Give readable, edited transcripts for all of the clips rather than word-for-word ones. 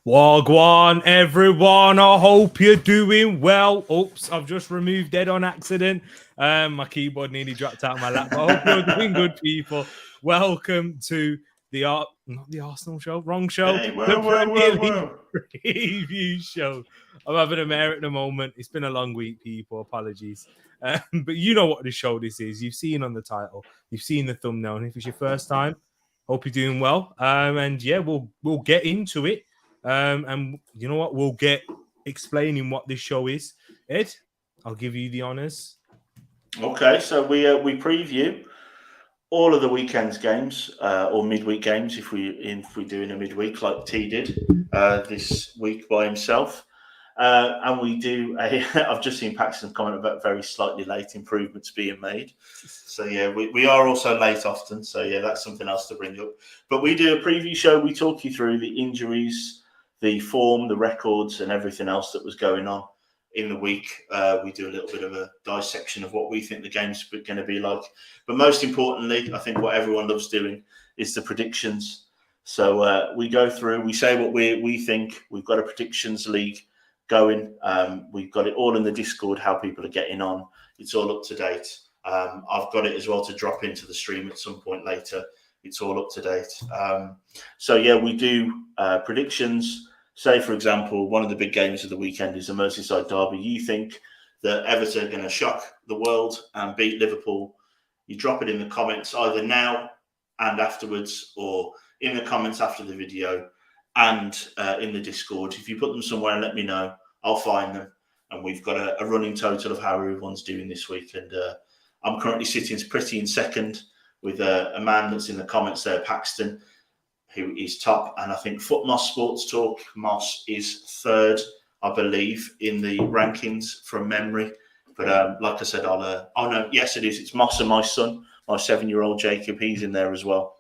Wagwan, everyone. I hope you're doing well. Oops, I've just removed Ed on accident. My keyboard nearly dropped out of my lap. But I hope you're doing good, people. Welcome to not the Arsenal show, wrong show. Hey, the Premier League preview show. I'm having a mare at the moment. It's been a long week, people. Apologies. But you know what the show this is. You've seen on the title. You've seen the thumbnail. And if it's your first time, hope you're doing well. And yeah, we'll get into it. And you know what? We'll get explaining what this show is. Ed, I'll give you the honours. Okay, so we preview all of the weekend's games or midweek games if we do in a midweek like T did this week by himself. And we do I've just seen Paxton comment about very slightly late improvements being made. So yeah, we are also late often. So yeah, that's something else to bring up. But we do a preview show. We talk you through the injuries, the form, the records, and everything else that was going on in the week. We do a little bit of a dissection of what we think the game's going to be like. But most importantly, I think what everyone loves doing is the predictions. So we go through, we say what we think. We've got a predictions league going. We've got it all in the Discord, how people are getting on. It's all up to date. I've got it as well to drop into the stream at some point later. It's all up to date. So yeah, we do predictions. Say, for example, one of the big games of the weekend is the Merseyside derby. You think that Everton are going to shock the world and beat Liverpool. You drop it in the comments either now and afterwards, or in the comments after the video and in the Discord. If you put them somewhere and let me know, I'll find them. And we've got a running total of how everyone's doing this week. And I'm currently sitting pretty in second with a man that's in the comments there, Paxton, who is top. And I think Moss Sports Talk, Moss is third, I believe, in the rankings from memory. But like I said, yes, it is. It's Moss and my son, my 7-year-old Jacob. He's in there as well.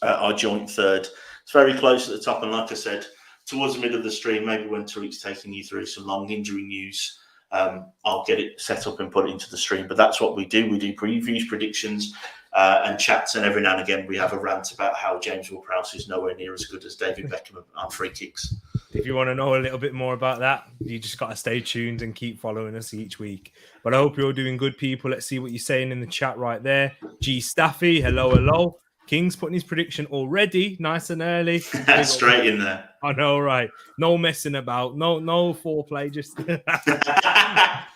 I joined third. It's very close at the top. And like I said, towards the middle of the stream, maybe when Tereak's taking you through some long injury news, I'll get it set up and put it into the stream. But that's what we do. We do previews, predictions, and chats. And every now and again, we have a rant about how James Ward-Prowse is nowhere near as good as David Beckham on free kicks. If you want to know a little bit more about that, you just got to stay tuned and keep following us each week. But I hope you're doing good, people. Let's see what you're saying in the chat right there. G Staffy, hello. King's putting his prediction already, nice and early. Straight in there. I know, right? No messing about, no foreplay, just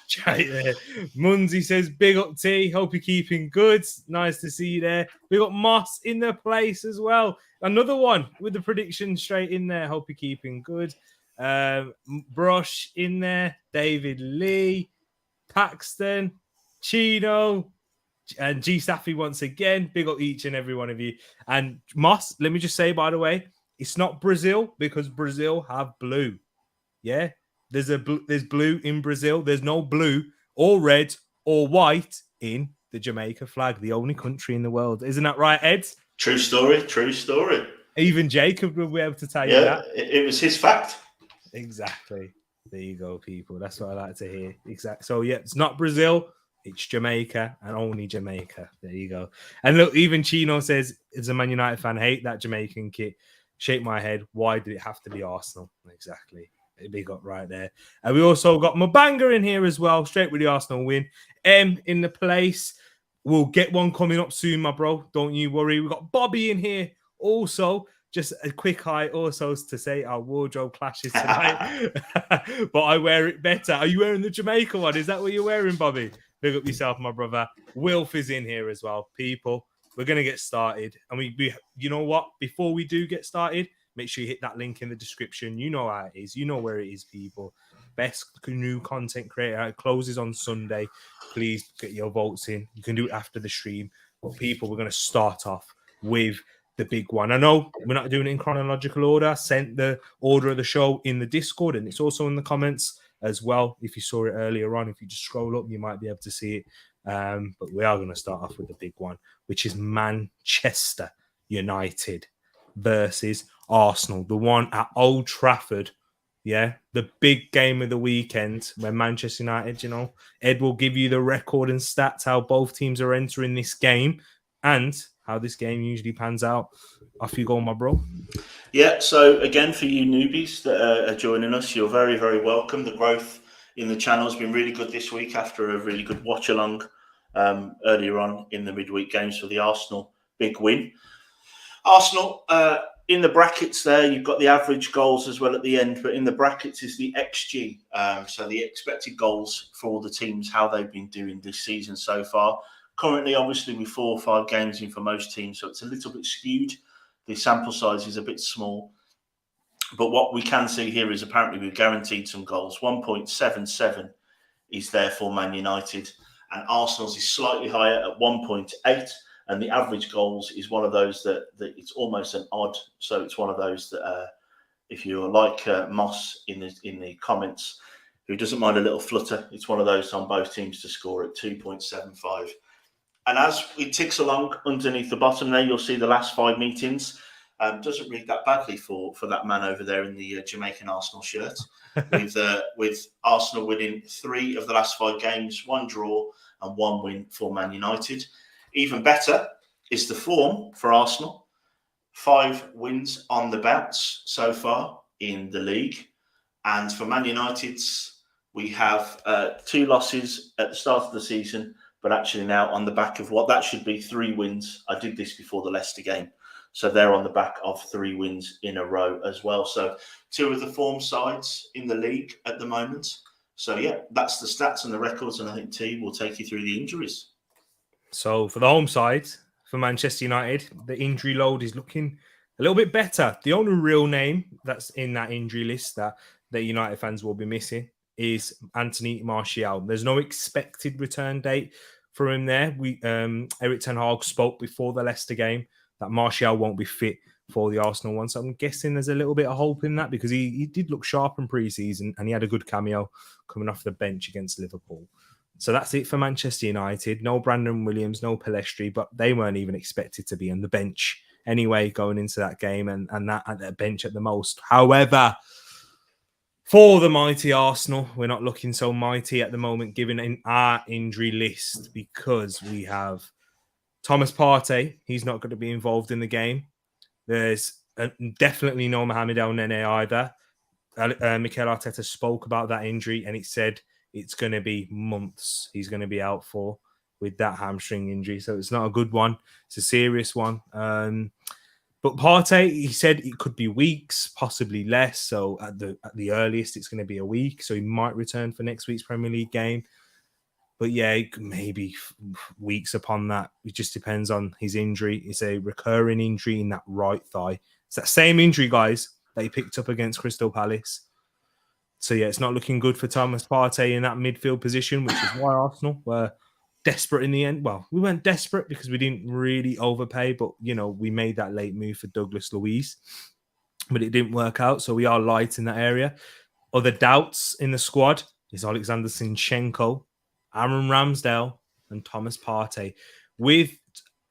straight there. Munzi says, "Big up T, hope you're keeping good. Nice to see you there." We got Moss in the place as well. Another one with the prediction straight in there. Hope you're keeping good. Brush in there. David Lee, Paxton, Chino. And G Staffy once again, big up each and every one of you. And Moss, let me just say, by the way, it's not Brazil because Brazil have blue. Yeah, there's blue in Brazil. There's no blue or red or white in the Jamaica flag, the only country in the world. Isn't that right, Ed? True story. Even Jacob will be able to tell you that. It was his fact. Exactly. There you go, people. That's what I like to hear. Exactly. So yeah, it's not Brazil. It's Jamaica and only Jamaica. There you go. And look, even Chino says, as a Man United fan, hate that Jamaican kit. Shake my head. Why did it have to be Arsenal? Exactly. Big up right there. And we also got Mabanga in here as well. Straight with the Arsenal win. M in the place. We'll get one coming up soon, my bro. Don't you worry. We got Bobby in here also. Just a quick hi also to say our wardrobe clashes tonight. But I wear it better. Are you wearing the Jamaica one? Is that what you're wearing, Bobby? Big up yourself, my brother. Wilf is in here as well. People, we're going to get started. And we, you know what? Before we do get started, make sure you hit that link in the description. You know how it is. You know where it is, people. Best new content creator. It closes on Sunday. Please get your votes in. You can do it after the stream. But people, we're going to start off with the big one. I know we're not doing it in chronological order. I sent the order of the show in the Discord, and it's also in the comments as well. If you saw it earlier on, if you just scroll up, you might be able to see it. But we are going to start off with the big one, which is Manchester United versus Arsenal, the one at Old Trafford. Yeah, the big game of the weekend when Manchester United, you know, Ed will give you the record and stats, how both teams are entering this game and how this game usually pans out. Off you go, my bro. Yeah, so again, for you newbies that are joining us, you're very, very welcome. The growth in the channel has been really good this week after a really good watch along earlier on in the midweek games for the Arsenal big win. Arsenal, in the brackets there, you've got the average goals as well at the end, but in the brackets is the XG, so the expected goals for all the teams, how they've been doing this season so far. Currently, obviously, with 4 or 5 games in for most teams, so it's a little bit skewed. The sample size is a bit small. But what we can see here is apparently we've guaranteed some goals. 1.77 is there for Man United, and Arsenal's is slightly higher at 1.8. And the average goals is one of those that it's almost an odd. So it's one of those that if you're like Moss in the comments, who doesn't mind a little flutter, it's one of those on both teams to score at 2.75. And as it ticks along underneath the bottom there, you'll see the last 5 meetings. Doesn't read that badly for that man over there in the Jamaican Arsenal shirt, with Arsenal winning 3 of the last 5 games, 1 draw and 1 win for Man United. Even better is the form for Arsenal. 5 wins on the bounce so far in the league. And for Man United's, we have 2 losses at the start of the season, but actually now on the back of what that should be 3 wins. I did this before the Leicester game. So they're on the back of 3 wins in a row as well. So 2 of the form sides in the league at the moment. So yeah, that's the stats and the records. And I think T will take you through the injuries. So for the home side, for Manchester United, the injury load is looking a little bit better. The only real name that's in that injury list that United fans will be missing is Anthony Martial. There's no expected return date for him there. Eric Ten Hag spoke before the Leicester game that Martial won't be fit for the Arsenal one. So I'm guessing there's a little bit of hope in that because he did look sharp in pre-season and he had a good cameo coming off the bench against Liverpool. So that's it for Manchester United. No Brandon Williams, no Pellistri, but they weren't even expected to be on the bench anyway going into that game and that at the bench at the most. However, for the mighty Arsenal, we're not looking so mighty at the moment given in our injury list because we have Thomas Partey. He's not going to be involved in the game. There's definitely no Mohamed El Nene either. Mikel Arteta spoke about that injury and it said it's going to be months he's going to be out for with that hamstring injury. So it's not a good one. It's a serious one. But Partey, he said it could be weeks, possibly less. So at the earliest, it's going to be a week. So he might return for next week's Premier League game. But yeah, maybe weeks upon that. It just depends on his injury. It's a recurring injury in that right thigh. It's that same injury, guys, that he picked up against Crystal Palace. So yeah, it's not looking good for Thomas Partey in that midfield position, which is why Arsenal were desperate in the end. Well, we weren't desperate because we didn't really overpay, but we made that late move for Douglas Luiz, but it didn't work out. So we are light in that area. Other doubts in the squad is Alexander Zinchenko, Aaron Ramsdale, and Thomas Partey. With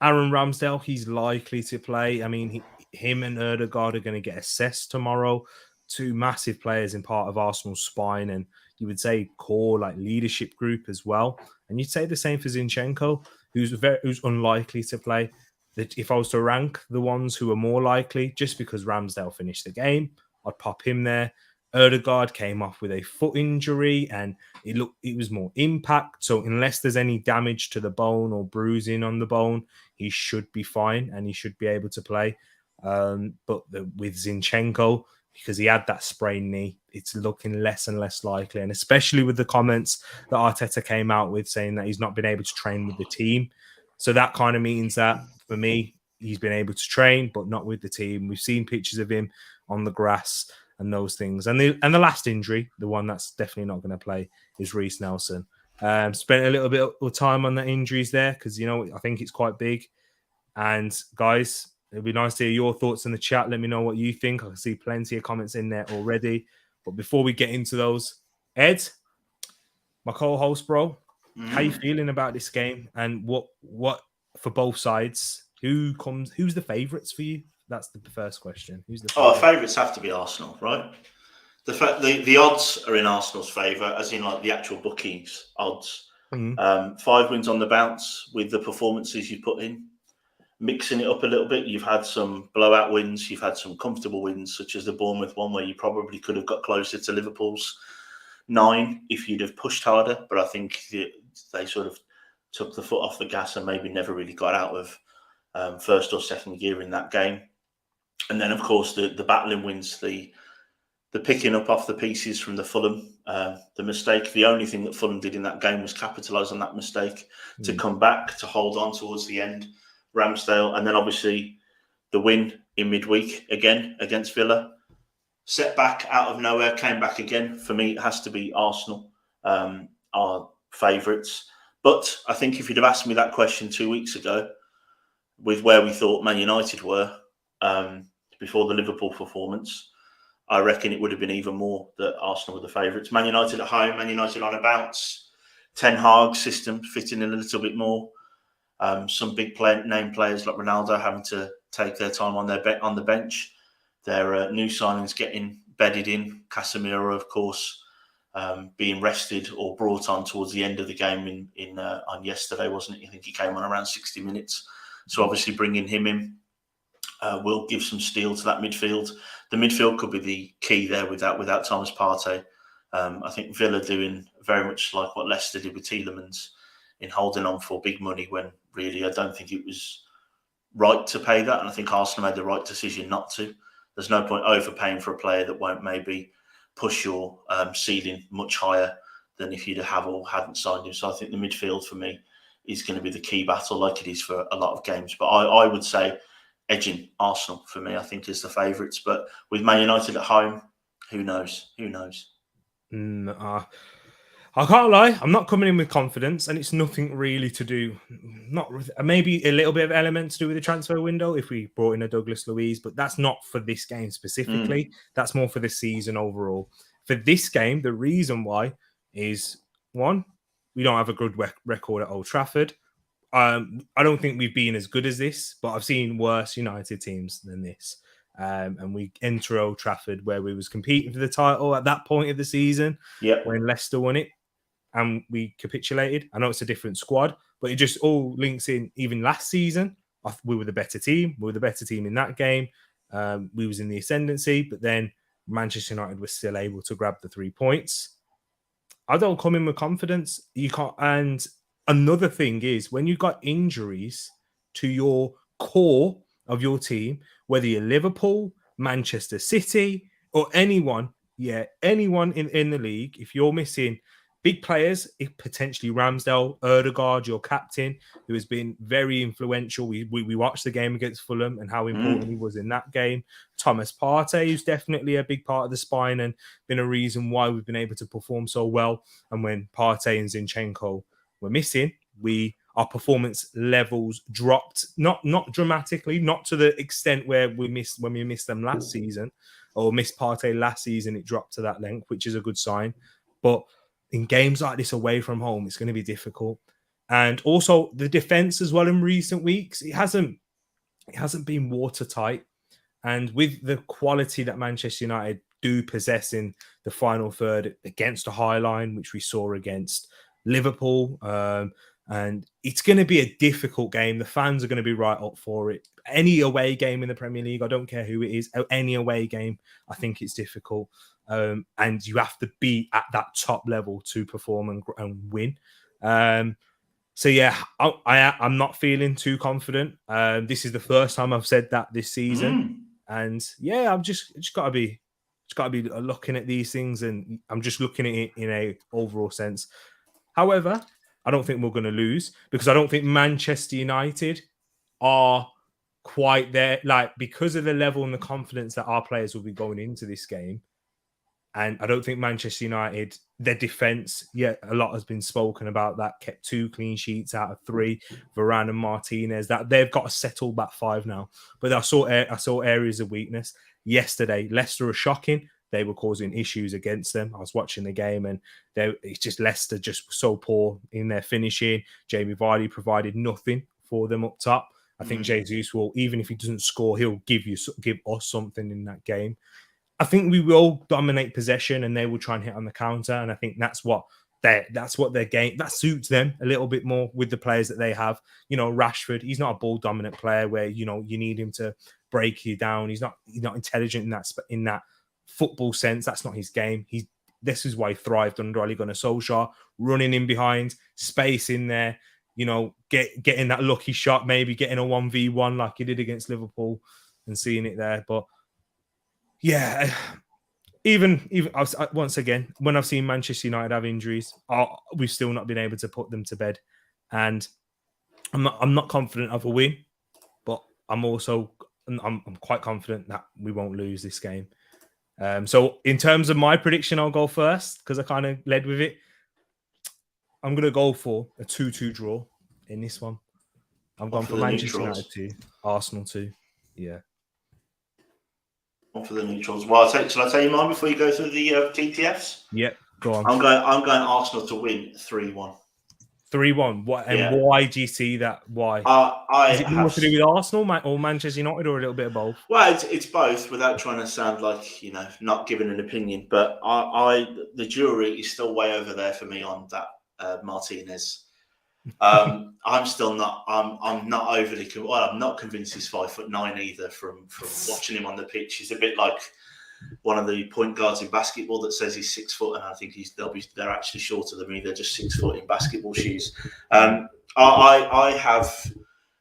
Aaron Ramsdale, he's likely to play. I mean, him and Ødegaard are going to get assessed tomorrow. 2 massive players in part of Arsenal's spine, and you would say core leadership group as well. And you'd say the same for Zinchenko, who's unlikely to play. That if I was to rank the ones who are more likely, just because Ramsdale finished the game, I'd pop him there. Ødegaard came off with a foot injury and it was more impact. So unless there's any damage to the bone or bruising on the bone, he should be fine and he should be able to play. But with Zinchenko, because he had that sprained knee, it's looking less and less likely. And especially with the comments that Arteta came out with saying that he's not been able to train with the team. So that kind of means that, for me, he's been able to train, but not with the team. We've seen pictures of him on the grass and those things. And the last injury, the one that's definitely not going to play, is Reece Nelson. Spent a little bit of time on the injuries there because, I think it's quite big. And guys, it'd be nice to hear your thoughts in the chat. Let me know what you think. I can see plenty of comments in there already. But before we get into those, Ed, my co-host, bro, how you feeling about this game? And what for both sides? Who's the favourites for you? That's the first question. Who's the favourite? Favourites have to be Arsenal, right? The odds are in Arsenal's favour, as in the actual bookies odds. 5 wins on the bounce with the performances you put in. mixing it up a little bit. You've had some blowout wins. You've had some comfortable wins, such as the Bournemouth one, where you probably could have got closer to Liverpool's 9 if you'd have pushed harder. But I think they sort of took the foot off the gas and maybe never really got out of first or second gear in that game. And then, of course, the battling wins, the picking up off the pieces from the Fulham, the mistake. The only thing that Fulham did in that game was capitalise on that mistake to come back, to hold on towards the end. Ramsdale, and then obviously the win in midweek again against Villa. Set back out of nowhere, came back again. For me, it has to be Arsenal, our favourites. But I think if you'd have asked me that question 2 weeks ago, with where we thought Man United were before the Liverpool performance, I reckon it would have been even more that Arsenal were the favourites. Man United at home, Man United on a bounce. Ten Hag system fitting in a little bit more. Some big name players like Ronaldo having to take their time on the bench. Their new signings getting bedded in. Casemiro, of course, being rested or brought on towards the end of the game on yesterday, wasn't it? I think he came on around 60 minutes. So obviously bringing him in will give some steel to that midfield. The midfield could be the key there without Thomas Partey. I think Villa doing very much like what Leicester did with Tielemans in holding on for big money when really I don't think it was right to pay that. And I think Arsenal made the right decision not to. There's no point overpaying for a player that won't maybe push your ceiling much higher than if you'd have or hadn't signed him. So I think the midfield for me is going to be the key battle like it is for a lot of games. But I would say edging Arsenal for me, I think, is the favourites. But with Man United at home, who knows? Who knows? I can't lie. I'm not coming in with confidence, and it's nothing really to do. Not maybe a little bit of element to do with the transfer window if we brought in a Douglas Luiz, but that's not for this game specifically. That's more for the season overall. For this game, the reason why is one, we don't have a good record at Old Trafford. I don't think we've been as good as this, but I've seen worse United teams than this. And we enter Old Trafford where we was competing for the title at that point of the season when Leicester won it. And we capitulated. I know it's a different squad, but it just all links in. Even last season, we were the better team. We were the better team in that game. We was in the ascendancy, but then Manchester United was still able to grab the 3 points. I don't come in with confidence. You can't. And another thing is when you got injuries to your core of your team, whether you're Liverpool, Manchester City, or anyone in the league, if you're missing big players, potentially Ramsdale, Ødegaard, your captain, who has been very influential. We watched the game against Fulham and how important he was in that game. Thomas Partey, who's definitely a big part of the spine and been a reason why we've been able to perform so well. And when Partey and Zinchenko were missing, our performance levels dropped, not dramatically, not to the extent where we missed them last season or missed Partey last season. It dropped to that length, which is a good sign. But in games like this away from home, it's going to be difficult. And also the defense as well in recent weeks, it hasn't been watertight. And with the quality that Manchester United do possess in the final third against a high line, which we saw against Liverpool, and it's going to be a difficult game. The fans are going to be right up for it. Any away game in the Premier League, I don't care who it is, any away game, I think it's difficult. And you have to be at that top level to perform and win. So yeah, I'm not feeling too confident. This is the first time I've said that this season, and yeah, I've just got to be looking at these things, and I'm just looking at it in a overall sense. However, I don't think we're going to lose because I don't think Manchester United are quite there. Like, because of the level and the confidence that our players will be going into this game. And I don't think Manchester United, their defence, a lot has been spoken about that, kept 2 clean sheets out of 3, Varane and Martinez, that they've got a settled back 5 now. But I saw areas of weakness. Yesterday, Leicester are shocking. They were causing issues against them. I was watching the game and it's just Leicester just so poor in their finishing. Jamie Vardy provided nothing for them up top. I think Jesus will, even if he doesn't score, he'll give us something in that game. I think we will dominate possession and they will try and hit on the counter. And I think that's that's what their game, that suits them a little bit more with the players that they have. Rashford, he's not a ball dominant player where you need him to break you down. He's not intelligent in that football sense. That's not his game. This is why he thrived under Ole Gunnar Solskjaer, running in behind, space in there, getting that lucky shot, maybe getting a 1v1 like he did against Liverpool and seeing it there. But yeah, even once again, when I've seen Manchester United have injuries, we've still not been able to put them to bed. And I'm not confident of a win, but I'm quite confident that we won't lose this game. So in terms of my prediction, I'll go first because I kind of led with it. I'm going to go for a 2-2 draw in this one. I'm going for Manchester United 2, Arsenal 2. Yeah. For the neutrals. Well, shall I tell you mine before you go through the TTFs? Yep, go on. I'm going Arsenal to win 3-1. 3-1. Why do you see that? Why? Is it more to do with Arsenal or Manchester United, or a little bit of both? Well, it's both. Without trying to sound like not giving an opinion, but the jury is still way over there for me on that Martinez. I'm not overly. I'm not convinced he's 5'9" either. From watching him on the pitch, he's a bit like one of the point guards in basketball that says he's 6 foot, and I think they're actually shorter than me. They're just 6 foot in basketball shoes. I have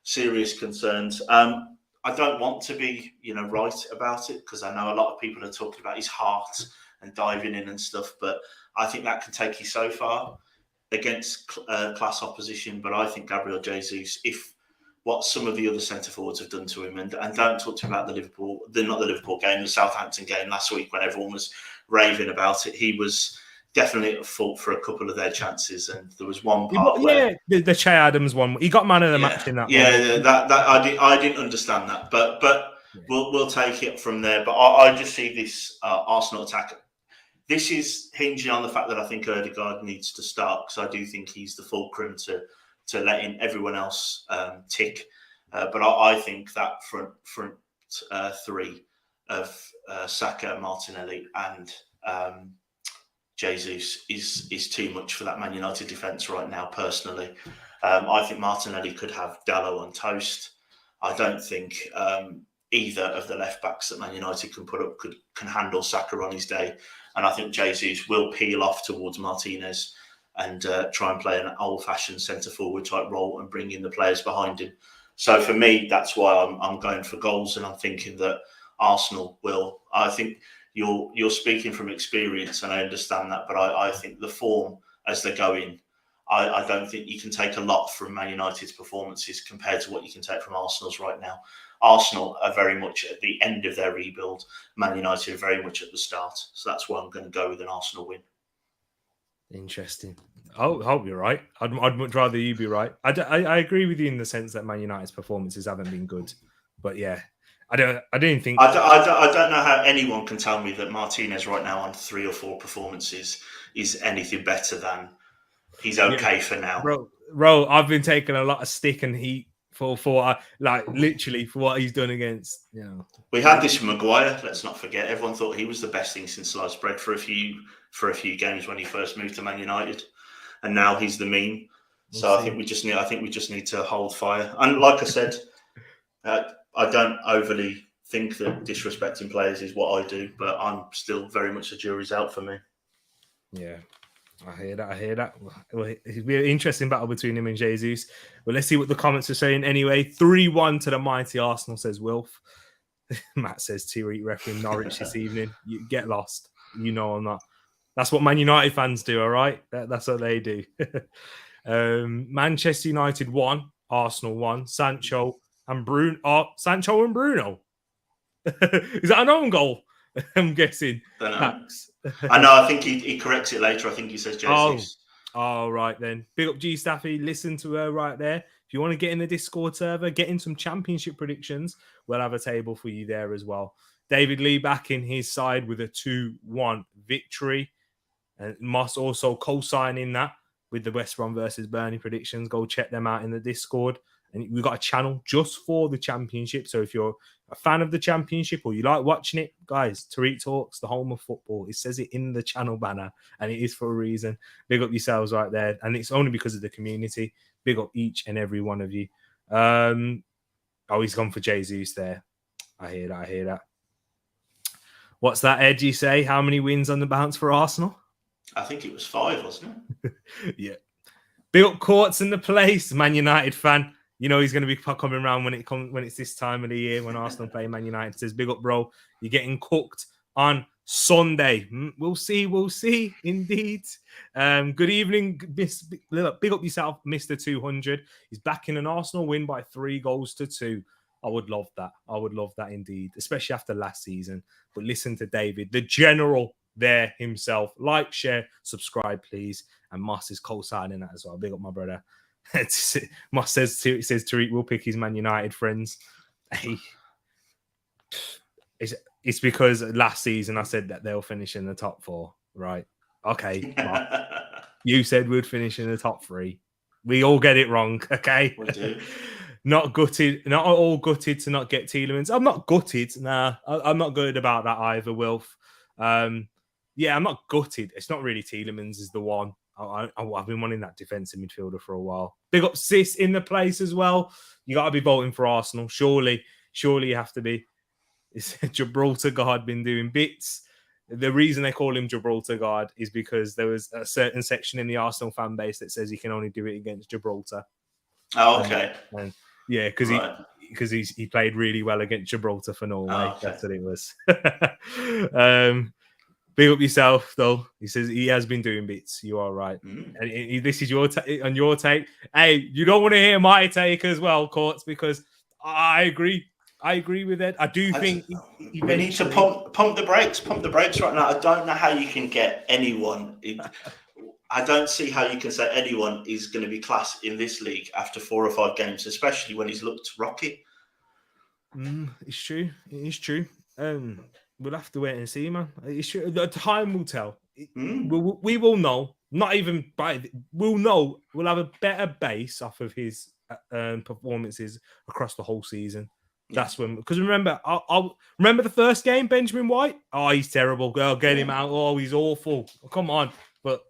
serious concerns. I don't want to be right about it because I know a lot of people are talking about his heart and diving in and stuff, but I think that can take you so far against class opposition. But I think Gabriel Jesus, if what some of the other centre forwards have done to him, and don't talk to him about the Southampton game last week when everyone was raving about it. He was definitely at fault for a couple of their chances, and there was one part where the Che Adams one, he got man of the match in that. Yeah, that I didn't understand that, but we'll take it from there. But I just see this Arsenal attack. This is hinging on the fact that I think Odegaard needs to start because I do think he's the fulcrum to letting everyone else tick. But I think that front three of Saka, Martinelli, and Jesus is too much for that Man United defence right now. Personally, I think Martinelli could have Dalot on toast. I don't think either of the left backs that Man United can put up can handle Saka on his day. And I think Jesus will peel off towards Martinez and try and play an old-fashioned centre-forward type role and bring in the players behind him. So for me, that's why I'm going for goals, and I'm thinking that Arsenal will. I think you're speaking from experience, and I understand that, but I think the form as they're going, I don't think you can take a lot from Man United's performances compared to what you can take from Arsenal's right now. Arsenal are very much at the end of their rebuild. Man United are very much at the start. So that's why I'm going to go with an Arsenal win. Interesting. I hope you're right. I'd much rather you be right. I agree with you in the sense that Man United's performances haven't been good. But yeah, I don't think... I don't know how anyone can tell me that Martinez right now on 3 or 4 performances is anything better than he's okay for now. Bro, I've been taking a lot of stick and heat for literally for what he's done against, We had this with Maguire, let's not forget. Everyone thought he was the best thing since sliced bread for a few games when he first moved to Man United, and now he's the meme. So I think we just need to hold fire. And like I said, I don't overly think that disrespecting players is what I do, but I'm still very much the jury's out for me. Yeah. I hear that. Well, it'll be an interesting battle between him and Jesus. Well, let's see what the comments are saying anyway. 3-1 to the mighty Arsenal, says Wilf. Matt says Tereak refereeing Norwich this evening. You get lost. I'm not. That's what Man United fans do, all right? That's what they do. Manchester United 1, Arsenal 1. Sancho and Bruno. Sancho and Bruno. Is that an own goal? I'm guessing. Max. I know. I think he corrects it later. I think he says Jesus. Oh, right then. Big up G Staffy. Listen to her right there. If you want to get in the Discord server, get in some championship predictions, we'll have a table for you there as well. David Lee back in his side with a 2-1 victory. And Moss also co-signing that with the West Brom versus Burnley predictions. Go check them out in the Discord. And we've got a channel just for the Championship. So if you're a fan of the Championship or you like watching it, guys, Tereak Talks, the home of football. It says it in the channel banner, and it is for a reason. Big up yourselves right there. And it's only because of the community. Big up each and every one of you. He's gone for Jesus there. I hear that. What's that, Ed, you say? How many wins on the bounce for Arsenal? I think it was 5, wasn't it? Yeah. Big up Courts in the place, Man United fan. You know he's going to be coming around when it's this time of the year when Arsenal play Man United. Says, big up, bro. You're getting cooked on Sunday. We'll see. Indeed. Good evening. Big up yourself, Mr. 200. He's backing an Arsenal win by 3-2. I would love that indeed, especially after last season. But listen to David, the general there himself. Like, share, subscribe, please. And Moss is co-signing that as well. Big up my brother. Moss says Tereak will pick his Man United friends. Hey, it's because last season I said that they'll finish in the top 4, right? Okay, you said we'd finish in the top 3. We all get it wrong, okay? We do. Not all gutted to not get Tielemans. I'm not gutted. Nah, I'm not good about that either, Wilf. I'm not gutted. It's not really Tielemans is the one. I've been wanting that defensive midfielder for a while. Big up Sis in the place as well. You got to be voting for Arsenal. Surely you have to be. Is Gibraltar guard been doing bits? The reason they call him Gibraltar guard is because there was a certain section in the Arsenal fan base that says he can only do it against Gibraltar. Oh, okay. Yeah, because he played really well against Gibraltar for Norway. Oh, okay. That's what it was. Big up yourself, though. He says he has been doing bits. You are right. And this is your take. Hey, you don't want to hear my take as well, Courts, because I agree. I agree with Ed. I do think we need to pump the brakes. Pump the brakes right now. I don't know how you can get anyone. I don't see how you can say anyone is going to be class in this league after 4 or 5 games, especially when he's looked rocky. It's true. It is true. We'll have to wait and see, man. It's true. The time will tell. We will know. Not even we'll know. We'll have a better base off of his performances across the whole season. That's when, because remember, I'll remember the first game, Benjamin White. Oh, he's terrible. Girl, get him out. Oh, he's awful. Oh, come on. But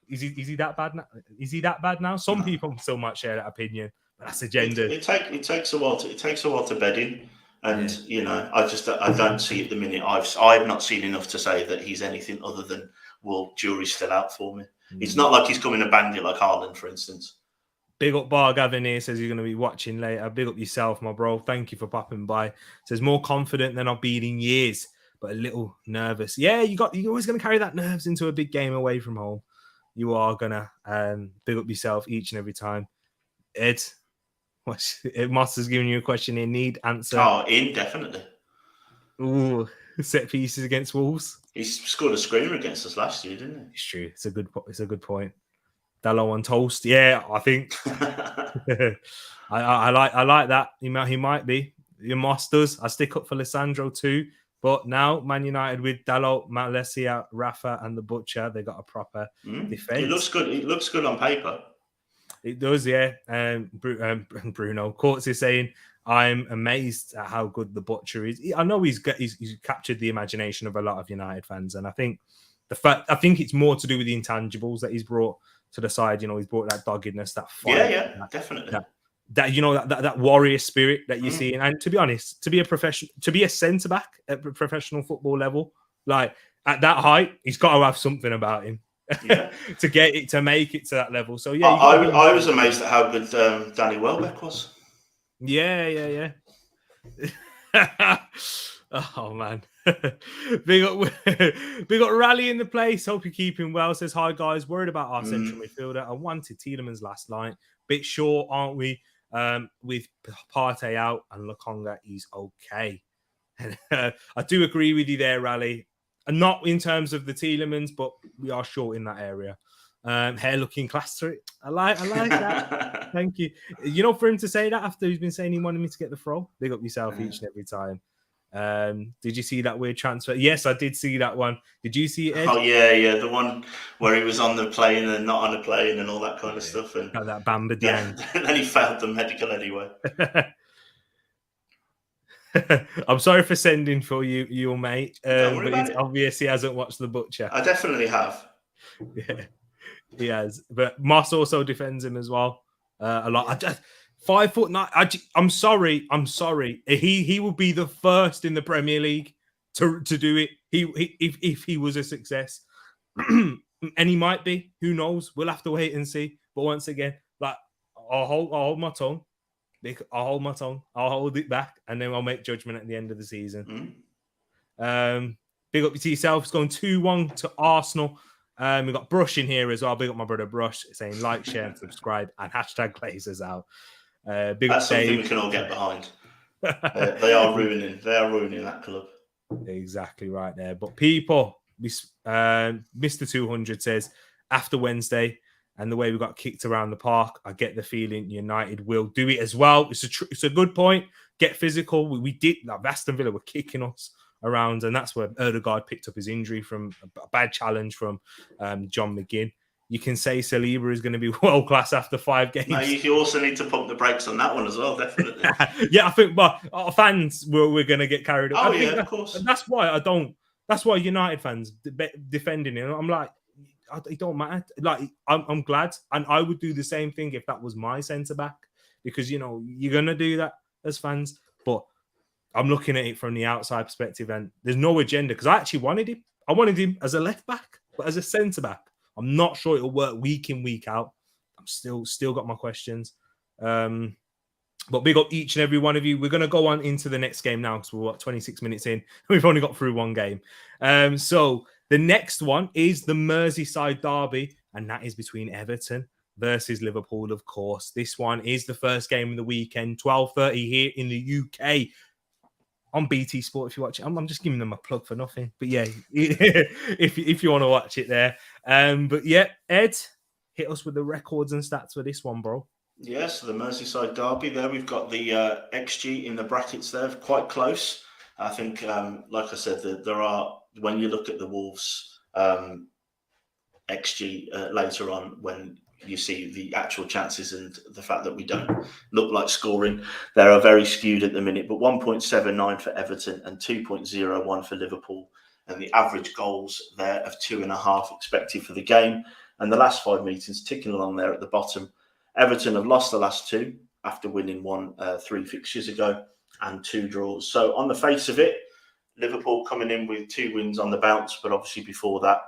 is he that bad now? Is he that bad now? Some people still might share that opinion, but that's agenda. It takes a while to bed in, and I don't see at the minute. I've not seen enough to say that he's anything other than jury's still out for me. It's not like he's coming a bandit like Haaland, for instance. Big up Bar Gavin here, says you're going to be watching later. Big up yourself, my bro. Thank you for popping by. Says more confident than I've been in years, but a little nervous. Yeah, you're always going to carry that nerves into a big game away from home. You are going to big up yourself each and every time. Ed, Moss is giving you a question in need answer. Oh, definitely. Ooh, set pieces against Wolves. He scored a screamer against us last year, didn't he? It's true. It's a good point. Dallo on toast. Yeah, I think I like that. He might be. Your Moss does. I stick up for Lissandro too. But now Man United with Dalot, Malaysia, Rafa, and the Butcher, they got a proper defense. It looks good. It looks good on paper. It does, yeah. Bruno Courts is saying, "I'm amazed at how good the Butcher is." I know he's captured the imagination of a lot of United fans, and I think it's more to do with the intangibles that he's brought to the side. He's brought that doggedness, that fight. Yeah, definitely. That warrior spirit that you see. And to be honest, to be a centre back at professional football level, like at that height, he's got to have something about him to make it to that level. So yeah, I was amazed at how good Danny Welbeck was. Yeah. Oh man. Big up Rally in the place. Hope you're keeping well. Says hi guys, worried about our central midfielder. I wanted Tielemans last night. Bit short, aren't we? With Partey out and Lokonga, he's okay. I do agree with you there, Rally. And not in terms of the Tielemans, but we are short in that area. Hair looking class to it. I like that. Thank you. For him to say that after he's been saying he wanted me to get the throw, big up yourself each and every time. Did you see that weird transfer? Yes, I did see that one. Did you see it, Ed? Oh yeah, the one where he was on the plane and not on the plane and all that kind of stuff. And that Bamba Dieng. then he failed the medical anyway. I'm sorry for sending for you, your mate. Don't worry but about it's it. obvious he hasn't watched The Butcher. I definitely have. Yeah, he has. But Moss also defends him as well a lot. Yeah. 5'9". I'm sorry. He will be the first in the Premier League to do it. If he was a success, and he might be. Who knows? We'll have to wait and see. But once again, like I'll hold my tongue. I'll hold my tongue. I'll hold it back, and then I'll make judgment at the end of the season. Big up to yourself. It's going 2-1 to Arsenal. We've got Brush in here as well. Big up my brother Brush, saying like, share, and subscribe, and hashtag Glazers out. That's something we can all get behind. They are ruining that club. Exactly right there. But people, Mr. 200 says after Wednesday and the way we got kicked around the park, I get the feeling United will do it as well. It's a good point. Get physical. We did. Like Aston Villa were kicking us around, and that's where Ødegaard picked up his injury from a bad challenge from John McGinn. You can say Saliba is going to be world class after 5 games. No, you also need to pump the brakes on that one as well, definitely. Yeah, I think, but our fans we're going to get carried away. Oh yeah, of course. That's why That's why United fans defending him. I'm like, it don't matter. Like, I'm glad, and I would do the same thing if that was my centre back, because you're going to do that as fans. But I'm looking at it from the outside perspective, and there's no agenda because I actually wanted him. I wanted him as a left back, but as a centre back, I'm not sure it'll work week in, week out. I'm still got my questions. But big up each and every one of you. We're going to go on into the next game now because we're 26 minutes in. We've only got through one game. So the next one is the Merseyside derby, and that is between Everton versus Liverpool, of course. This one is the first game of the weekend, 12:30 here in the UK. On BT Sport, if you watch it. I'm just giving them a plug for nothing. But yeah, if you want to watch it there. But yeah, Ed, hit us with the records and stats for this one, bro. Yeah, so the Merseyside derby there, we've got the XG in the brackets there, quite close. I think, like I said, there are, when you look at the Wolves XG later on, when you see the actual chances and the fact that we don't look like scoring, they are very skewed at the minute, but 1.79 for Everton and 2.01 for Liverpool. And the average goals there of 2.5 expected for the game. And the last 5 meetings ticking along there at the bottom. Everton have lost the last 2 after winning 3 fixtures ago and 2 draws. So on the face of it, Liverpool coming in with 2 wins on the bounce, but obviously before that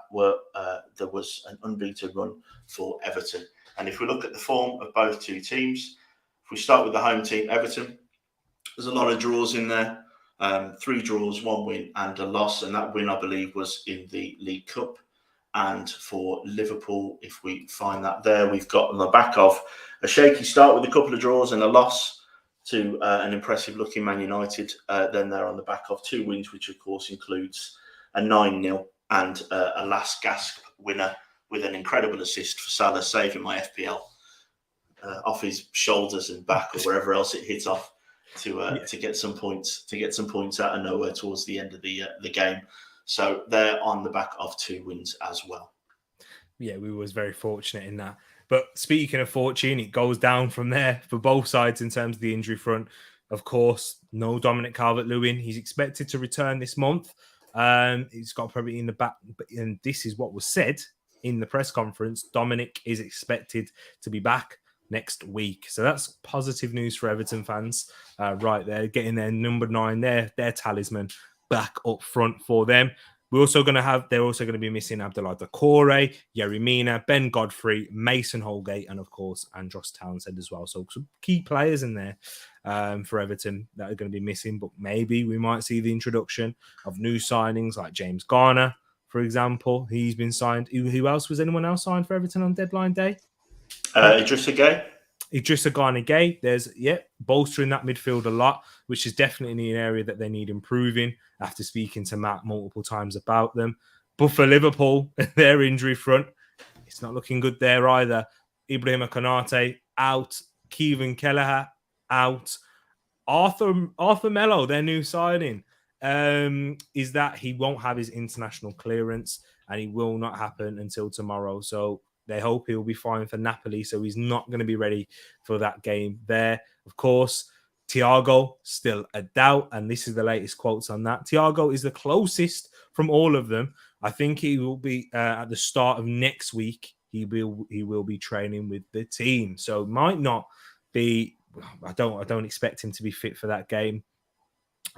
there was an unbeaten run for Everton. And if we look at the form of both 2 teams, if we start with the home team, Everton, there's a lot of draws in there. 3 draws, 1 win and a loss. And that win, I believe, was in the League Cup. And for Liverpool, if we find that there, we've got on the back of a shaky start with a couple of draws and a loss to an impressive-looking Man United. Then they're on the back of 2 wins, which, of course, includes a 9-0 and a last-gasp winner with an incredible assist for Salah, saving my FPL off his shoulders and back or wherever else it hit off to get some points out of nowhere towards the end of the game. So they're on the back of 2 wins as well. Yeah, we was very fortunate in that. But speaking of fortune, it goes down from there for both sides in terms of the injury front. Of course, no Dominic Calvert-Lewin. He's expected to return this month. He's got probably in the back, and this is what was said in the press conference. Dominic is expected to be back next week. So that's positive news for Everton fans right there, getting their number 9 there, their talisman back up front for them. They're also going to be missing Abdoulaye Doucouré, Yerry Mina, Ben Godfrey, Mason Holgate, and of course, Andros Townsend as well. So some key players in there for Everton that are going to be missing, but maybe we might see the introduction of new signings like James Garner, for example. He's been signed. Who else? Was anyone else signed for Everton on deadline day? Idrissa Gueye. Idrissa Gana-Gueye, there's bolstering that midfield a lot, which is definitely an area that they need improving after speaking to Matt multiple times about them. But for Liverpool, their injury front, it's not looking good there either. Ibrahim Konate out, Kevin Kelleher out, Arthur Melo, their new signing, is that he won't have his international clearance, and he will not happen until tomorrow. So they hope he'll be fine for Napoli. So he's not going to be ready for that game there. Of course, Thiago, still a doubt. And this is the latest quotes on that. Thiago is the closest from all of them. I think he will be at the start of next week. He will be training with the team. So might not be. I don't expect him to be fit for that game.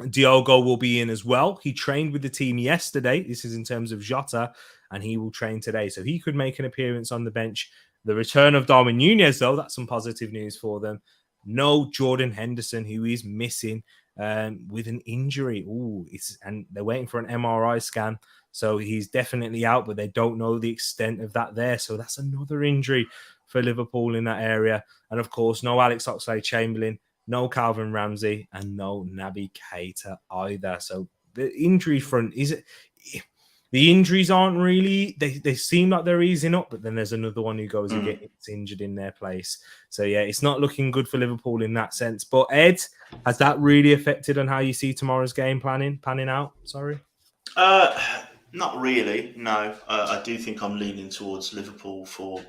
Diogo will be in as well. He trained with the team yesterday. This is in terms of Jota, and he will train today. So he could make an appearance on the bench. The return of Darwin Núñez, though, that's some positive news for them. No Jordan Henderson, who is missing with an injury. And they're waiting for an MRI scan. So he's definitely out, but they don't know the extent of that there. So that's another injury for Liverpool in that area. And of course, no Alex Oxlade-Chamberlain, no Calvin Ramsey, and no Naby Keita either. So the injury front the injuries aren't really, they seem like they're easing up, but then there's another one who goes and gets injured in their place. So yeah, it's not looking good for Liverpool in that sense. But Ed, has that really affected on how you see tomorrow's game panning out? Sorry. Not really. No, I do think I'm leaning towards Liverpool for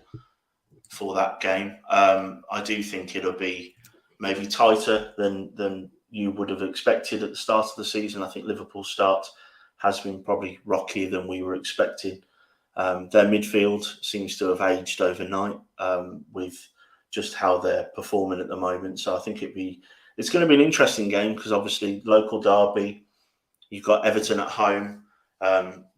that game. I do think it'll be maybe tighter than you would have expected at the start of the season. I think Liverpool's start has been probably rockier than we were expecting. Their midfield seems to have aged overnight with just how they're performing at the moment. So I think it's going to be an interesting game because obviously local derby, you've got Everton at home.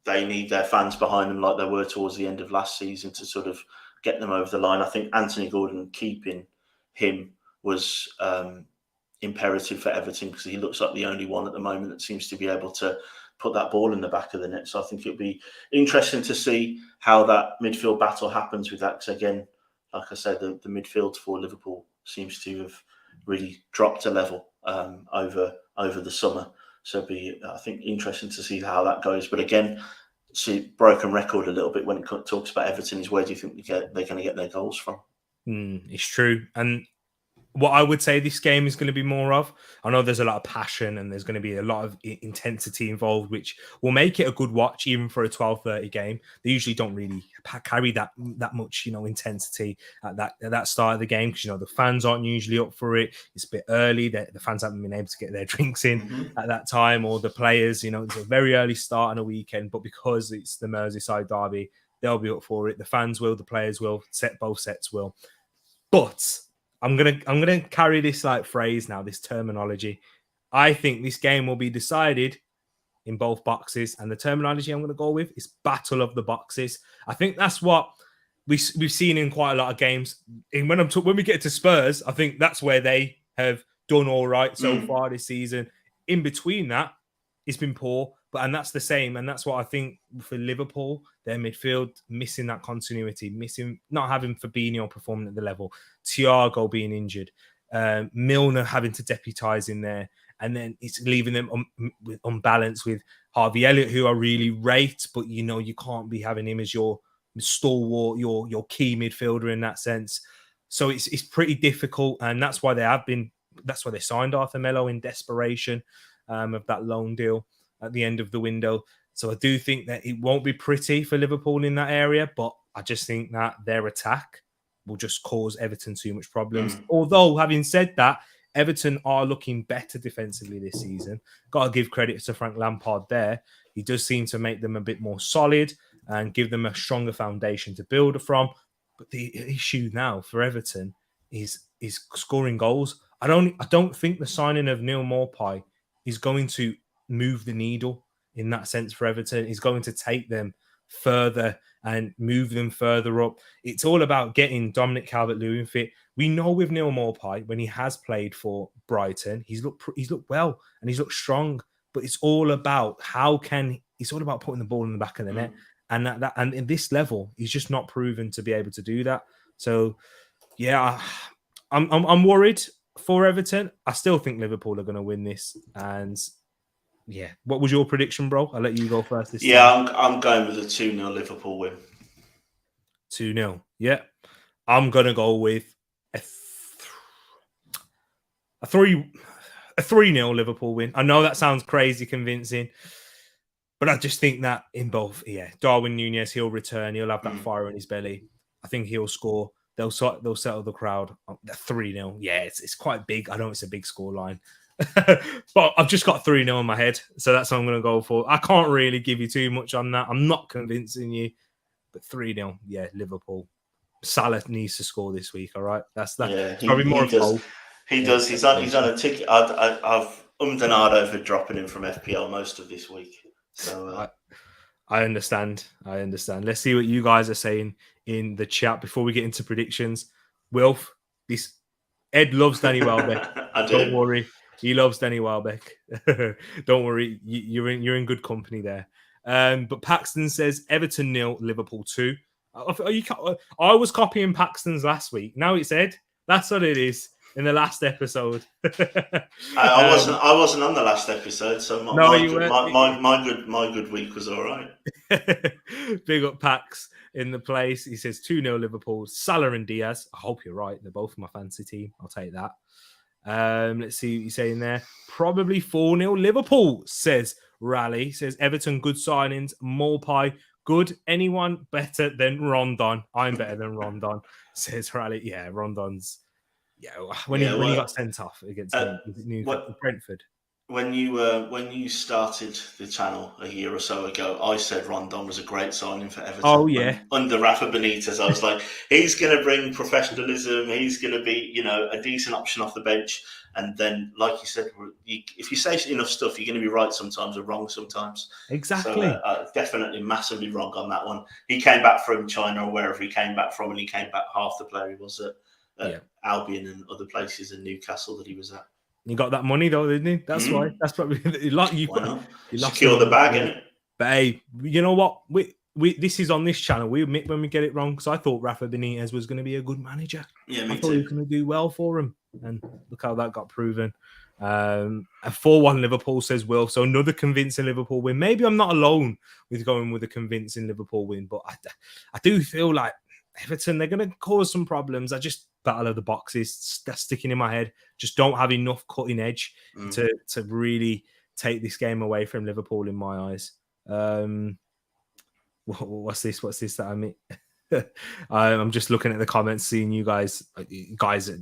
They need their fans behind them like they were towards the end of last season to sort of get them over the line. I think Anthony Gordon keeping him was imperative for Everton because he looks like the only one at the moment that seems to be able to put that ball in the back of the net. So I think it'll be interesting to see how that midfield battle happens with that. Because again, like I said, the midfield for Liverpool seems to have really dropped a level over the summer. So it'll be, I think, interesting to see how that goes. But again, see, broken record a little bit when it talks about Everton is where do you think they're going to get their goals from? It's true. And what I would say this game is going to be more of, I know there's a lot of passion and there's going to be a lot of intensity involved, which will make it a good watch even for a 12:30 game. They usually don't really carry that much, intensity at that start of the game because, the fans aren't usually up for it. It's a bit early. The fans haven't been able to get their drinks in at that time, or the players, it's a very early start on a weekend, but because it's the Merseyside derby, they'll be up for it. The fans will, the players will, both sets will. But I'm gonna carry this phrase now, this terminology. I think this game will be decided in both boxes, and the terminology I'm going to go with is battle of the boxes. I think that's what we've seen in quite a lot of games. And when we get to Spurs, I think that's where they have done all right so far this season. In between that, it's been poor, and that's the same. And that's what I think for Liverpool, their midfield missing that continuity, not having Fabinho performing at the level, Thiago being injured, Milner having to deputise in there, and then it's leaving them unbalanced with Harvey Elliott, who I really rate, but you can't be having him as your stalwart, your key midfielder in that sense. So it's pretty difficult, and that's why they signed Arthur Melo in desperation of that loan deal at the end of the window. So I do think that it won't be pretty for Liverpool in that area, but I just think that their attack will just cause Everton too much problems. Although, having said that, Everton are looking better defensively this season. Got to give credit to Frank Lampard there. He does seem to make them a bit more solid and give them a stronger foundation to build from. But the issue now for Everton is scoring goals. I don't think the signing of Neil Maupay is going to move the needle in that sense for Everton. He's going to take them further and move them further up. It's all about getting Dominic Calvert-Lewin fit. We know with Neil Maupay, when he has played for Brighton, he's looked well and he's looked strong. But it's all about it's all about putting the ball in the back of the net. And and in this level, he's just not proven to be able to do that. So yeah, I'm worried for Everton. I still think Liverpool are going to win this. And yeah, what was your prediction, bro? I'll let you go first this time. I'm going with a 2-0 Liverpool win. 2-0. Yeah. I'm going to go with a 3 a 3-0 Liverpool win. I know that sounds crazy convincing, but I just think that in both, Darwin Núñez, he'll return. He'll have that fire in his belly. I think he'll score. They'll settle the crowd. 3-0. Yeah, it's quite big. I know it's a big score line. But I've just got 3-0 in my head. So that's what I'm going to go for. I can't really give you too much on that. I'm not convincing you. But 3-0, Liverpool. Salah needs to score this week, all right? That's that. Yeah, probably more he does. He does. He's on a ticket. I've ummed for dropping him from FPL most of this week. So I understand. Let's see what you guys are saying in the chat before we get into predictions. Wilf, Ed loves Danny Welbeck. Don't worry, he loves Danny Welbeck. Don't worry, you're in good company there. But Paxton says Everton 0, Liverpool 2. I was copying Paxton's last week. Now it's Ed. That's what it is. In the last episode, I wasn't on the last episode, so my good week was all right. Big up Pax in the place. He says 2-0 Liverpool. Salah and Diaz. I hope you're right. They're both my fancy team. I'll take that. Let's see what you're saying there. Probably 4-0 Liverpool, says Rally. Says Everton, good signings. Morpie, good. Anyone better than Rondon? I'm better than Rondon, says Rally. Yeah, Rondon's. Yeah, when he got sent off against Brentford. When you started the channel a year or so ago, I said Rondon was a great signing for Everton. Oh yeah, under Rafa Benitez, I was like, he's going to bring professionalism. He's going to be, a decent option off the bench. And then, like you said, if you say enough stuff, you're going to be right sometimes or wrong sometimes. Exactly. So, definitely massively wrong on that one. He came back from China or wherever he came back from, and he came back half the player he was at Albion and other places in Newcastle that he was at. He got that money though, didn't he? That's why. That's probably you secure the bag, innit? But hey, you know what? We this is on this channel. We admit when we get it wrong because I thought Rafa Benitez was going to be a good manager. Yeah, me I thought too. he was going to do well for him, and look how that got proven. A 4-1 Liverpool, says Will. So another convincing Liverpool win. Maybe I'm not alone with going with a convincing Liverpool win, but I do feel like Everton, they're going to cause some problems. I just battle of the boxes. That's sticking in my head. Just don't have enough cutting edge to really take this game away from Liverpool in my eyes. What's this that I mean? I'm just looking at the comments, seeing you guys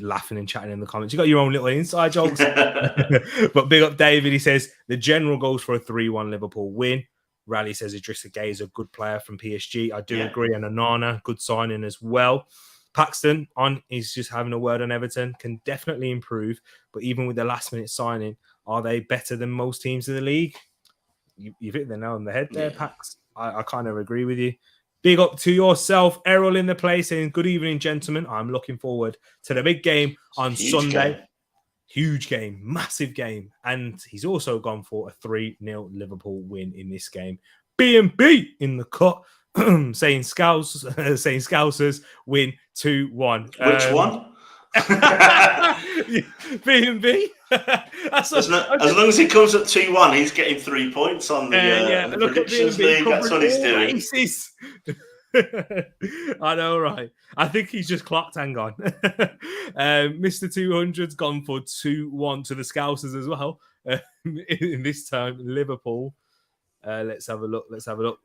laughing and chatting in the comments. You got your own little inside jokes. But big up David. He says the general goes for a 3-1 Liverpool win. Rally says Idrissa Gueye is a good player from PSG. I do agree. And Onana, good signing as well. Paxton is just having a word on Everton. Can definitely improve. But even with the last minute signing, are they better than most teams in the league? You've hit the nail on the head there, Pax. I kind of agree with you. Big up to yourself, Errol in the place, saying good evening, gentlemen. I'm looking forward to the big game on Sunday. Huge game, massive game. And he's also gone for a 3-0 Liverpool win in this game. B&B in the cut, saying Scousers win 2-1. Which one? B&B. As long as he comes at 2-1, he's getting 3 points on the predictions league. That's what he's doing. I know, right? I think he's just clocked. Hang on. Mr. 200's gone for 2-1 to the Scousers as well. In this time, Liverpool. Let's have a look.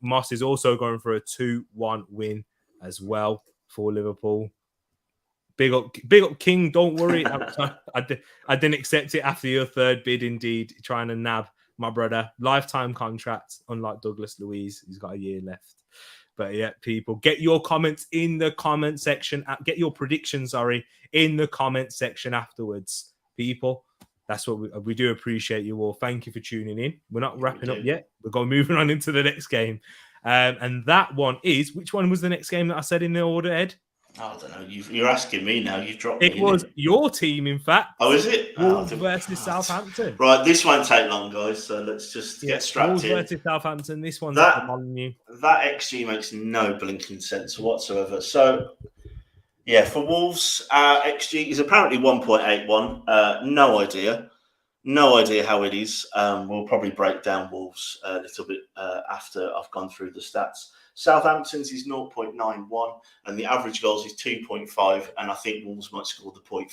Moss is also going for a 2-1 win as well for Liverpool. Big up, King. Don't worry. I didn't accept it after your third bid. Indeed, trying to nab my brother. Lifetime contract, unlike Douglas Luiz. He's got a year left. But yeah, people, get your comments in the comment section. Get your predictions, in the comment section afterwards. People, that's what we do appreciate you all. Thank you for tuning in. We're not wrapping up yet. We're going moving on into the next game. And that one is, which one was the next game that I said in the order, Ed? I don't know. You're asking me now. You've dropped me. It was your team, in fact. Oh, is it? Wolves versus Southampton. Right, this won't take long, guys. So let's just get strapped Wolves in. versus Southampton. This one's on you. That XG makes no blinking sense whatsoever. So, for Wolves, XG is apparently 1.81. No idea how it is. We'll probably break down Wolves a little bit after I've gone through the stats. Southampton's is 0.91 and the average goals is 2.5, and I think Wolves might score the 0.5.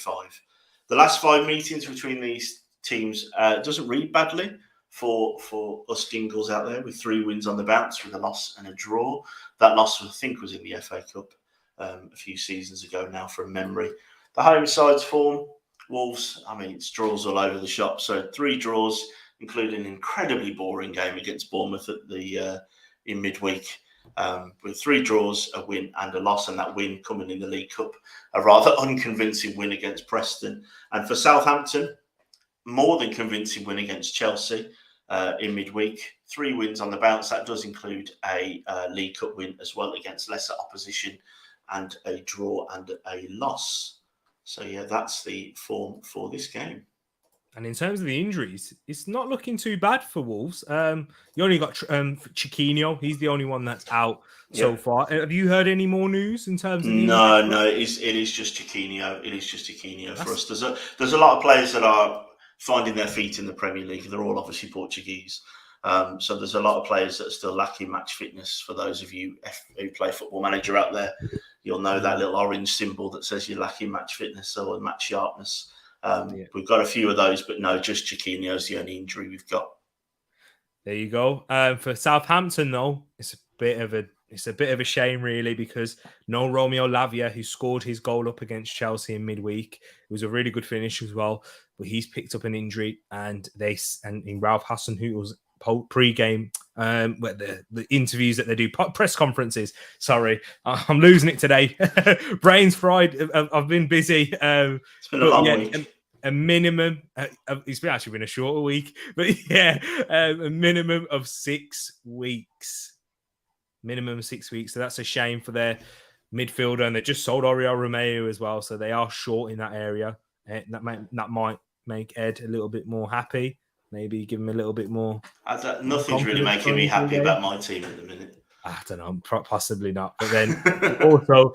The last 5 meetings between these teams doesn't read badly for us Gingles out there, with 3 wins on the bounce, with a loss and a draw. That loss, I think, was in the FA Cup a few seasons ago now, from memory. The home side's form, Wolves, I mean, it's draws all over the shop. So 3 draws, including an incredibly boring game against Bournemouth at the in midweek, with 3 draws, a win and a loss, and that win coming in the League Cup, a rather unconvincing win against Preston. And for Southampton, more than convincing win against Chelsea in midweek. 3 wins on the bounce. That does include a League Cup win as well against lesser opposition, and a draw and a loss. So, yeah, that's the form for this game. And in terms of the injuries, it's not looking too bad for Wolves. You only got Chiquinho. He's the only one that's out so far. Have you heard any more news in terms of the injuries? No, it is just Chiquinho. It is just Chiquinho for us. There's a lot of players that are finding their feet in the Premier League. They're all obviously Portuguese. So there's a lot of players that are still lacking match fitness. For those of you who play Football Manager out there, you'll know that little orange symbol that says you're lacking match fitness or match sharpness. We've got a few of those, but no, just Chiquinho's the only injury we've got. There you go. For Southampton, though, it's a bit of a shame, really, because no Romeo Lavia, who scored his goal up against Chelsea in midweek. It was a really good finish as well, but he's picked up an injury, and in Ralph Hasenhüttl's pre-game, the interviews that they do, press conferences. Sorry, I'm losing it today. Brains fried. I've been busy. It's been a long week. A minimum, it's actually been a shorter week, but yeah, a minimum of 6 weeks. Minimum 6 weeks. So that's a shame for their midfielder, and they just sold Oriol Romeu as well. So they are short in that area. That might make Ed a little bit more happy. Maybe give him a little bit more. Nothing's really making me happy about my team at the minute. I don't know, possibly not. But then also,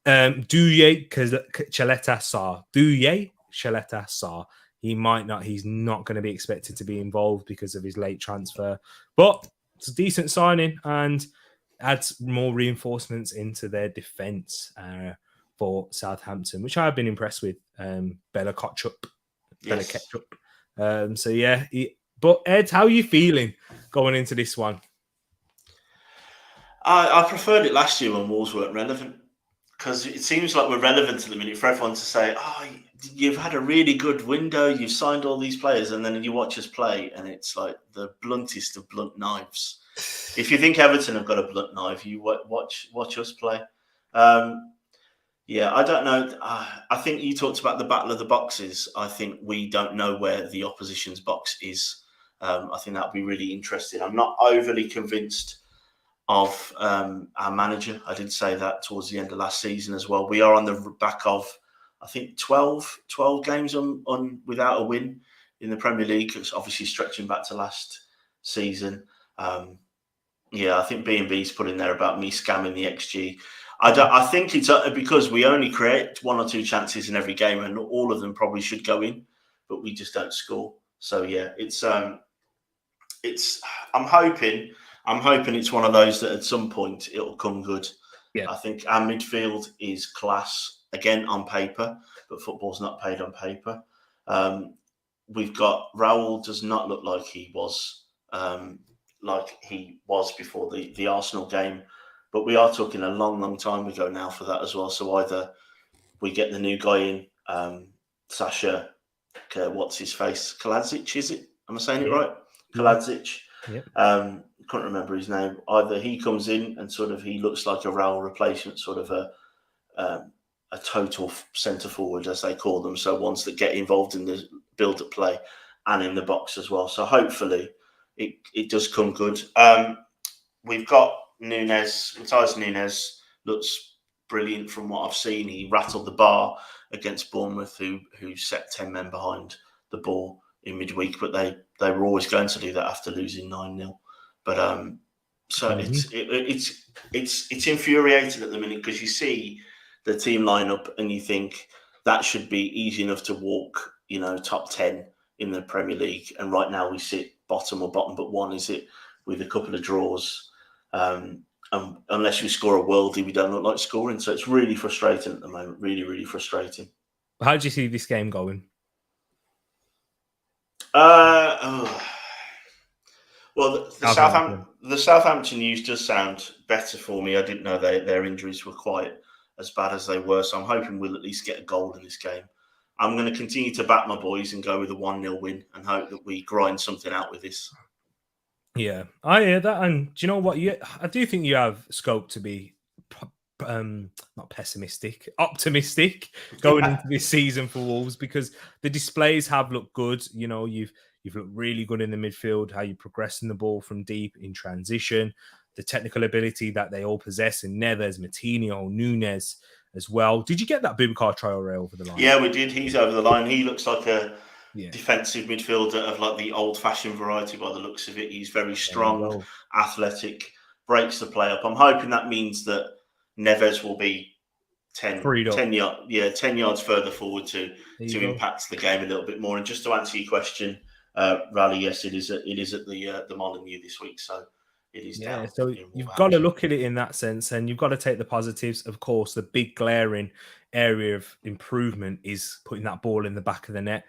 Douye Chaleta Sarr. He's not going to be expected to be involved because of his late transfer. But it's a decent signing and adds more reinforcements into their defence for Southampton, which I've been impressed with. Bella Ketchup. So yeah, but Ed, how are you feeling going into this one? I preferred it last year when Wolves weren't relevant, because it seems like we're relevant at the minute for everyone to say, "Oh, you've had a really good window, you've signed all these players," and then you watch us play, and it's like the bluntest of blunt knives. If you think Everton have got a blunt knife, you watch us play. Yeah, I don't know. I think you talked about the battle of the boxes. I think we don't know where the opposition's box is. I think that'll be really interesting. I'm not overly convinced of our manager. I did say that towards the end of last season as well. We are on the back of, I think, 12 games on without a win in the Premier League. It's obviously stretching back to last season. I think B&B's put in there about me scamming the XG. I think it's because we only create 1 or 2 chances in every game, and all of them probably should go in, but we just don't score. So yeah, it's. I'm hoping it's one of those that at some point it'll come good. Yeah. I think our midfield is class again on paper, but football's not paid on paper. We've got Raul does not look like he was before the Arsenal game. But we are talking a long, long time ago now for that as well. So either we get the new guy in, Sasha, what's his face? Kaladzic, is it? Am I saying it right? Kaladzic. Yep. Couldn't remember his name. Either he comes in and sort of he looks like a Raul replacement, sort of a total centre forward, as they call them. So ones that get involved in the build-up play and in the box as well. So hopefully it does come good. We've got Matthias Nunes looks brilliant from what I've seen. He rattled the bar against Bournemouth, who set 10 men behind the ball in midweek, but they were always going to do that after losing 9-0. But it's infuriating at the minute, because you see the team lineup and you think that should be easy enough to walk, top 10 in the Premier League, and right now we sit bottom but one, is it, with a couple of draws. Unless we score a worldie, we don't look like scoring. So it's really frustrating at the moment. Really, really frustrating. How do you see this game going? Oh. Well, Southampton. the Southampton news does sound better for me. I didn't know their injuries were quite as bad as they were, so I'm hoping we'll at least get a goal in this game. I'm going to continue to back my boys and go with a 1-0 win and hope that we grind something out with this. Yeah, I hear that, and do you know what? I do think you have scope to be not pessimistic, optimistic going into this season for Wolves, because the displays have looked good. You know, you've looked really good in the midfield, how you progressing the ball from deep in transition, the technical ability that they all possess in Neves, Matinho, Nunes as well. Did you get that Boubacar Traore over the line? Yeah, we did. He's over the line. He looks like a Yeah. defensive midfielder of like the old-fashioned variety by the looks of it. He's very strong, athletic, breaks the play up. I'm hoping that means that Neves will be 10 yards further forward to impact the game a little bit more. And just to answer your question, Rally, yes, it is at the Molyneux this week, so it is down. So you've got to look at it in that sense, and you've got to take the positives. Of course, the big glaring area of improvement is putting that ball in the back of the net.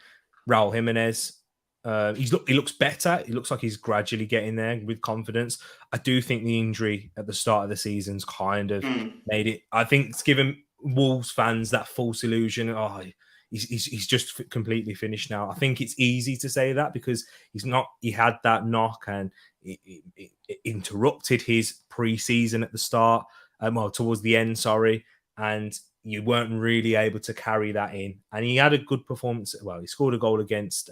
Raul Jimenez, he looks better. He looks like he's gradually getting there with confidence. I do think the injury at the start of the season's kind of made it. I think it's given Wolves fans that false illusion. Oh, he's just completely finished now. I think it's easy to say that because he's not. He had that knock and it interrupted his pre-season at the start. Towards the end, sorry, and you weren't really able to carry that in. And he had a good performance. Well, he scored a goal against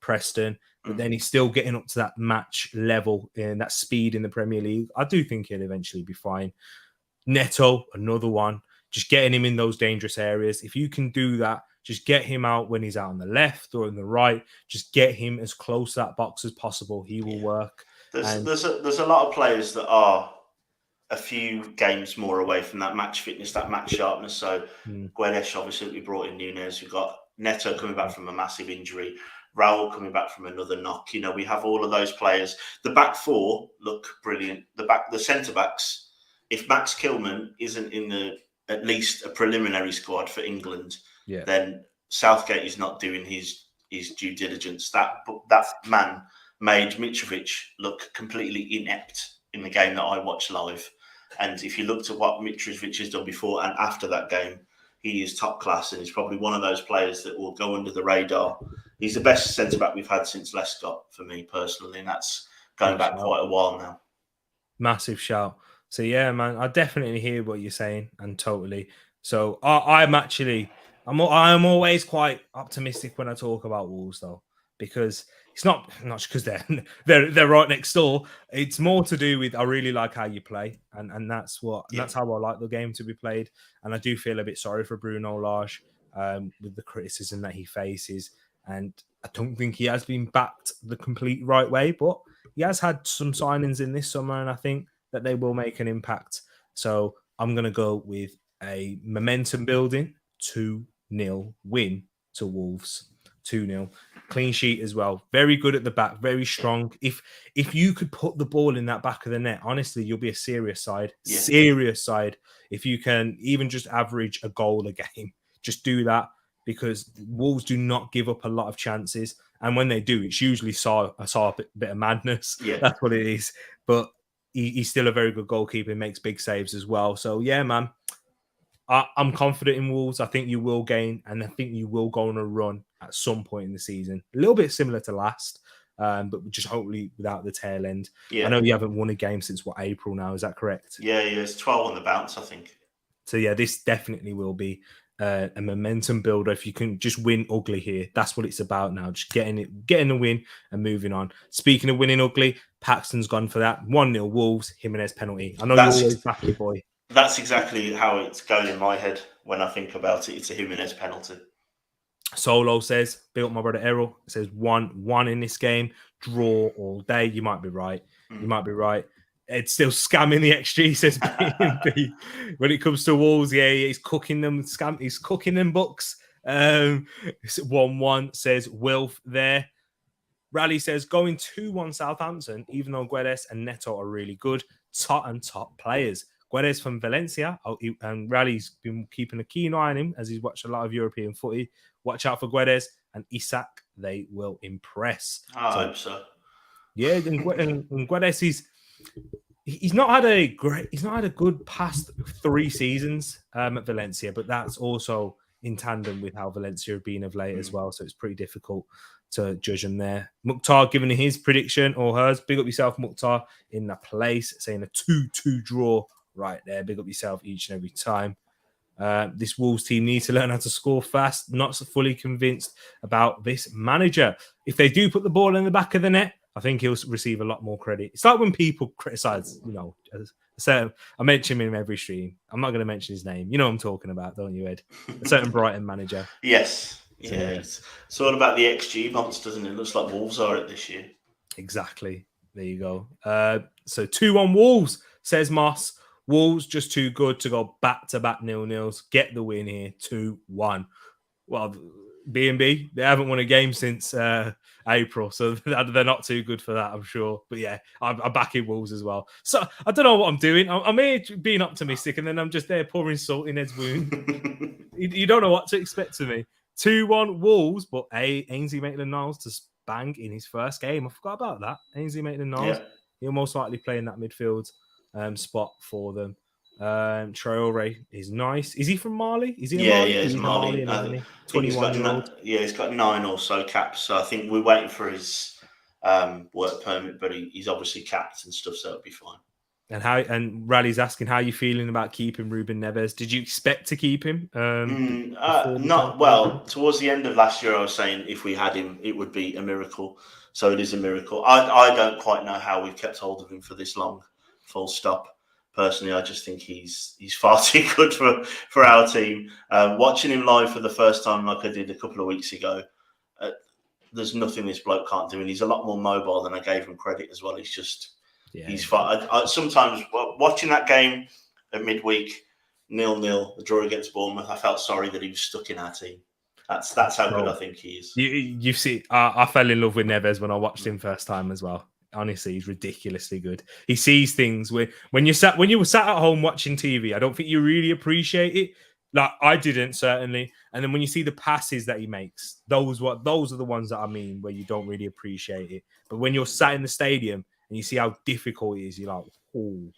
Preston, but then he's still getting up to that match level and that speed in the Premier League. I do think he'll eventually be fine. Neto, another one, just getting him in those dangerous areas. If you can do that, just get him out when he's out on the left or on the right. Just get him as close to that box as possible. He will work. There's a lot of players that are a few games more away from that match fitness, that match sharpness. So Guedes, obviously, we brought in Nunes. We've got Neto coming back from a massive injury. Raul coming back from another knock. You know, we have all of those players. The back four look brilliant. The centre backs. If Max Kilman isn't in at least a preliminary squad for England, then Southgate is not doing his due diligence. That man made Mitrovic look completely inept in the game that I watched live. And if you looked at what Mitrovic has done before and after that game, he is top class and he's probably one of those players that will go under the radar. He's the best centre-back we've had since Lescott, for me personally, and that's going back quite a while now. Massive shout. So, yeah, man, I definitely hear what you're saying, and totally. So, I'm always quite optimistic when I talk about Wolves, though, because it's not because they're right next door. It's more to do with I really like how you play, and that's how I like the game to be played. And I do feel a bit sorry for Bruno Lage with the criticism that he faces, and I don't think he has been backed the complete right way, but he has had some signings in this summer, and I think that they will make an impact. So I'm going to go with a momentum building 2-0 win to Wolves. 2-0. Clean sheet as well. Very good at the back, very strong. If you could put the ball in that back of the net, honestly, you'll be a serious side. Yeah. Serious side. If you can even just average a goal a game, just do that, because Wolves do not give up a lot of chances. And when they do, it's usually a bit of madness. Yeah. That's what it is. But he's still a very good goalkeeper. He makes big saves as well. So, yeah, man. I'm confident in Wolves. I think you will gain, and I think you will go on a run at some point in the season. A little bit similar to last, but just hopefully without the tail end. Yeah. I know you haven't won a game since, April now? Is that correct? Yeah, it's 12 on the bounce, I think. So, yeah, this definitely will be a momentum builder. If you can just win ugly here, that's what it's about now. Just getting a win and moving on. Speaking of winning ugly, Paxton's gone for that. 1-0 Wolves, Jimenez penalty. I know you're always back, your boy. That's exactly how it's going in my head when I think about it. It's a Jimenez penalty. Solo says, built my brother Errol, says 1-1 in this game. Draw all day. You might be right. You might be right. It's still scamming the XG, says B&B. When it comes to Wolves, he's cooking them. He's cooking them books. 1-1, says Wilf there. Rally says, going 2-1 Southampton, even though Guedes and Neto are really good. Top players. Guedes from Valencia, and Rally's been keeping a keen eye on him as he's watched a lot of European footy. Watch out for Guedes and Isak they will impress. I hope so. Yeah, and Guedes, he's not had a good past 3 seasons at Valencia, but that's also in tandem with how Valencia have been of late as well. So it's pretty difficult to judge him there. Mukhtar giving his prediction or hers. Big up yourself, Mukhtar, in the place, saying a 2-2 draw right there. Big up yourself each and every time. This Wolves team needs to learn how to score fast. Not so fully convinced about this manager. If they do put the ball in the back of the net, I think he'll receive a lot more credit. It's like when people criticize, I mention him in every stream. I'm not going to mention his name. You know what I'm talking about, don't you, Ed? A certain Brighton manager. Yes. Yeah. It's all about the XG monster, doesn't it? It looks like Wolves are it this year. Exactly. There you go. So 2-1 Wolves, says Moss. Wolves just too good to go back-to-back 0-0s. Get the win here, 2-1. Well, B&B, they haven't won a game since April, so they're not too good for that, I'm sure. But yeah, I'm backing Wolves as well. So I don't know what I'm doing. I'm here being optimistic, and then I'm just there pouring salt in Ed's wound. You don't know what to expect of me. 2-1 Wolves, but Ainsley Maitland-Niles to bang in his first game. I forgot about that. Ainsley Maitland-Niles. Yeah. He'll most likely play in that midfield spot for them. Traore is nice. Is he from Mali? Is he Mali? Yeah, he's Mali. 21-year-old. He's got 9 or so caps. So I think we're waiting for his work permit, but he's obviously capped and stuff, so it'll be fine. And Rally's asking how you feeling about keeping Ruben Neves. Did you expect to keep him? Not well. Towards the end of last year, I was saying if we had him, it would be a miracle. So it is a miracle. I don't quite know how we've kept hold of him for this long. Full stop. Personally, I just think he's far too good for our team. Watching him live for the first time, like I did a couple of weeks ago, there's nothing this bloke can't do, and he's a lot more mobile than I gave him credit as well. He's far. Sometimes watching that game at midweek, 0-0, the draw against Bournemouth, I felt sorry that he was stuck in our team. That's how good I think he is. You see, I fell in love with Neves when I watched him first time as well. Honestly, he's ridiculously good. He sees things when you were sat at home watching TV. I don't think you really appreciate it. Like I didn't, certainly. And then when you see the passes that he makes, those are the ones that I mean, where you don't really appreciate it. But when you're sat in the stadium and you see how difficult it is, you're like, oh,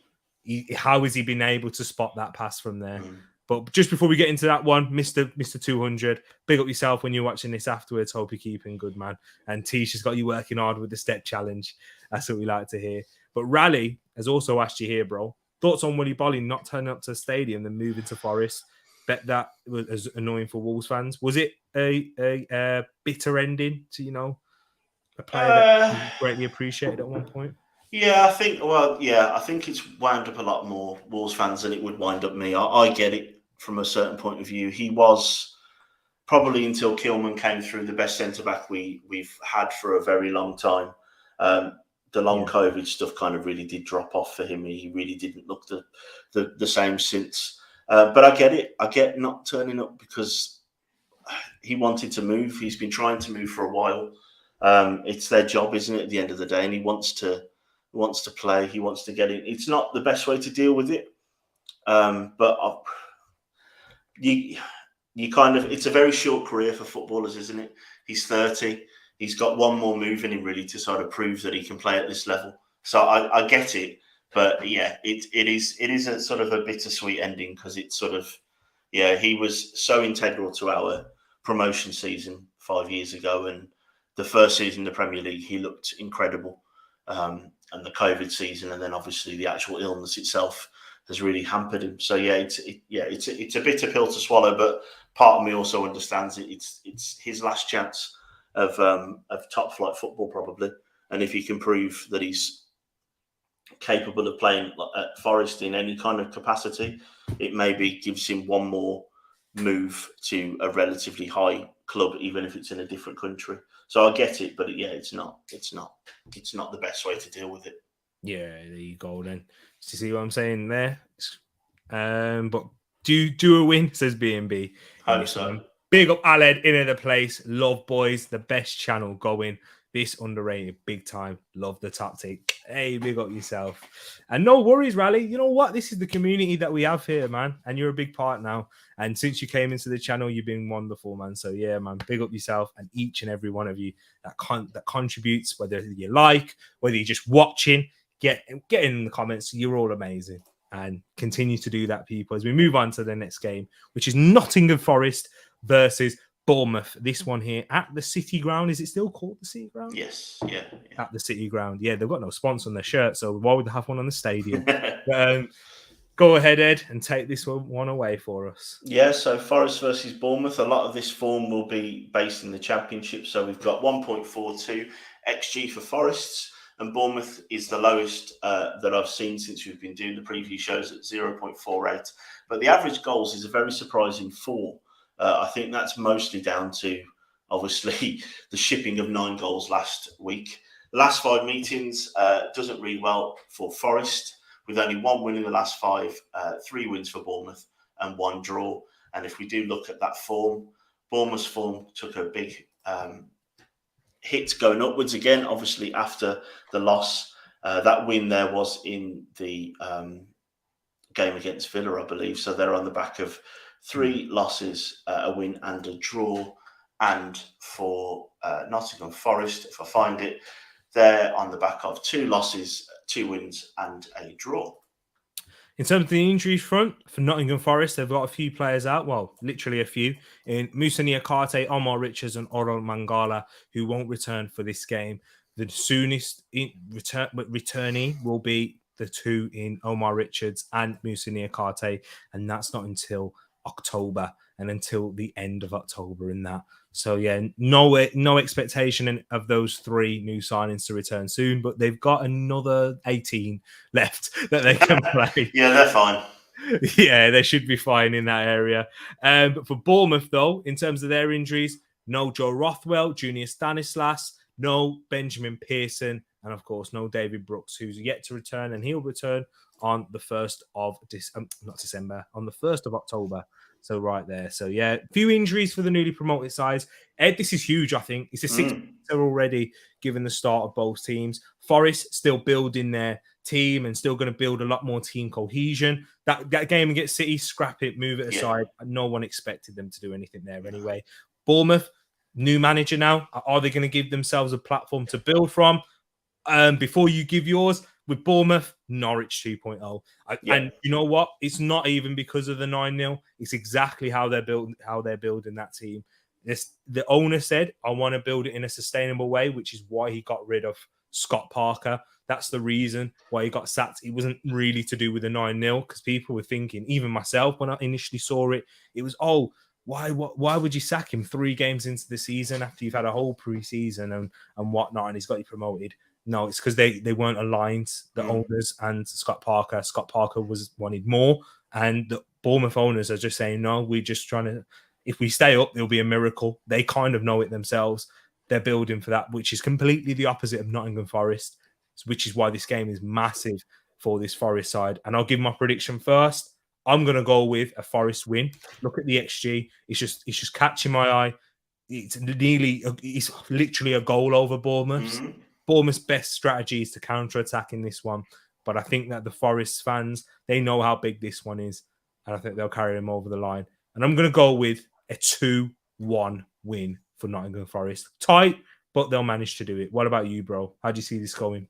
how has he been able to spot that pass from there? But just before we get into that one, Mr. 200, big up yourself when you're watching this afterwards. Hope you're keeping good, man. And Tish has got you working hard with the step challenge. That's what we like to hear. But Rally has also asked you here, bro. Thoughts on Willy Bolly not turning up to the stadium and moving to Forest? Bet that was annoying for Wolves fans. Was it a bitter ending to, a player that you greatly appreciated at one point? Yeah, I think it's wound up a lot more Wolves fans than it would wind up me. I get it from a certain point of view. He was probably, until Kilman came through, the best centre-back we've had for a very long time. The long COVID stuff kind of really did drop off for him. He really didn't look the same since. But I get it. I get not turning up because he wanted to move. He's been trying to move for a while. It's their job, isn't it, at the end of the day? And he wants to play. He wants to get in. It's not the best way to deal with it. But you kind of, it's a very short career for footballers, isn't it? He's 30. He's got one more move in him really to sort of prove that he can play at this level. So I get it, but yeah, it is a sort of a bittersweet ending because it's sort of, he was so integral to our promotion season 5 years ago, and the first season in the Premier League he looked incredible, and the COVID season, and then obviously the actual illness itself has really hampered him. So it's a bitter pill to swallow, but part of me also understands it. It's his last chance of top flight football probably, and if he can prove that he's capable of playing at Forest in any kind of capacity, it maybe gives him one more move to a relatively high club, even if it's in a different country. So I get it, but it's not the best way to deal with it. Yeah, there you go then. Do you see what I'm saying there? But do a win, says B&B. Hope so. Big up Aled, in the place. Love boys, the best channel going. This underrated, big time. Love the tactic. Hey, big up yourself. And no worries, Rally. You know what? This is the community that we have here, man. And you're a big part now. And since you came into the channel, you've been wonderful, man. So yeah, man, big up yourself and each and every one of you that contributes, whether you like, whether you're just watching, get in the comments. You're all amazing. And continue to do that, people, as we move on to the next game, which is Nottingham Forest versus Bournemouth. This one here at the City Ground. Is it still called the City Ground? Yes. Yeah. At the City Ground. Yeah, they've got no sponsor on their shirt, so why would they have one on the stadium? Go ahead, Ed, and take this one away for us. Yeah, so Forest versus Bournemouth. A lot of this form will be based in the Championship. So we've got 1.42 XG for Forests, and Bournemouth is the lowest that I've seen since we've been doing the preview shows at 0.48. But the average goals is a very surprising 4. I think that's mostly down to, obviously, the shipping of 9 goals last week. The last 5 meetings doesn't read well for Forest, with only 1 win in the last 5, 3 wins for Bournemouth and 1 draw. And if we do look at that form, Bournemouth's form took a big hit going upwards again, obviously after the loss. That win there was in the game against Villa, I believe. So they're on the back of 3 losses, a win and a draw. And for Nottingham Forest, if I find it, they're on the back of 2 losses, 2 wins and a draw. In terms of the injury front, for Nottingham Forest, they've got a few players out. Well, literally a few. In Moussa Niakate, Omar Richards and Oro Mangala, who won't return for this game. The soonest returnee will be the 2 in Omar Richards and Moussa Niakate, and that's not until October and until the end of October in that. So yeah, no expectation of those 3 new signings to return soon, but they've got another 18 left that they can play. Yeah, they're fine. Yeah, they should be fine in that area. But for Bournemouth, though, in terms of their injuries, no Joe Rothwell, Junior Stanislas, no Benjamin Pearson, and of course, no David Brooks, who's yet to return, and he'll return on the 1st of on the 1st of October. So right there. So yeah, a few injuries for the newly promoted sides. Ed, this is huge, I think. It's a 6 already, given the start of both teams. Forest still building their team and still going to build a lot more team cohesion. That game against City, scrap it, move it aside. No one expected them to do anything there anyway. Bournemouth, new manager now. Are they going to give themselves a platform to build from? Before you give yours, with Bournemouth, Norwich 2.0. And you know what? It's not even because of the 9-0. It's exactly how they're building that team. The owner said, I want to build it in a sustainable way, which is why he got rid of Scott Parker. That's the reason why he got sacked. It wasn't really to do with the 9-0, because people were thinking, even myself, when I initially saw it, it was, why would you sack him 3 games into the season after you've had a whole pre-season and whatnot, and he's got you promoted? No, it's because they weren't aligned, the owners and Scott Parker. Scott Parker wanted more, and the Bournemouth owners are just saying, no, we're just trying to, if we stay up, there'll be a miracle. They kind of know it themselves. They're building for that, which is completely the opposite of Nottingham Forest, which is why this game is massive for this Forest side. And I'll give my prediction first. I'm going to go with a Forest win. Look at the XG. It's just catching my eye. It's literally a goal over Bournemouth. Bournemouth's best strategy is to counter-attack in this one. But I think that the Forest fans, they know how big this one is. And I think they'll carry them over the line. And I'm going to go with a 2-1 win for Nottingham Forest. Tight, but they'll manage to do it. What about you, bro? How do you see this going?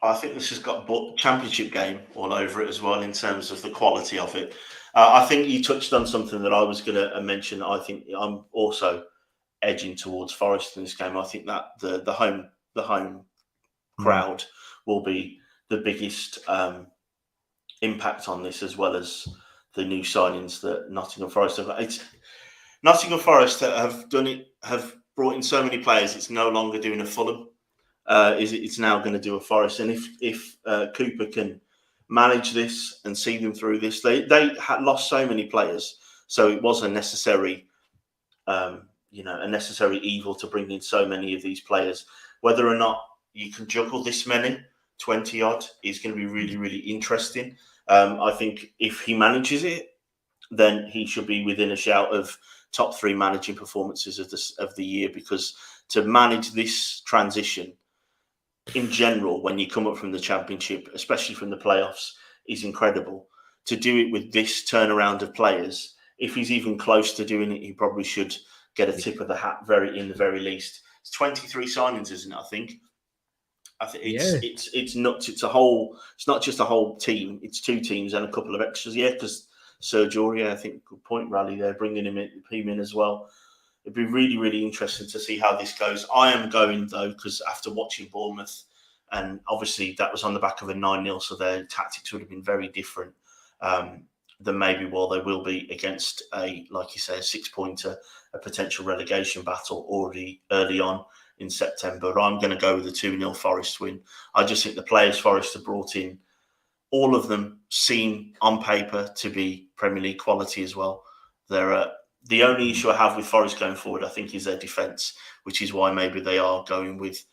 I think this has got championship game all over it as well in terms of the quality of it. I think you touched on something that I was going to mention. I think I'm also edging towards Forest in this game. I think that the home crowd will be the biggest impact on this, as well as the new signings that Nottingham Forest have. It's Nottingham Forest that have brought in so many players. It's no longer doing a Fulham. It's now going to do a Forest, and if Cooper can manage this and see them through this, they had lost so many players, so it was a necessary evil to bring in so many of these players. Whether or not you can juggle this many, 20 odd, is going to be really, really interesting. I think if he manages it, then he should be within a shout of top 3 managing performances of the year, because to manage this transition in general, when you come up from the Championship, especially from the playoffs, is incredible. To do it with this turnaround of players if he's even close to doing it, he probably should get a tip of the hat in the very least. It's 23 signings, isn't it? I think it's nuts. It's not just a whole team. It's 2 teams and a couple of extras. Yeah, because Serge Aurier, I think, good point, Rally there, bringing him in as well. It'd be really, really interesting to see how this goes. I am going, though, because after watching Bournemouth, and obviously that was on the back of a 9-0, so their tactics would have been very different than maybe they will be against like you say, a 6-pointer, a potential relegation battle already early on in September. I'm going to go with a 2-0 Forest win. I just think the players Forest have brought in, all of them seem on paper to be Premier League quality as well. The only issue I have with Forest going forward, I think, is their defence, which is why maybe they are going with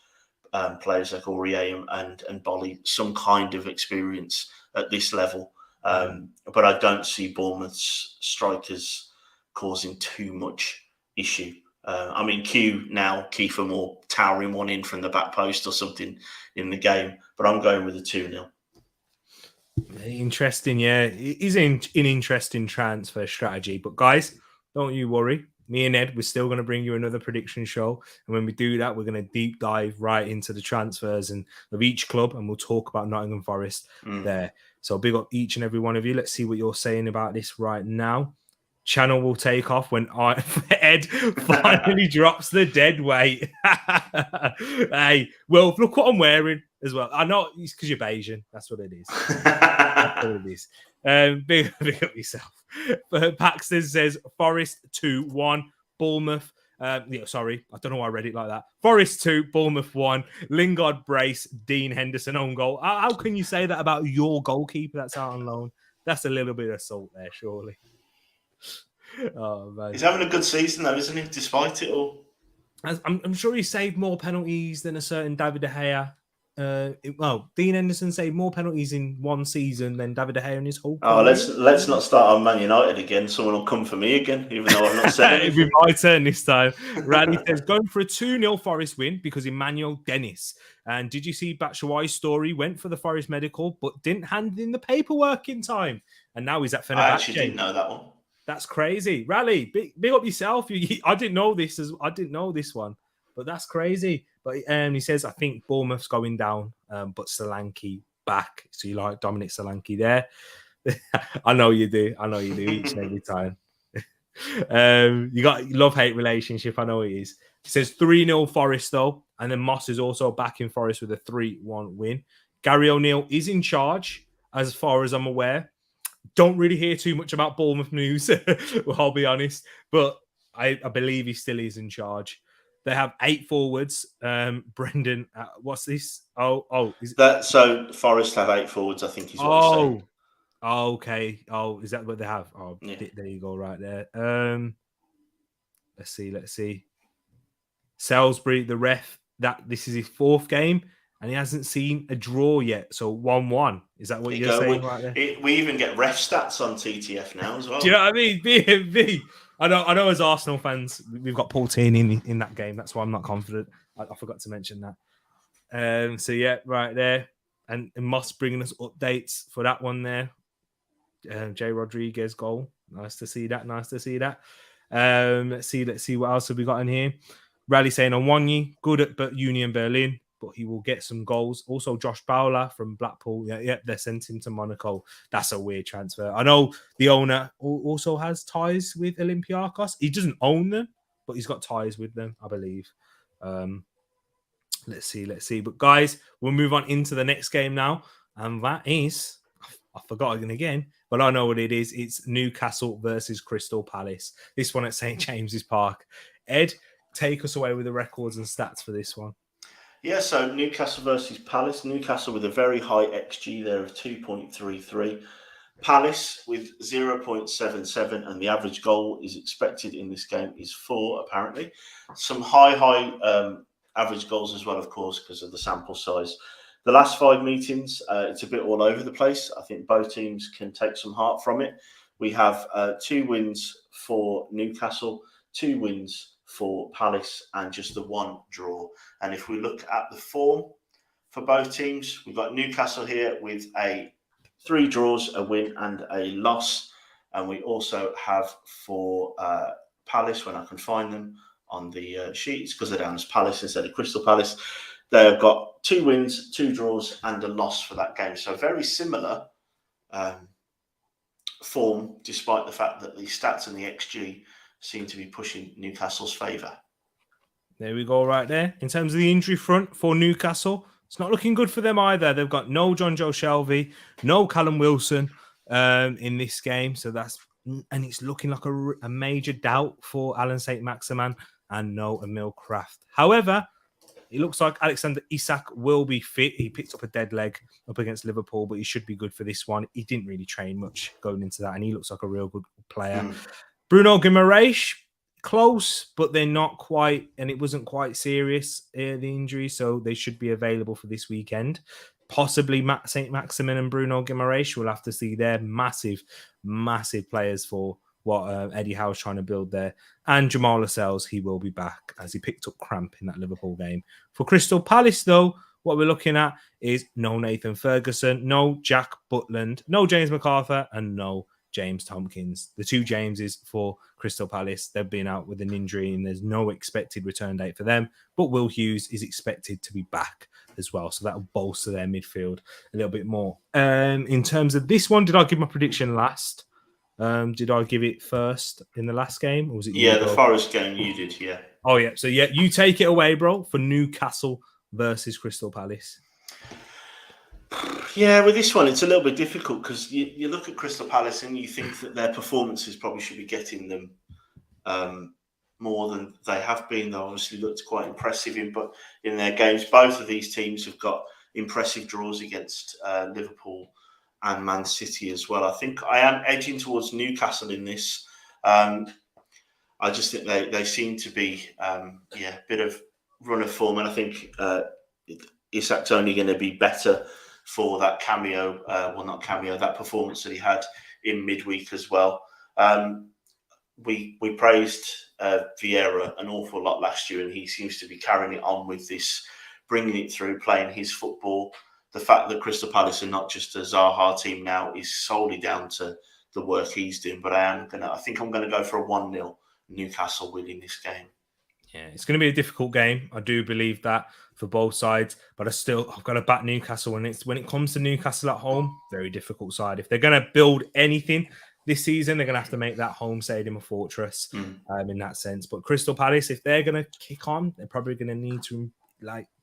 players like Aurier and Bolly, some kind of experience at this level. But I don't see Bournemouth's strikers causing too much issue. I mean, Kiefer Moore towering one in from the back post or something in the game, but I'm going with a 2-0. Interesting, yeah. It is an interesting transfer strategy. But guys, don't you worry. Me and Ed, we're still going to bring you another prediction show. And when we do that, we're going to deep dive right into the transfers of each club. And we'll talk about Nottingham Forest there. So big up each and every one of you. Let's see what you're saying about this right now. Channel will take off when Ed finally drops the dead weight. Hey, well, look what I'm wearing as well. I know it's because you're Bayesian. That's what it is. That's what it is. Big up yourself. Paxton says Forest 2-1, Bournemouth. Sorry, I don't know why I read it like that. Forest 2, Bournemouth 1, Lingard brace, Dean Henderson on goal. How can you say that about your goalkeeper that's out on loan? That's a little bit of salt there, surely. Oh, man. He's having a good season, though, isn't he? Despite it all. I'm sure he saved more penalties than a certain David De Gea. Dean Henderson saved more penalties in one season than David De Gea in his whole career. Oh, let's not start on Man United again. Someone will come for me again, even though I've not said anything. It'll be my turn this time. Randy says, going for a 2-0 Forest win because Emmanuel Dennis. And did you see Batshuayi's story? Went for the Forest medical, but didn't hand in the paperwork in time. And now he's at Fenerbahce. I actually didn't know that one. That's crazy. Rally, big up yourself. I didn't know this. I didn't know this one, but that's crazy. But he says, I think Bournemouth's going down, but Solanke back. So you like Dominic Solanke there? I know you do. Each and every time. You got love-hate relationship. I know it is. He says 3-0 Forest though, and then Moss is also back in Forest with a 3-1 win. Gary O'Neill is in charge, as far as I'm aware. Don't really hear too much about Bournemouth news, well, I'll be honest. But I believe he still is in charge. They have 8 forwards. Brendan, what's this? So Forest have 8 forwards, I think is what he's saying. Okay. Oh, is that what they have? Oh, yeah. There you go, right there. Let's see. Salisbury, the ref, this is his 4th game. And he hasn't seen a draw yet. So 1-1. Is that what you're saying right there? We even get ref stats on TTF now as well. Do you know what I mean? BMV. I know as Arsenal fans, we've got Paul Tierney in that game. That's why I'm not confident. I forgot to mention that. So, yeah, right there. And Moss bringing us updates for that one there. Jay Rodriguez goal. Nice to see that. Let's see what else have we got in here. Rally saying Onwanyi, good at Union Berlin, but he will get some goals. Also, Josh Bowler from Blackpool. Yeah, they sent him to Monaco. That's a weird transfer. I know the owner also has ties with Olympiacos. He doesn't own them, but he's got ties with them, I believe. Let's see. But guys, we'll move on into the next game now. And that is, I forgot again, but I know what it is. It's Newcastle versus Crystal Palace. This one at St. James's Park. Ed, take us away with the records and stats for this one. Yeah, so Newcastle versus Palace. Newcastle with a very high XG there of 2.33. Palace with 0.77, and the average goal is expected in this game is 4, apparently. Some high average goals as well, of course, because of the sample size. The last 5 meetings, it's a bit all over the place. I think both teams can take some heart from it. We have 2 wins for Newcastle, 2 wins for Palace, and just the 1 draw. And if we look at the form for both teams, we've got Newcastle here with 3 draws, a win and a loss. And we also have for Palace, when I can find them on the sheets, because they're down as Palace instead of Crystal Palace, they have got 2 wins, 2 draws, and a loss for that game. So very similar form, despite the fact that the stats and the XG seem to be pushing Newcastle's favour. There we go, right there. In terms of the injury front for Newcastle, it's not looking good for them either. They've got no John Joe Shelby, no Callum Wilson in this game. So and it's looking like a major doubt for Alan St. Maximin and no Emil Kraft. However, it looks like Alexander Isak will be fit. He picked up a dead leg up against Liverpool, but he should be good for this one. He didn't really train much going into that, and he looks like a real good player. Bruno Guimaraes, close, but they're not quite, and it wasn't quite serious, the injury, so they should be available for this weekend. Possibly St. Maximin and Bruno Guimaraes. We'll have to see. They're massive, massive players for what Eddie Howe's trying to build there. And Jamal Lascelles, he will be back as he picked up cramp in that Liverpool game. For Crystal Palace, though, what we're looking at is no Nathan Ferguson, no Jack Butland, no James MacArthur, and no James Tompkins. The 2 Jameses for Crystal Palace, they've been out with an injury and there's no expected return date for them. But Will Hughes is expected to be back as well. So that'll bolster their midfield a little bit more. In terms of this one, did I give my prediction last? Did I give it first in the last game? Or was it the Forest game you did, yeah. Oh, yeah. So, yeah, you take it away, bro, for Newcastle versus Crystal Palace. Yeah, with this one, it's a little bit difficult because you look at Crystal Palace and you think that their performances probably should be getting them more than they have been. They obviously looked quite impressive in their games. Both of these teams have got impressive draws against Liverpool and Man City as well. I think I am edging towards Newcastle in this. I just think they seem to be a bit of run of form, and I think Isak's only going to be better for that that performance that he had in midweek as well. We praised Vieira an awful lot last year, and he seems to be carrying it on with this, bringing it through, playing his football. The fact that Crystal Palace are not just a Zaha team now is solely down to the work he's doing. But I think I'm going to go for a 1-0 Newcastle winning this game. Yeah, it's going to be a difficult game. I do believe that for both sides, but I've got to back Newcastle when it comes to Newcastle at home. Very difficult side. If they're going to build anything this season, they're going to have to make that home stadium a fortress in that sense. But Crystal Palace, if they're going to kick on, they're probably going to need to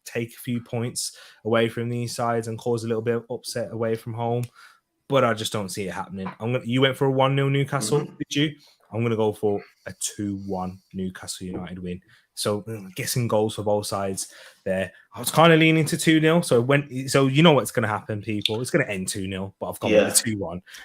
take a few points away from these sides and cause a little bit of upset away from home. But I just don't see it happening. You went for a 1-0 Newcastle, did you? I'm going to go for a 2-1 Newcastle United win. So guessing goals for both sides there. I was kind of leaning to 2-0. So you know what's going to happen, people. It's going to end 2-0, but I've gone with a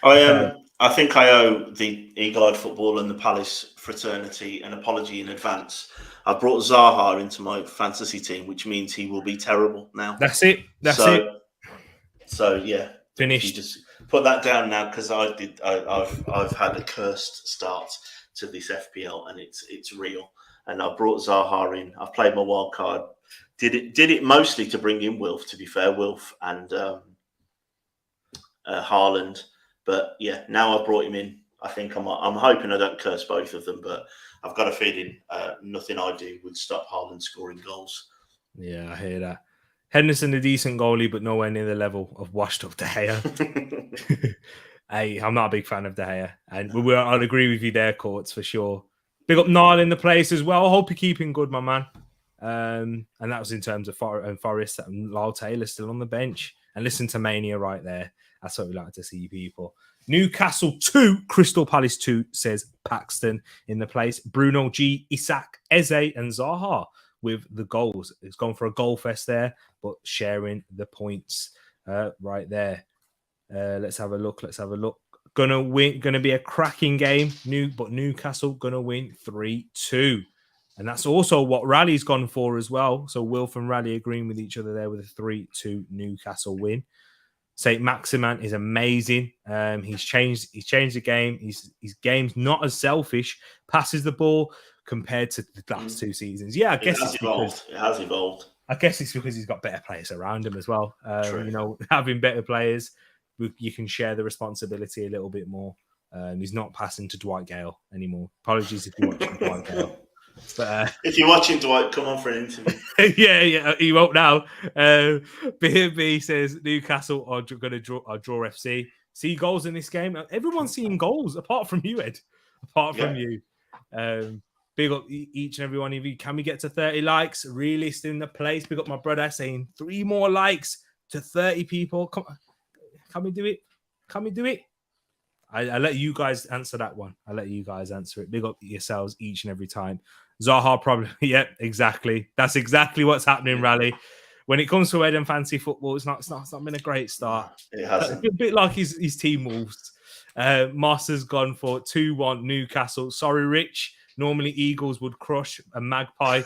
2-1. I think I owe the Eagle-Eyed Football and the Palace fraternity an apology in advance. I brought Zaha into my fantasy team, which means he will be terrible now. That's it. So yeah, finished. You just put that down now because I've had a cursed start to this FPL and it's real. And I brought Zaha in. I've played my wild card. Did it mostly to bring in Wilf. To be fair, Wilf and Haaland. But yeah, now I've brought him in. I think I'm hoping I don't curse both of them, but I've got a feeling nothing I do would stop Haaland scoring goals. Yeah, I hear that. Henderson, a decent goalie, but nowhere near the level of washed up De Gea. Hey, I'm not a big fan of De Gea. And I'd agree with you there, Courts, for sure. Big up Niall in the place as well. I hope you're keeping good, my man. And that was in terms of Forest and Lyle Taylor still on the bench. And listen to Mania right there. That's what we like to see, people. Newcastle 2, Crystal Palace 2, says Paxton in the place. Bruno G, Isak, Eze, and Zaha with the goals. It's gone for a goal fest there, but sharing the points right there. Let's have a look. Gonna be a cracking game. But Newcastle gonna win 3-2. And that's also what Rally's gone for as well. So Wilf and Rally agreeing with each other there with a 3-2 Newcastle win. St. Maximin is amazing. He's changed the game. His game's not as selfish. Passes the ball compared to the last 2 seasons. Yeah, I guess it has evolved. I guess it's because he's got better players around him as well. Having better players, you can share the responsibility a little bit more. He's not passing to Dwight Gale anymore. Apologies if you're watching Dwight Gale. But if you're watching Dwight, come on for an interview. yeah, he won't now. B says Newcastle are going to draw FC. See goals in this game. Everyone's seeing goals apart from you, Ed. Apart from you. Big up each and every one of you. Can we get to 30 likes? Realist in the place. Big up my brother saying 3 more likes to 30 people. Come on. Can we do it? Can we do it? I let you guys answer that one. I let you guys answer it. Big up yourselves each and every time. Zaha probably, yep, exactly. That's exactly what's happening, Rally. When it comes to Ed and fancy football, it's not been a great start. It hasn't. A bit like his team Wolves. Moss has gone for 2-1 Newcastle. Sorry, Rich. Normally Eagles would crush a Magpie.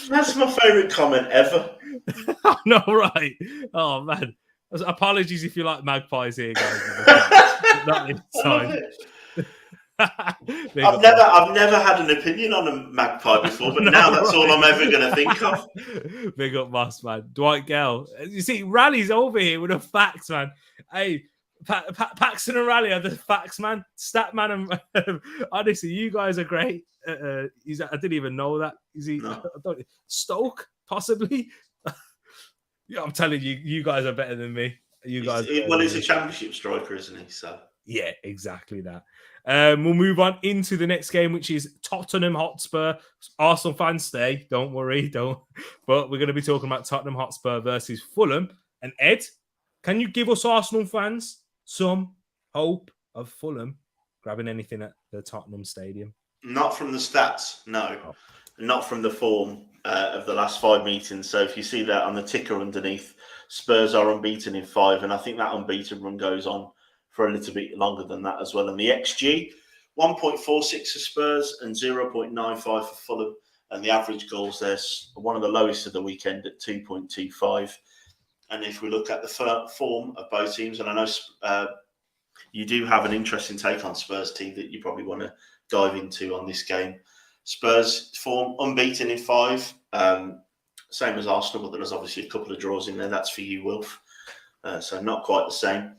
That's my favourite comment ever. No, right. Oh, man. Apologies if you like Magpies here, guys. Not this time. I've never had an opinion on a Magpie before, but now that's all I'm ever going to think of. Big up, Moss, man. Dwight Gale. You see, Rally's over here with the facts, man. Hey, Paxton and Rally are the facts, man. Stat man, and honestly, you guys are great. I didn't even know that. Is he? No. Stoke, possibly. Yeah, I'm telling you, you guys are better than me. You guys. He's a championship striker, isn't he? So yeah, exactly that. We'll move on into the next game, which is Tottenham Hotspur. Arsenal fans, stay. Don't worry, don't. But we're going to be talking about Tottenham Hotspur versus Fulham. And Ed, can you give us Arsenal fans some hope of Fulham grabbing anything at the Tottenham Stadium? Not from the stats, no. Oh. Not from the form of the last 5 meetings. So if you see that on the ticker underneath, Spurs are unbeaten in 5, and I think that unbeaten run goes on for a little bit longer than that as well. And the XG, 1.46 for Spurs and 0.95 for Fulham. And the average goals there's one of the lowest of the weekend at 2.25. And if we look at the form of both teams, and I know you do have an interesting take on Spurs team that you probably want to dive into on this game. Spurs form unbeaten in 5, same as Arsenal, but there's obviously a couple of draws in there. That's for you, Wilf. So not quite the same.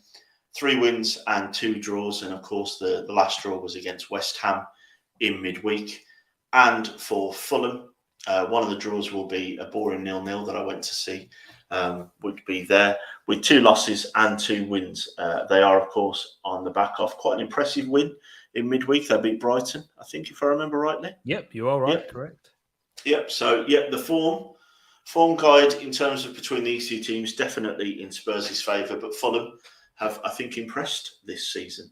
3 wins and 2 draws, and of course the last draw was against West Ham in midweek. And for Fulham, one of the draws will be a boring 0-0 that I went to see. Would be there with 2 losses and 2 wins. They are, of course, on the back of quite an impressive win in midweek. They beat Brighton, I think, if I remember rightly. Yep, you are right. Yep. Correct. Yep. So, the form guide in terms of between these 2 teams definitely in Spurs' favour, but Fulham have, I think, impressed this season.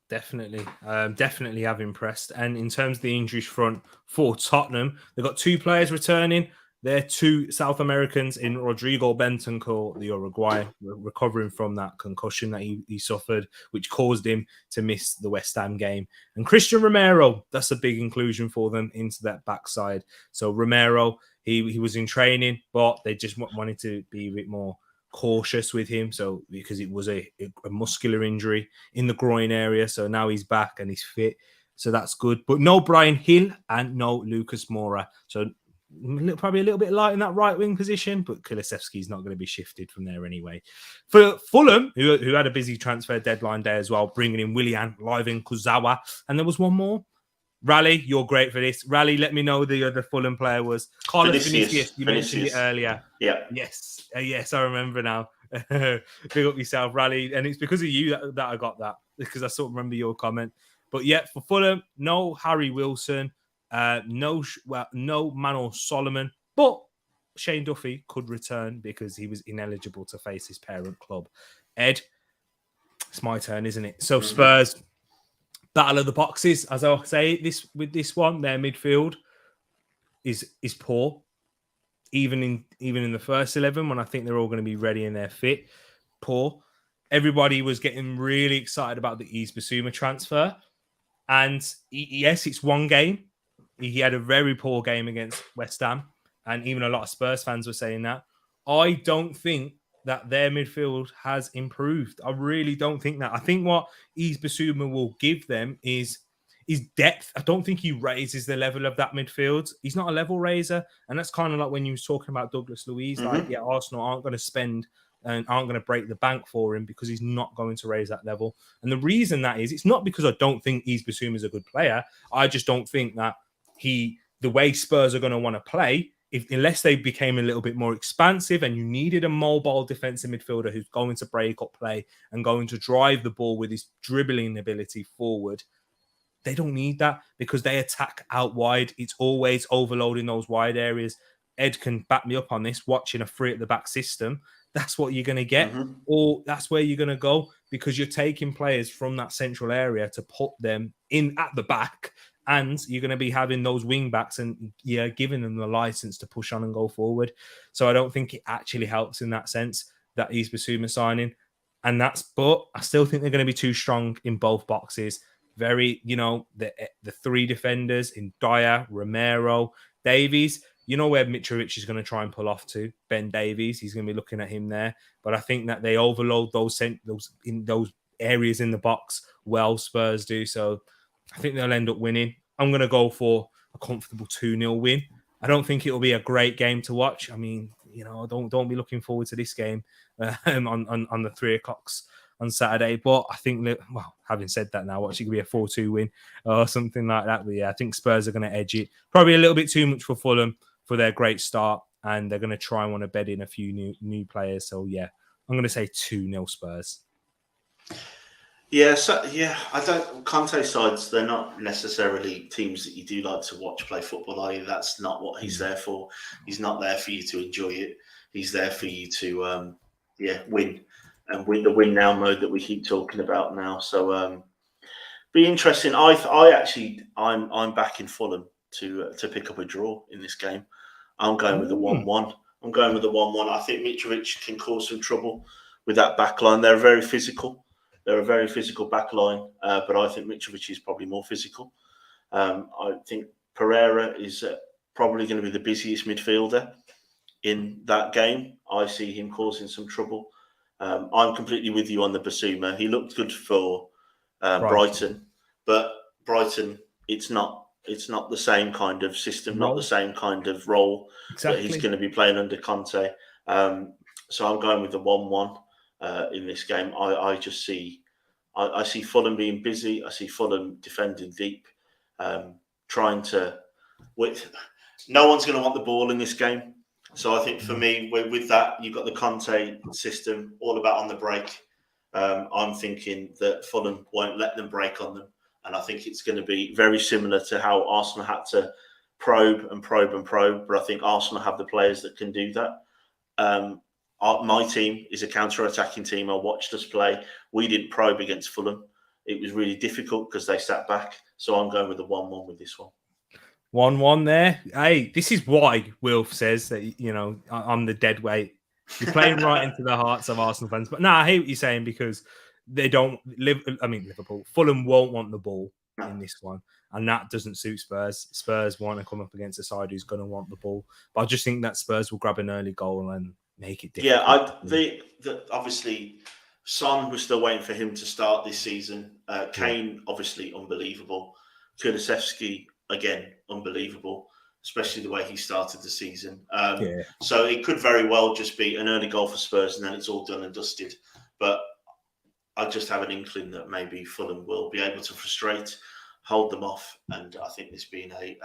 Definitely have impressed. And in terms of the injuries front for Tottenham, they've got 2 players returning. They're 2 South Americans in Rodrigo Bentancur, the Uruguayan, recovering from that concussion that he suffered, which caused him to miss the West Ham game. And Christian Romero, that's a big inclusion for them into that backside. So Romero, he was in training, but they just wanted to be a bit more cautious with him. So because it was a muscular injury in the groin area. So now he's back and he's fit. So that's good. But no Brian Hill and no Lucas Moura. So probably a little bit light in that right wing position, but Kulusevski's not going to be shifted from there anyway. For Fulham, who had a busy transfer deadline day as well, bringing in Willian, Liven, Kuzawa, and there was one more. Rally, you're great for this. Rally, let me know the other Fulham player was Carlos Vinicius. You mentioned it earlier. Yeah. Yes, I remember now. Big up yourself, Rally, and it's because of you that I got that, because I sort of remember your comment. But yeah, for Fulham, no Harry Wilson. No Manor Solomon, but Shane Duffy could return because he was ineligible to face his parent club. Ed, it's my turn, isn't it? So Spurs, battle of the boxes, as I say. This one, their midfield is poor. Even in the first 11, when I think they're all going to be ready and they're fit, poor. Everybody was getting really excited about the Yves Bissouma transfer, and yes, it's one game. He had a very poor game against West Ham, and even a lot of Spurs fans were saying that. I don't think that their midfield has improved. I really don't think that. I think what Yves Bissouma will give them is depth. I don't think he raises the level of that midfield. He's not a level raiser, and that's kind of like when you were talking about Douglas Luiz. Like, Arsenal aren't going to spend and aren't going to break the bank for him because he's not going to raise that level. And the reason that is, it's not because I don't think Bissouma is a good player. I just don't think that the way Spurs are going to want to play, unless they became a little bit more expansive and you needed a mobile defensive midfielder who's going to break up play and going to drive the ball with his dribbling ability forward, they don't need that because they attack out wide. It's always overloading those wide areas. Ed can back me up on this. Watching a three at the back system, that's what you're going to get, or that's where you're going to go because you're taking players from that central area to put them in at the back, and you're going to be having those wing backs and giving them the license to push on and go forward. So I don't think it actually helps in that sense that Bissouma signing, but I still think they're going to be too strong in both boxes. Very, the three defenders in Dyer, Romero, Davies. You know where Mitrovic is going to try and pull off to? Ben Davies. He's going to be looking at him there. But I think that they overload those areas in the box well, Spurs do. So I think they'll end up winning. I'm going to go for a comfortable 2-0 win. I don't think it'll be a great game to watch. I mean, don't be looking forward to this game on the 3 o'clocks on Saturday. But I think, having said that now, watch it could be a 4-2 win or something like that. But yeah, I think Spurs are going to edge it. Probably a little bit too much for Fulham for their great start, and they're going to try and want to bed in a few new players. So yeah, I'm going to say 2-0 Spurs. Yeah, Conte sides, they're not necessarily teams that you do like to watch play football, are you? That's not what he's there for. He's not there for you to enjoy it. He's there for you to win, and win the win now mode that we keep talking about now. So be interesting. I'm backing Fulham to pick up a draw in this game. I'm going with the 1-1. I think Mitrovic can cause some trouble with that back line. They're very physical. They're a very physical back line, but I think Mitrovic is probably more physical. I think Pereira is probably going to be the busiest midfielder in that game. I see him causing some trouble. I'm completely with you on the Bissouma. He looked good for Brighton, but Brighton, it's not the same kind of system, not the same kind of role that he's going to be playing under Conte. So I'm going with the 1-1 in this game. I see Fulham being busy. I see Fulham defending deep, trying to. No one's going to want the ball in this game. So I think for me, with that, you've got the Conte system all about on the break. I'm thinking that Fulham won't let them break on them. And I think it's going to be very similar to how Arsenal had to probe. But I think Arsenal have the players that can do that. My team is a counter-attacking team. I watched us play. We didn't probe against Fulham. It was really difficult because they sat back. So I'm going with the 1-1 with this one. 1-1 there. Hey, this is why Wilf says that, I'm the dead weight. You're playing right into the hearts of Arsenal fans. But I hate what you're saying because they don't Liverpool. Fulham won't want the ball in this one. And that doesn't suit Spurs. Spurs want to come up against a side who's going to want the ball. But I just think that Spurs will grab an early goal and make it difficult. Yeah, obviously, Son, we're still waiting for him to start this season. Kane, obviously, unbelievable. Kulusevski, again, unbelievable, especially the way he started the season. So it could very well just be an early goal for Spurs and then it's all done and dusted. But I just have an inkling that maybe Fulham will be able to frustrate, hold them off. And I think this being I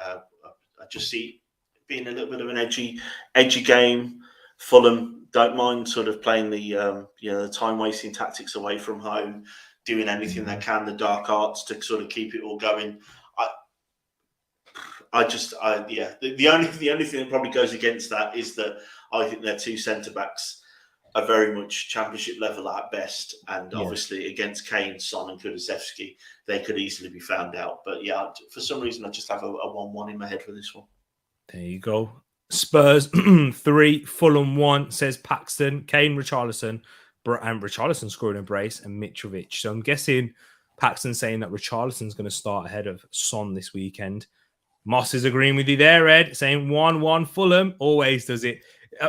just see it being a little bit of an edgy game. Fulham don't mind sort of playing the time-wasting tactics away from home, doing anything they can, the dark arts to sort of keep it all going. The only thing that probably goes against that is that I think their two centre-backs are very much championship level at best. And obviously against Kane, Son and Kulusevski, they could easily be found out. But yeah, for some reason, I just have a 1-1 in my head for this one. There you go. Spurs 3, Fulham 1, says Paxton, Kane, Richarlison, and Richarlison scoring a brace and Mitrovic. So I'm guessing Paxton saying that Richarlison's going to start ahead of Son this weekend. Moss is agreeing with you there, Ed, saying 1-1 Fulham. Always does it.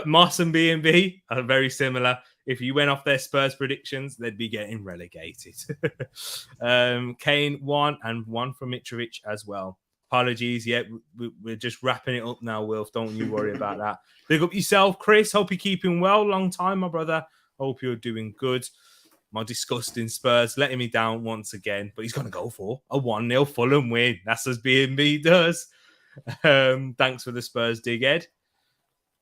Moss and B&B are very similar. If you went off their Spurs predictions, they'd be getting relegated. Kane 1 and 1 for Mitrovic as well. Apologies. Yeah, we're just wrapping it up now, Wilf. Don't you worry about that. Big up yourself, Chris. Hope you're keeping well. Long time, my brother. Hope you're doing good. My disgusting Spurs letting me down once again, but he's going to go for a 1-0 Fulham win. That's as B&B does. Thanks for the Spurs dig, Ed.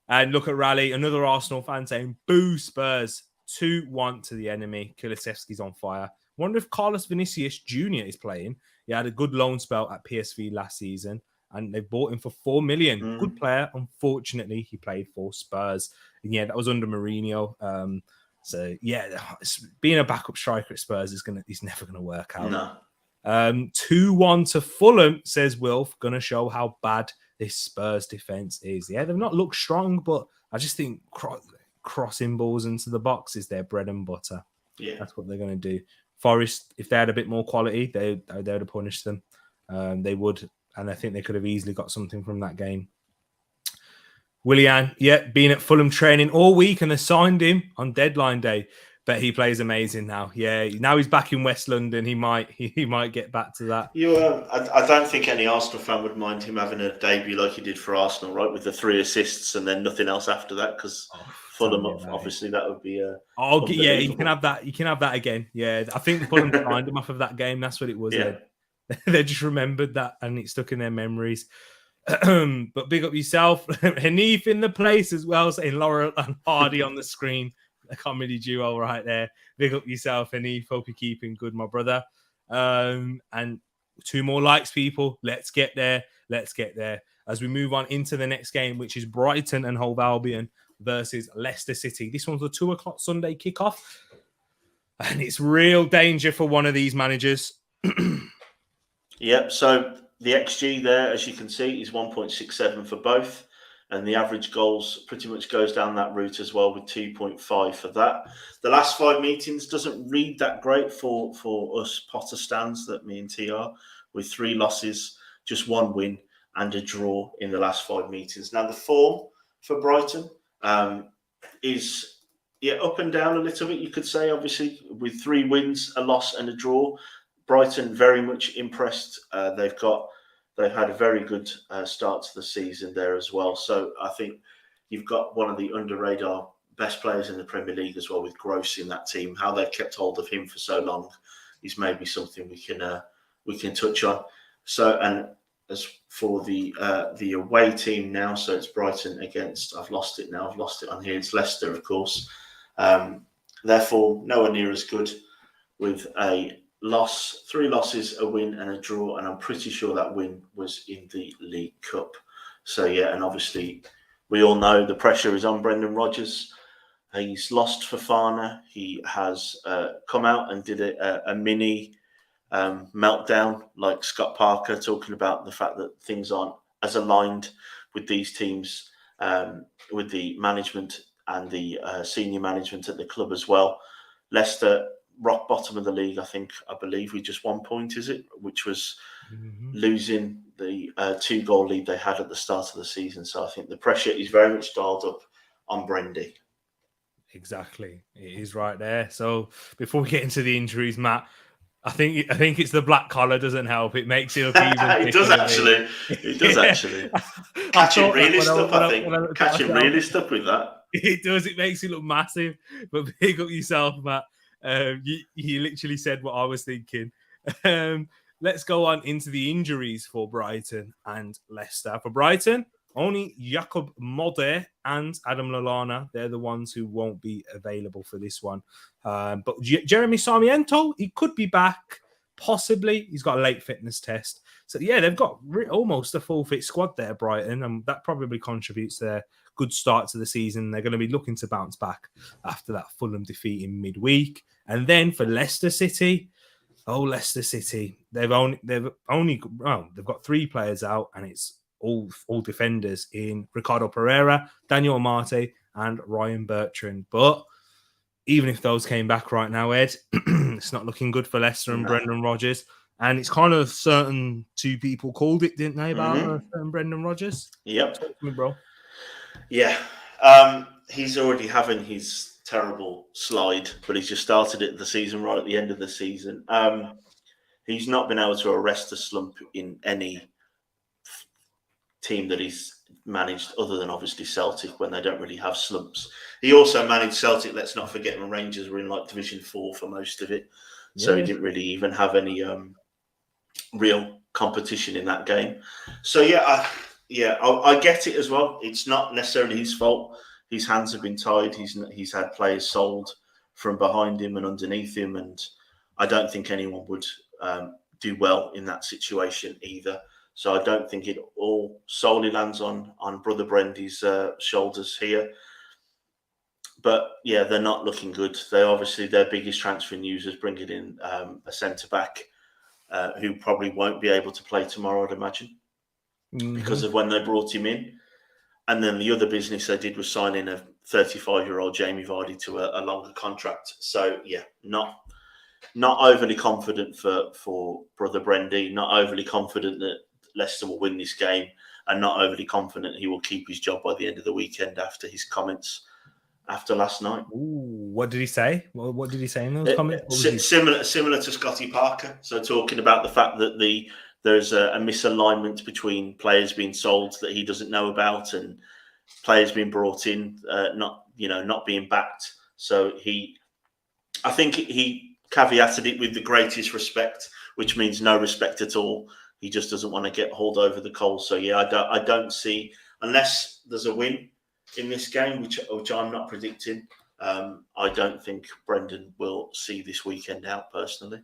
And look at Rally, another Arsenal fan saying, boo Spurs, 2-1 to the enemy. Kulusevski's on fire. Wonder if Carlos Vinicius Jr. is playing. He had a good loan spell at PSV last season, and they bought him for 4 million. Good player. Unfortunately, he played for Spurs. And yeah, that was under Mourinho. So yeah, being a backup striker at Spurs is never gonna work out. No. 2-1 to Fulham, says Wilf. Gonna show how bad this Spurs defense is. Yeah, they've not looked strong, but I just think crossing balls into the box is their bread and butter. Yeah, that's what they're gonna do. Forest, if they had a bit more quality, they would have punished them. They would, and I think they could have easily got something from that game. Willian, been at Fulham training all week and they signed him on deadline day. Bet he plays amazing now. Yeah, now he's back in West London. He might get back to that. I don't think any Arsenal fan would mind him having a debut like he did for Arsenal, right, with the 3 assists and then nothing else after that. Because Fulham, obviously, that would be. You can have that. You can have that again. Yeah, I think Fulham signed him off of that game. That's what it was. Yeah. They just remembered that and it stuck in their memories. But big up yourself. Hanif in the place as well, saying Laurel and Hardy on the screen. A comedy duo right there. Big up yourself, Hanif. Hope you're keeping good, my brother. And 2 more likes, people. Let's get there. As we move on into the next game, which is Brighton and Hove Albion versus Leicester City. This one's a 2:00 Sunday kickoff. And it's real danger for one of these managers. Yep, so the XG there, as you can see, is 1.67 for both. And the average goals pretty much goes down that route as well with 2.5 for that. The last 5 meetings doesn't read that great for us Potter stands that me and T are, with 3 losses, just 1 win and a draw in the last 5 meetings. Now, the form for Brighton is up and down a little bit, you could say, obviously, with 3 wins, a loss and a draw. Brighton very much impressed. They've had a very good start to the season there as well. So I think you've got one of the under-radar best players in the Premier League as well, with Gross in that team. How they've kept hold of him for so long is maybe something we can touch on. So, and as for the away team now, so it's Brighton against, I've lost it on here, it's Leicester, of course. Therefore, nowhere near as good, with a loss, 3 losses, a win and a draw, and I'm pretty sure that win was in the League Cup. So yeah, and obviously we all know the pressure is on Brendan Rodgers. He's lost Fofana. He has come out and did a mini meltdown like Scott Parker, talking about the fact that things aren't as aligned with these teams, with the management and the senior management at the club as well. Leicester, rock bottom of the league, I believe, with just 1 point, is it? Which was losing the 2-goal lead they had at the start of the season. So I think the pressure is very much dialed up on Brendy. Exactly. It is right there. So before we get into the injuries, Matt, I think it's the black collar doesn't help. It makes it look even. It does actually. It does actually. Catching realist up, I think. Catching realist up with that. It does. It makes it look massive. But big up yourself, Matt. You literally said what I was thinking. Let's go on into the injuries for Brighton and Leicester. For Brighton, only Jakob Mode and Adam Lallana. They're the ones who won't be available for this one. But Jeremy Sarmiento, he could be back, possibly. He's got a late fitness test. So, yeah, they've got almost a full fit squad there, Brighton, and that probably contributes to their good start to the season. They're going to be looking to bounce back after that Fulham defeat in midweek. And then for Leicester City, Leicester City, they've got 3 players out, and it's all defenders in Ricardo Pereira, Daniel Amate, and Ryan Bertrand. But even if those came back right now, Ed, it's not looking good for Leicester and Brendan Rodgers. And it's kind of certain 2 people called it, didn't they, about Brendan Rodgers? Yep. Talk to me, bro. Yeah. He's already having his terrible slide, but he's just started it the season right at the end of the season. He's not been able to arrest a slump in any team that he's managed, other than obviously Celtic when they don't really have slumps. He also managed Celtic, let's not forget, when Rangers were in like Division 4 for most of it. So he didn't really even have any real competition in that game. So I get it as well. It's not necessarily his fault. His hands have been tied. He's had players sold from behind him and underneath him, and I don't think anyone would do well in that situation either. So I don't think it all solely lands on Brother Brendy's shoulders here. But yeah, they're not looking good. They obviously, their biggest transfer news is bringing in a centre back who probably won't be able to play tomorrow, I'd imagine, because of when they brought him in. And then the other business they did was signing a 35-year-old Jamie Vardy to a longer contract. So yeah, not overly confident for Brother Brendy, not overly confident that Leicester will win this game, and not overly confident he will keep his job by the end of the weekend after his comments after last night. Ooh, what did he say? What did he say in those comments? Similar to Scotty Parker. So talking about the fact that there's a misalignment between players being sold that he doesn't know about and players being brought in, not being backed. So I think he caveated it with the greatest respect, which means no respect at all. He just doesn't want to get hauled over the coals. So yeah, I don't see, unless there's a win in this game, which I'm not predicting, I don't think Brendan will see this weekend out personally.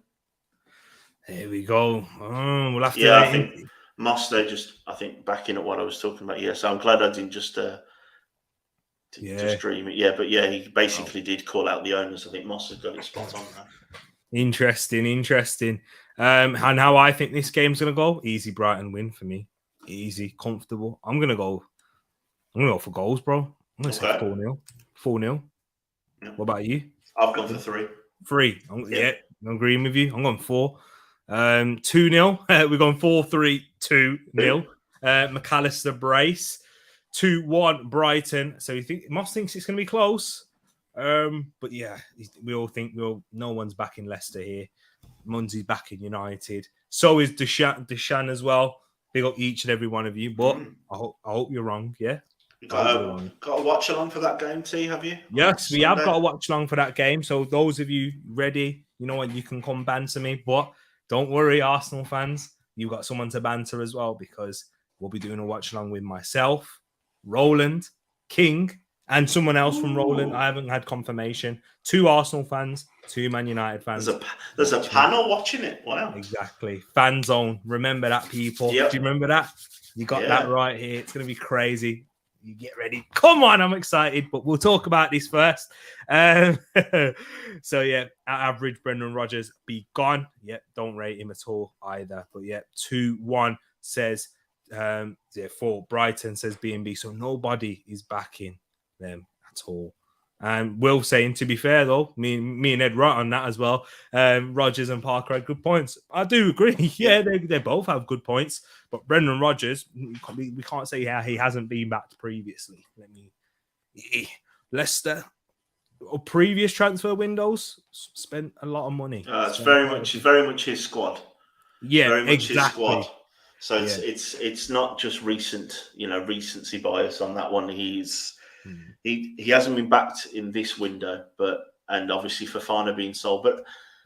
Here we go. We'll have to. Yeah, I think Moss, I think backing at what I was talking about. Yeah, so I'm glad I didn't just dream it. Yeah, but yeah, he basically did call out the owners. I think Moss has got it spot on now. Interesting. And how I think this game's gonna go: easy Brighton win for me. Easy, comfortable. I'm gonna go for goals, bro. I'm gonna say 4-0. 4-0. Yeah. What about you? I've gone for 3. 3. I'm agreeing with you. I'm going 4. 2-0. We're going 4-3-2-0. McAllister brace. 2-1 Brighton. So you think Moss thinks it's going to be close. But yeah, we all think no one's back in Leicester here. Munsy's back in United. So is Deshan as well. Big up each and every one of you. But I hope you're wrong. Yeah. Got to watch along for that game, T, have you? Yes, we have got to watch along for that game. So those of you ready, you know what, you can come banter me. But don't worry, Arsenal fans, you've got someone to banter as well, because we'll be doing a watch along with myself, Roland, King, and someone else from Roland. I haven't had confirmation. 2 Arsenal fans, 2 Man United fans. There's a panel watching it. Wow. Exactly. Fan zone. Remember that, people. Yep. Do you remember that? You got that right here. It's going to be crazy. You get ready. Come on, I'm excited, but we'll talk about this first. So yeah, average Brendan Rodgers be gone. Yeah, don't rate him at all either. But yeah, 2-1 says for Brighton says B&B. So nobody is backing them at all. And Will saying, to be fair though, me and Ed right on that as well. Rodgers and Parker had good points. I do agree. Yeah, they both have good points. But Brendan Rodgers, we can't say he hasn't been backed previously. Leicester, previous transfer windows, spent a lot of money. It's very much his squad. Yeah, very much exactly. His squad. So it's not just recency bias on that one. He hasn't been backed in this window, and obviously Fofana being sold. But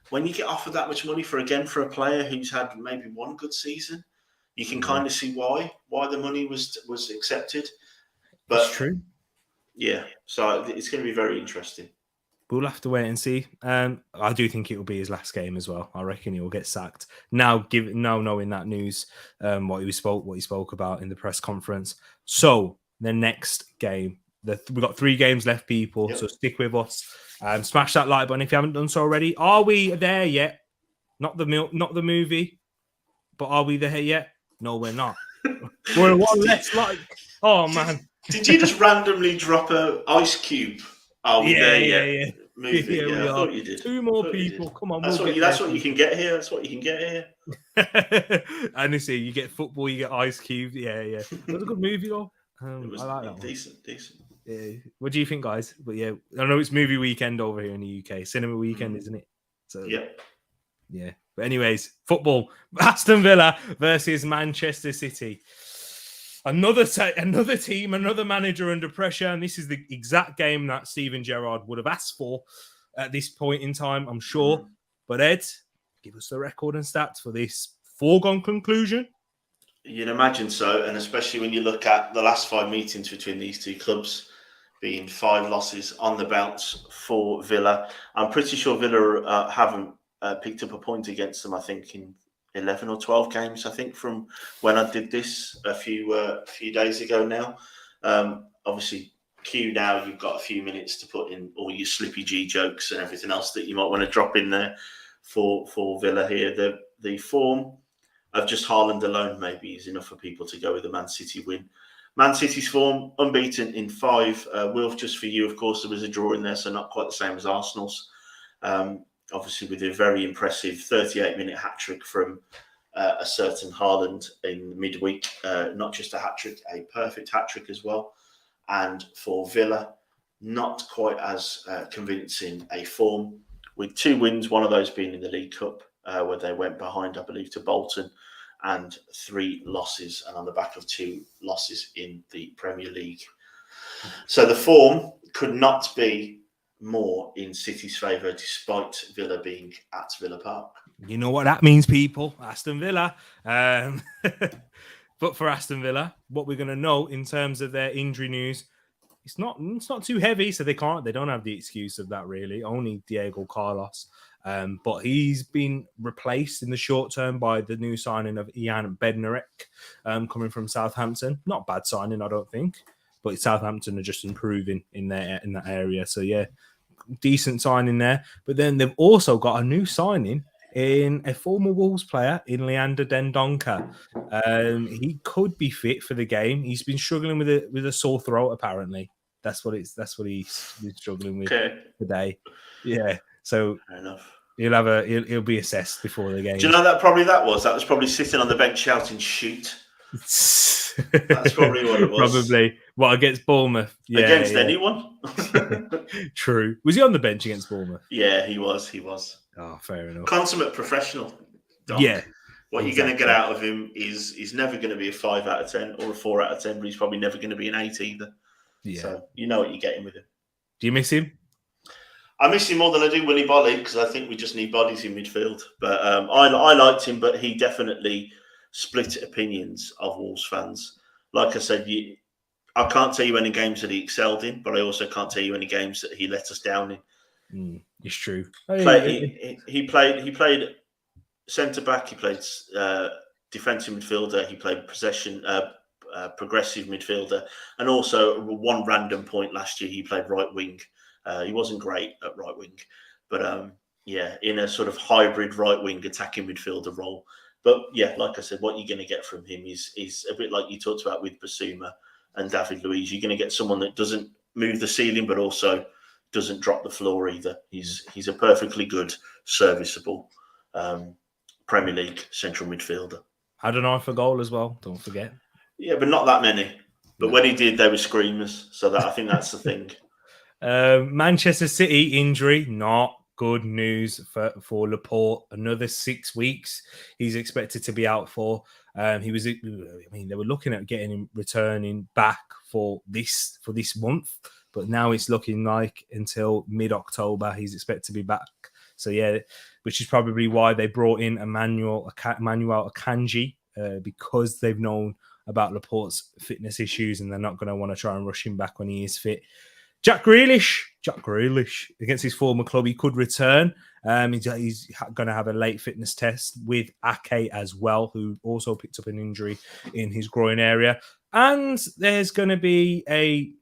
when you get offered that much money for a player who's had maybe one good season, you can kind of see why the money was accepted. But that's true. Yeah, so it's going to be very interesting. We'll have to wait and see. I do think it will be his last game as well. I reckon he will get sacked. Now knowing that news, what he spoke about in the press conference. So the next game, we've got 3 games left, people. Yep. So stick with us. Smash that like button if you haven't done so already. Are we there yet? Not the movie, but are we there yet? No, we're not. We're one less like. Oh man! Did you just randomly drop a ice cube? Are we there yet? Yeah. Movie. Yeah, I thought you did. 2 more people. Come on, that's what you can get here. That's what you can get here. Honestly, you get football, you get ice cubes. Yeah. It was a good movie though. I like that one. Decent. Yeah. What do you think, guys? But yeah, I know it's movie weekend over here in the UK. Cinema weekend, isn't it? So yeah. But anyways, football. Aston Villa versus Manchester City. Another team, another manager under pressure, and this is the exact game that Steven Gerrard would have asked for at this point in time, I'm sure. But Ed, give us the record and stats for this foregone conclusion. You'd imagine so, and especially when you look at the last 5 meetings between these two clubs, being 5 losses on the bounce for Villa. I'm pretty sure Villa haven't picked up a point against them, I think, in 11 or 12 games, I think, from when I did this a few days ago now. Obviously, Q, now you've got a few minutes to put in all your Slippy G jokes and everything else that you might want to drop in there for Villa here. The form of just Haaland alone maybe is enough for people to go with the Man City win. Man City's form, unbeaten in 5. Wilf, just for you, of course, there was a draw in there, so not quite the same as Arsenal's. Obviously, with a very impressive 38-minute hat-trick from a certain Haaland in midweek. Not just a hat-trick, a perfect hat-trick as well. And for Villa, not quite as convincing a form, with 2 wins, one of those being in the League Cup, where they went behind, I believe, to Bolton, and 3 losses, and on the back of 2 losses in the Premier League. So the form could not be more in City's favour, despite Villa being at Villa Park. You know what that means, people. Aston Villa. But for Aston Villa, what we're going to know in terms of their injury news, it's not too heavy, so they don't have the excuse of that, really. Only Diego Carlos. But he's been replaced in the short term by the new signing of Ian Bednarek, coming from Southampton. Not bad signing, I don't think. But Southampton are just improving in that area. So, yeah, decent signing there. But then they've also got a new signing in a former Wolves player in Leander Dendoncker. He could be fit for the game. He's been struggling with a sore throat, apparently. That's what he's been struggling with today. Yeah. So fair enough. He'll be assessed before the game. Do you know that was probably sitting on the bench shouting shoot. That's probably what it was. Probably. What, against Bournemouth? Yeah, against anyone. True. Was he on the bench against Bournemouth? Yeah, he was. Oh, fair enough. Consummate professional. Doc. Yeah. What you're going to get out of him is he's never going to be a 5 out of 10 or a 4 out of 10, but he's probably never going to be an 8 either. Yeah. So you know what you're getting with him. Do you miss him? I miss him more than I do Willy Bolly, because I think we just need bodies in midfield. But I liked him, but he definitely split opinions of Wolves fans. Like I said, I can't tell you any games that he excelled in, but I also can't tell you any games that he let us down in. It's true. He played centre back. He played defensive midfielder. He played possession, progressive midfielder, and also one random point last year he played right wing. He wasn't great at right wing, but in a sort of hybrid right wing attacking midfielder role. But yeah, like I said, what you're going to get from him is a bit like you talked about with Basuma and David Luiz. You're going to get someone that doesn't move the ceiling, but also doesn't drop the floor either. He's a perfectly good, serviceable Premier League central midfielder. Had an eye for goal as well, don't forget. Yeah, but not that many. But when he did, they were screamers. So I think that's the thing. Manchester City injury, not good news for Laporte. Another 6 weeks he's expected to be out for. They were looking at getting him returning back for this month, but now it's looking like until mid-October he's expected to be back. So yeah, which is probably why they brought in Emmanuel Akanji, because they've known about Laporte's fitness issues and they're not going to want to try and rush him back when he is fit. Jack Grealish against his former club, he could return. He's going to have a late fitness test with Ake as well, who also picked up an injury in his groin area. And there's going to be a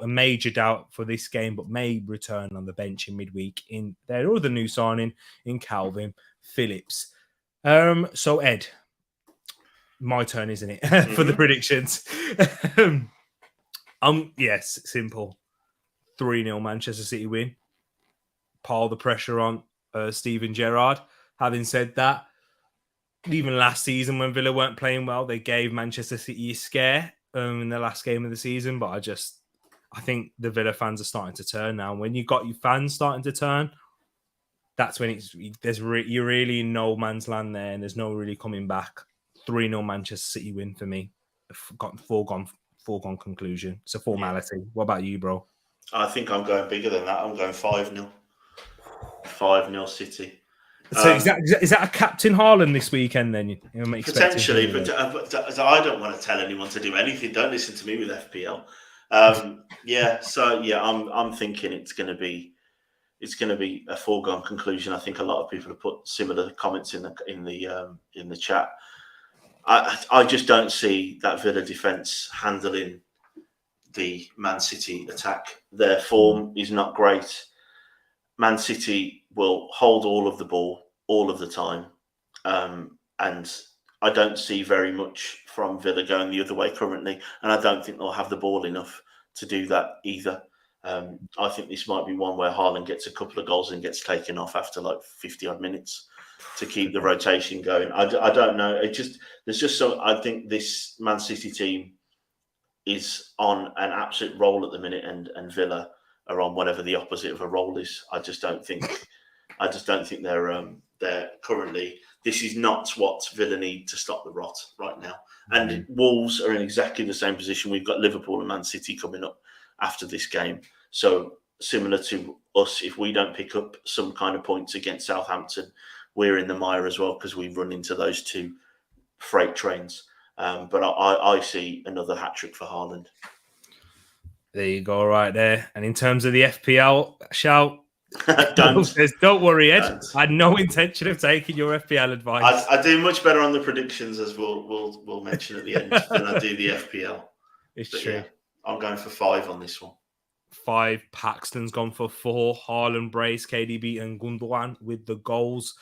major doubt for this game, but may return on the bench in midweek in their other new signing in Calvin Phillips. So Ed, my turn, isn't it, for the predictions? Yes, simple. 3-0 Manchester City win. Pile the pressure on Steven Gerrard. Having said that, even last season when Villa weren't playing well, they gave Manchester City a scare in the last game of the season. But I think the Villa fans are starting to turn now. When you've got your fans starting to turn, that's when you're really in no man's land there, and there's no really coming back. 3-0 Manchester City win for me. foregone conclusion. It's a formality. Yeah. What about you, bro? I think I'm going bigger than that. I'm going 5-0. 5-0 City. So is that a captain Haaland this weekend then? Potentially, but I don't want to tell anyone to do anything. Don't listen to me with FPL. I'm thinking it's going to be a foregone conclusion. I think a lot of people have put similar comments in the chat. I just don't see that Villa defence handling the Man City attack. Their form is not great. Man City will hold all of the ball all of the time. And I don't see very much from Villa going the other way currently. And I don't think they'll have the ball enough to do that either. I think this might be one where Haaland gets a couple of goals and gets taken off after like 50 odd minutes to keep the rotation going. I don't know. I think this Man City team is on an absolute roll at the minute, and Villa are on whatever the opposite of a roll is. I just don't think they're currently. This is not what Villa need to stop the rot right now. And Wolves are in exactly the same position. We've got Liverpool and Man City coming up after this game. So similar to us, if we don't pick up some kind of points against Southampton, we're in the mire as well because we run into those two freight trains. But I see another hat-trick for Haaland. There you go, right there. And in terms of the FPL, shout... Don't worry, Ed. Don't. I had no intention of taking your FPL advice. I do much better on the predictions, as we'll mention at the end, than I do the FPL. It's true. Yeah, I'm going for 5 on this one. 5. Paxton's gone for 4. Haaland, Brace, KDB, and Gundogan with the goals.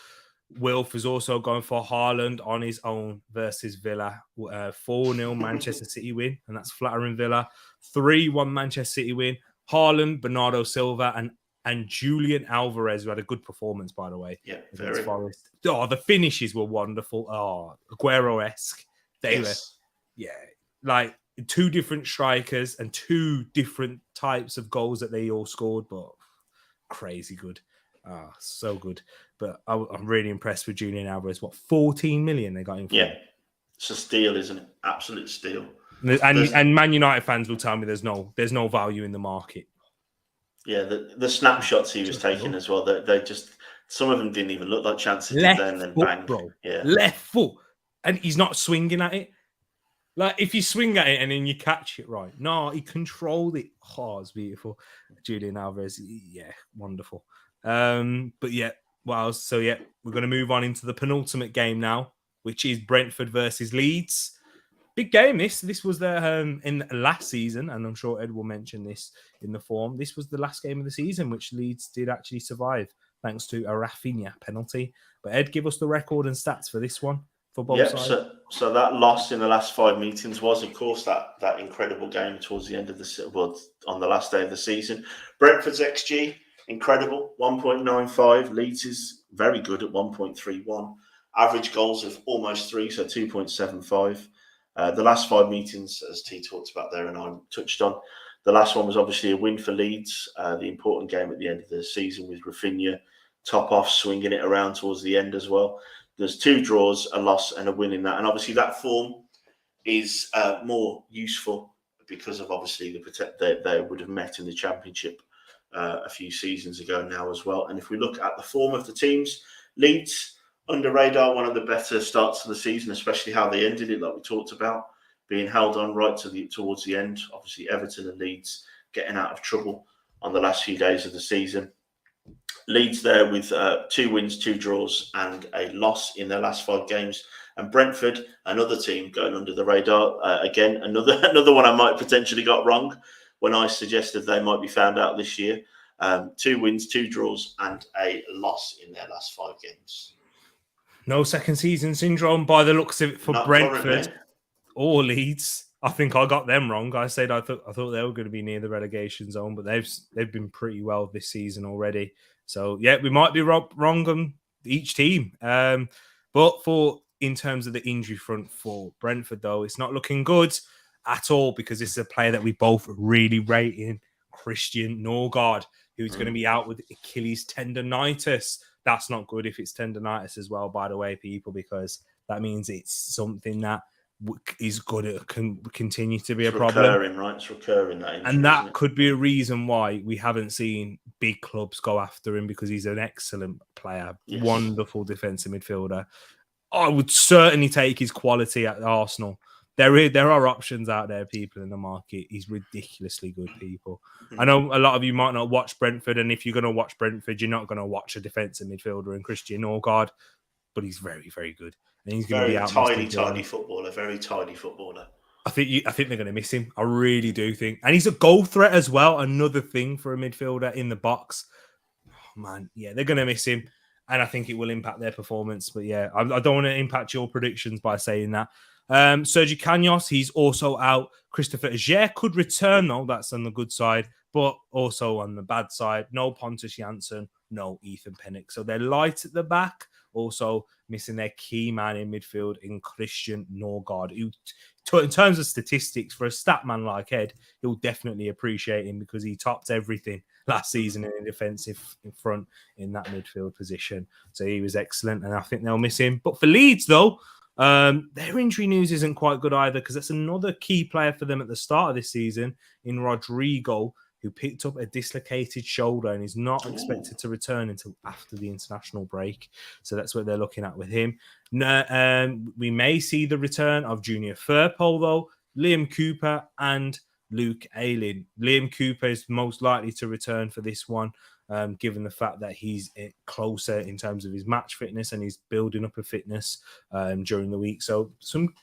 Wilf is also going for Haaland on his own versus Villa. 4-0 Manchester City win, and that's flattering Villa. 3-1 Manchester City win. Haaland, Bernardo Silva, and Julian Alvarez, who had a good performance, by the way. Yeah, very. Forest. Oh, the finishes were wonderful. Oh, Aguero-esque. They were, like 2 different strikers and 2 different types of goals that they all scored, but crazy good. So good. But I'm really impressed with Julian Alvarez. What, 14 million they got him for? Yeah, it's a steal, isn't it? Absolute steal. And Man United fans will tell me there's no value in the market. Yeah, the snapshots he was taking as well. They just, some of them didn't even look like chances. Then bang, bro. Yeah, left foot, and he's not swinging at it. Like if you swing at it and then you catch it right, no, he controlled it. Oh, it's beautiful, Julian Alvarez. Yeah, wonderful. But yeah, well, so yeah, we're going to move on into the penultimate game now, which is Brentford versus Leeds. Big game, this. This was the in last season, and I'm sure Ed will mention this in the form. This was the last game of the season, which Leeds did actually survive, thanks to a Rafinha penalty. But Ed, give us the record and stats for this one for both sides. So that loss in the last 5 meetings was, of course, that incredible game towards the end of on the last day of the season. Brentford's XG, incredible, 1.95. Leeds is very good at 1.31. Average goals of almost 3, so 2.75. The last 5 meetings, as T talked about there and I touched on, the last one was obviously a win for Leeds, the important game at the end of the season with Rafinha top off, swinging it around towards the end as well. There's 2 draws, a loss and a win in that. And obviously that form is more useful because of obviously they would have met in the Championship a few seasons ago now as well. And if we look at the form of the teams, Leeds, under radar, one of the better starts to the season, especially how they ended it, like we talked about, being held on right towards the end. Obviously, Everton and Leeds getting out of trouble on the last few days of the season. Leeds there with 2 wins, 2 draws, and a loss in their last 5 games. And Brentford, another team going under the radar. Again, another one I might potentially got wrong when I suggested they might be found out this year. 2 wins, 2 draws, and a loss in their last 5 games. No second season syndrome by the looks of it for Brentford currently. Or Leeds. I think I got them wrong. I said I thought they were going to be near the relegation zone, but they've been pretty well this season already. So yeah, we might be wrong on each team. But in terms of the injury front for Brentford, though, it's not looking good at all because this is a player that we both really rate in, Christian Norgard, who's going to be out with Achilles tendonitis. That's not good if it's tendonitis as well, by the way, people, because that means it's something that is going to continue to be It's a problem. recurring, right? It's recurring, that injury, And that isn't it? could be a reason why we haven't seen big clubs go after him, because he's an excellent player, Yes. wonderful defensive midfielder. I would certainly take his quality at Arsenal. There are options out there, people in the market. He's ridiculously good, people. I know a lot of you might not watch Brentford, and if you're going to watch Brentford, you're not going to watch a defensive midfielder in Christian Norgard, but he's very, very good. And he's going to be out. Tiny footballer, very tiny footballer. I think they're going to miss him. I really do think. And he's a goal threat as well. Another thing for a midfielder in the box. Oh, man, yeah, they're going to miss him. And I think it will impact their performance. But yeah, I don't want to impact your predictions by saying that. Sergio Canos, he's also out. Christopher Ajer could return, though. That's on the good side. But also on the bad side, no Pontus Jansson, no Ethan Pennock. So they're light at the back. Also missing their key man in midfield in Christian Norgard, who, in terms of statistics, for a stat man like Ed, he'll definitely appreciate him because he topped everything last season in defensive in front in that midfield position. So he was excellent, and I think they'll miss him. But for Leeds, though, their injury news isn't quite good either, because that's another key player for them at the start of this season in Rodrigo, who picked up a dislocated shoulder and is not expected to return until after the international break. So that's what they're looking at with him. We may see the return of Junior Firpo, though, Liam Cooper and Luke Ayling. Liam Cooper is most likely to return for this one, given the fact that he's closer in terms of his match fitness and he's building up a fitness during the week. So some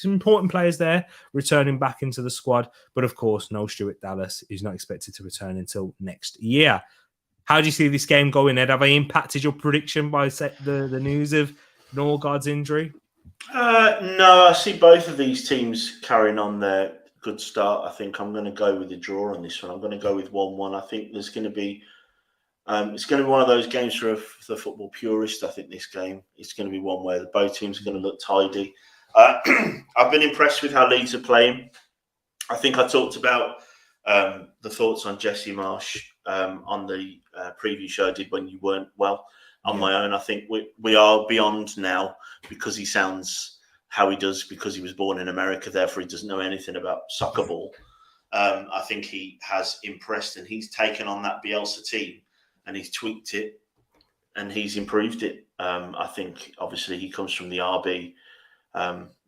important players there returning back into the squad. But of course, no Stuart Dallas, who's not expected to return until next year. How do you see this game going, Ed? Have I impacted your prediction by the news of Norgard's injury? No, I see both of these teams carrying on their good start. I think I'm going to go with the draw on this one. I'm going to go with 1-1. I think there's going to be it's going to be one of those games for the football purist. I think this game is going to be one where both teams are going to look tidy. I've been impressed with how Leeds are playing. I think I talked about the thoughts on Jesse Marsh on the preview show I did when you weren't well on my own. I think we are beyond now, because he sounds how he does because he was born in America, therefore he doesn't know anything about soccer ball. I think he has impressed, and he's taken on that Bielsa team and he's tweaked it and he's improved it. I think obviously he comes from the RB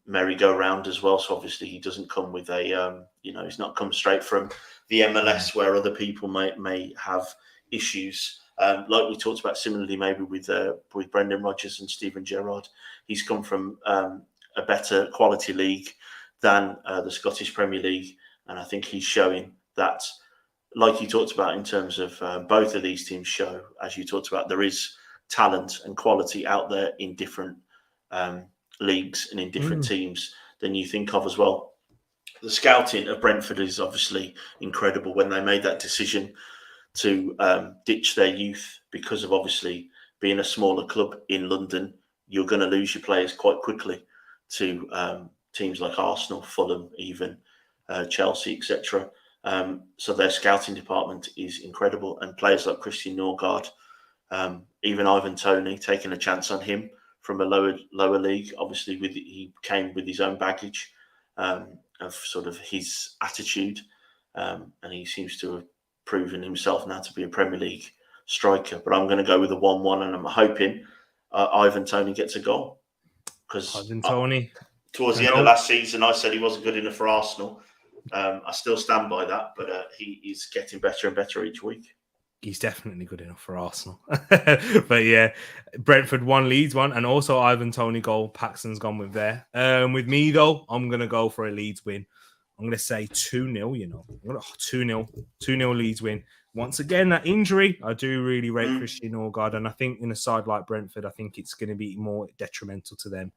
merry-go-round as well, so obviously he doesn't come with a he's not come straight from the MLS where other people may have issues. Like we talked about similarly maybe with Brendan Rodgers and Steven Gerrard. He's come from a better quality league than the Scottish Premier League, and I think he's showing that, like you talked about in terms of both of these teams show, as you talked about, there is talent and quality out there in different leagues and in different teams than you think of as well. The scouting of Brentford is obviously incredible when they made that decision to ditch their youth, because of obviously being a smaller club in London, you're going to lose your players quite quickly to teams like Arsenal, Fulham, even Chelsea, etc. So their scouting department is incredible, and players like Christian Norgard, even Ivan Toney, taking a chance on him from a lower league. Obviously, he came with his own baggage of sort of his attitude, and he seems to have proven himself now to be a Premier League striker. But I'm going to go with a 1-1, and I'm hoping Ivan Toney gets a goal, because Ivan Toney, towards the end of last season, I said he wasn't good enough for Arsenal. I still stand by that, but he is getting better and better each week. He's definitely good enough for Arsenal. But yeah, Brentford 1, Leeds 1, and also Ivan Toney goal. Paxton's gone with there. With me, though, I'm going to go for a Leeds win. I'm going to say 2-0, 2-0 Leeds win. Once again, that injury, I do really rate Christian Norgard, and I think in a side like Brentford, I think it's going to be more detrimental to them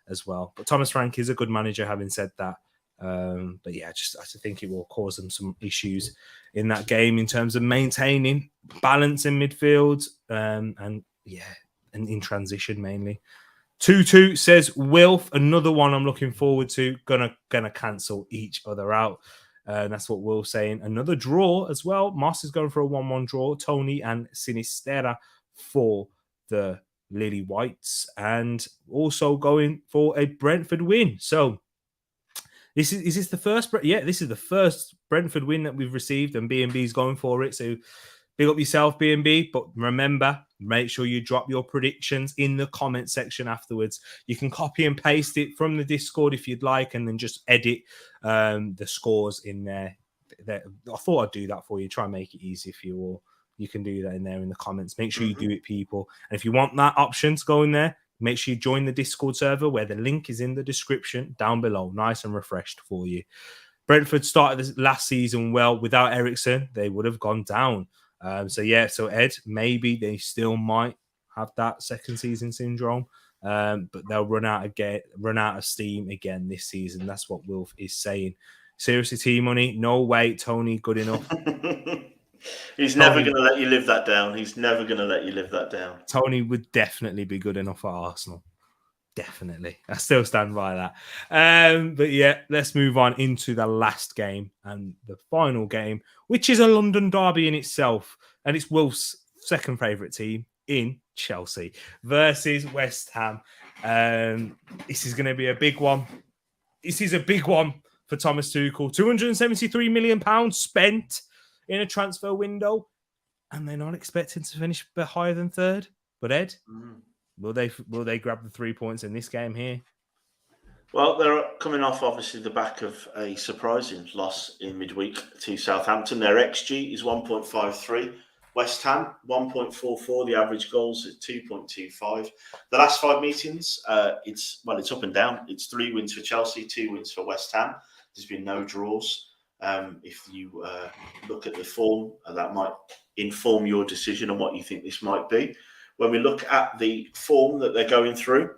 as well. But Thomas Frank is a good manager, having said that. But yeah, I think it will cause them some issues in that game in terms of maintaining balance in midfield and in transition mainly. 2-2 says Wilf, another one I'm looking forward to. Gonna cancel each other out. That's what Will's saying. Another draw as well. Moss is going for a 1-1 draw. Tony and Sinistera for the Lily Whites, and also going for a Brentford win. So Is this the first? Yeah, this is the first Brentford win that we've received, and B&B's going for it. So big up yourself, B&B. But remember, make sure you drop your predictions in the comment section afterwards. You can copy and paste it from the Discord if you'd like, and then just edit the scores in there. I thought I'd do that for you. Try and make it easy for you all. You can do that in there in the comments. Make sure you do it, people. And if you want that option to go in there, make sure you join the Discord server where the link is in the description down below. Nice and refreshed for you. Brentford started this last season well. Without Eriksen, they would have gone down. So Ed, maybe they still might have that second season syndrome, but they'll run out of steam again this season. That's what Wilf is saying. Seriously, T-Money, no way, Tony, good enough. He's never going to let you live that down. He's never going to let you live that down. Tony would definitely be good enough for Arsenal. Definitely. I still stand by that. But yeah, let's move on into the last game and the final game, which is a London derby in itself. And it's Wolf's second favourite team in Chelsea versus West Ham. This is going to be a big one. This is a big one for Thomas Tuchel. £273 million spent in a transfer window, and they're not expecting to finish higher than third. But Ed, will they grab the 3 points in this game here? Well, they're coming off obviously the back of a surprising loss in midweek to Southampton. Their XG is 1.53. West Ham 1.44. The average goals is 2.25. The last 5 meetings, it's up and down. It's 3 wins for Chelsea, 2 wins for West Ham. There's been no draws. If you look at the form, that might inform your decision on what you think this might be. When we look at the form that they're going through,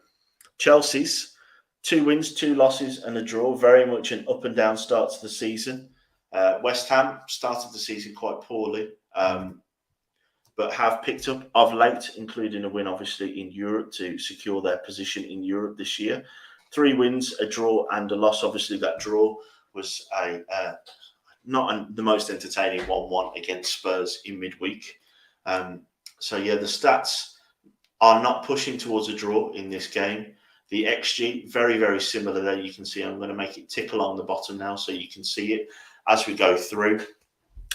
Chelsea's 2 wins, 2 losses and a draw, very much an up and down start to the season. West Ham started the season quite poorly, but have picked up of late, including a win obviously in Europe to secure their position in Europe this year. 3 wins, a draw and a loss. Obviously that draw was the most entertaining 1-1 against Spurs in midweek. The stats are not pushing towards a draw in this game. The XG, very, very similar there. You can see I'm going to make it tick along the bottom now so you can see it as we go through.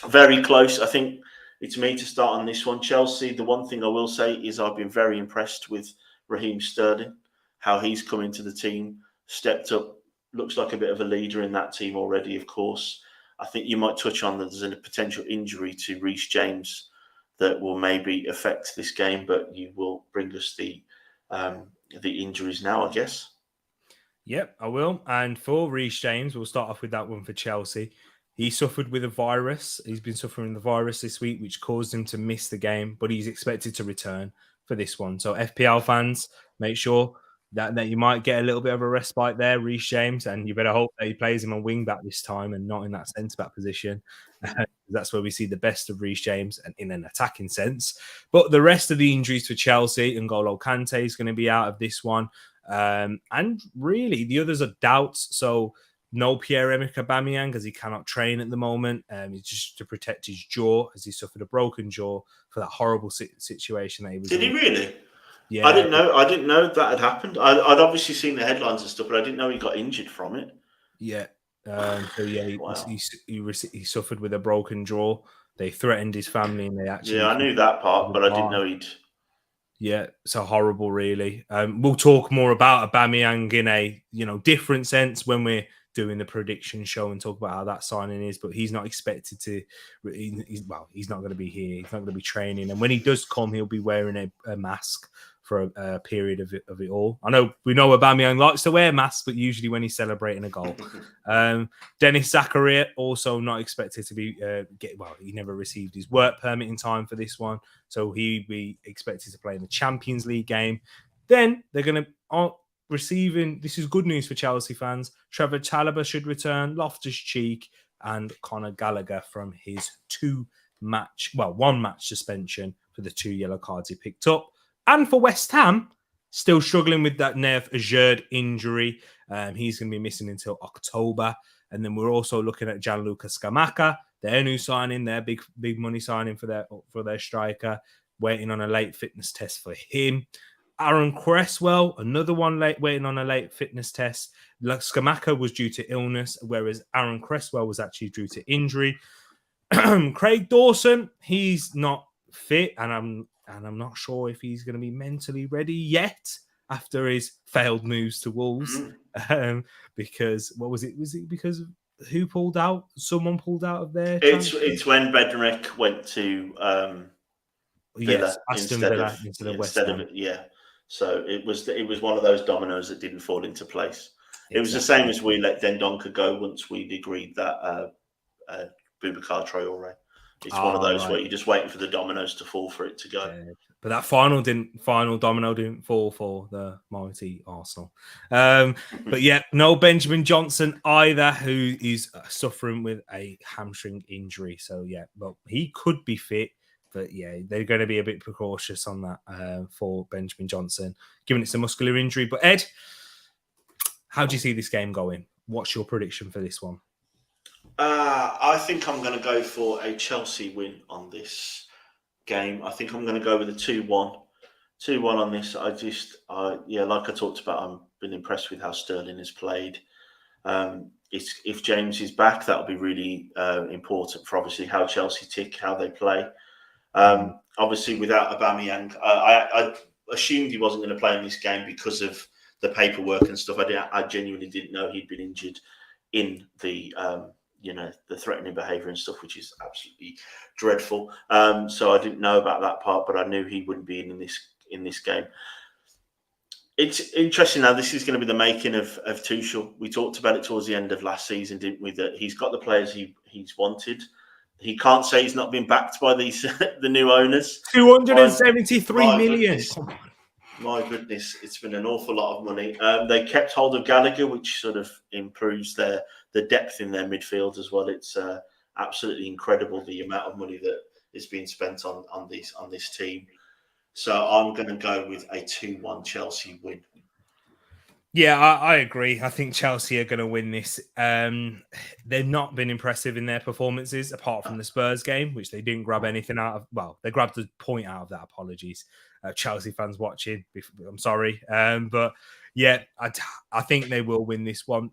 Very close. I think it's me to start on this one. Chelsea, the one thing I will say is I've been very impressed with Raheem Sterling, how he's come into the team, stepped up, looks like a bit of a leader in that team already, of course. I think you might touch on that there's a potential injury to Reece James that will maybe affect this game, but you will bring us the injuries now, I guess. Yep, I will. And for Reece James, we'll start off with that one for Chelsea. He suffered with a virus. He's been suffering the virus this week, which caused him to miss the game, but he's expected to return for this one. So FPL fans, make sure that you might get a little bit of a respite there, Reece James, and you better hope that he plays him on wing back this time and not in that centre back position. That's where we see the best of Reece James and in an attacking sense. But the rest of the injuries for Chelsea, N'Golo Kante is going to be out of this one. And really, the others are doubts. So no Pierre-Emerick Aubameyang because he cannot train at the moment. It's just to protect his jaw as he suffered a broken jaw for that horrible situation that he was in. Did he really? Yeah. I didn't know that had happened. I'd obviously seen the headlines and stuff, but I didn't know he got injured from it. Yeah. He suffered with a broken jaw. They threatened his family and they actually... Yeah, I knew that part, but I didn't know he'd... Yeah, so horrible, really. We'll talk more about Aubameyang in a different sense when we're doing the prediction show and talk about how that signing is. But he's not expected to. He's not going to be here. He's not going to be training, and when he does come, he'll be wearing a mask for a period of it all. We know Aubameyang likes to wear masks, but usually when he's celebrating a goal. Dennis Zakaria also not expected to be he never received his work permit in time for this one, so he'd be expected to play in the Champions League game. Then they're going to receiving. This is good news for Chelsea fans. Trevor Chalobah should return, Loftus-Cheek, and Conor Gallagher from his 1 match suspension for the 2 yellow cards he picked up. And for West Ham, still struggling with that Nev Ajerd injury. He's going to be missing until October. And then we're also looking at Gianluca Scamacca, their new signing, their big money signing for their striker. Waiting on a late fitness test for him. Aaron Cresswell, another one waiting on a late fitness test. Scamacca was due to illness, whereas Aaron Cresswell was actually due to injury. Craig Dawson, he's not fit, and I'm not sure if he's going to be mentally ready yet after his failed moves to Wolves. Because what was it? Was it because of who pulled out? Someone pulled out of their. It's when Bednarek went to Villa Aston Villa instead of West Ham. So it was one of those dominoes that didn't fall into place. Exactly. It was the same as we let Dendoncker go once we'd agreed that Boubacar Traore. It's one of those where you're just waiting for the dominoes to fall for it to go. Yeah. But that final domino didn't fall for the mighty Arsenal. But yeah, no Benjamin Johnson either, who is suffering with a hamstring injury. So yeah, but he could be fit. But yeah, they're going to be a bit precautious on that for Benjamin Johnson, given it's a muscular injury. But Ed, how do you see this game going? What's your prediction for this one? I think I'm going to go for a Chelsea win on this game. I think I'm going to go with a 2-1. 2-1 on this. Like I talked about, I've been impressed with how Sterling has played. If James is back, that'll be really important for obviously how Chelsea tick, how they play. Obviously, without Aubameyang, I assumed he wasn't going to play in this game because of the paperwork and stuff. I genuinely didn't know he'd been injured in the threatening behaviour and stuff, which is absolutely dreadful. So I didn't know about that part, but I knew he wouldn't be in this game. It's interesting now. This is going to be the making of Tuchel. We talked about it towards the end of last season, didn't we? That he's got the players he's wanted. He can't say he's not been backed by the new owners. 273 million. My goodness, it's been an awful lot of money. They kept hold of Gallagher, which sort of improves the depth in their midfield as well. It's absolutely incredible the amount of money that is being spent on this team. So I'm going to go with a 2-1 Chelsea win. Yeah, I agree. I think Chelsea are going to win this. They've not been impressive in their performances, apart from the Spurs game, which they didn't grab anything out of. Well, they grabbed the point out of that. Apologies, Chelsea fans watching. I'm sorry. But yeah, I think they will win this one.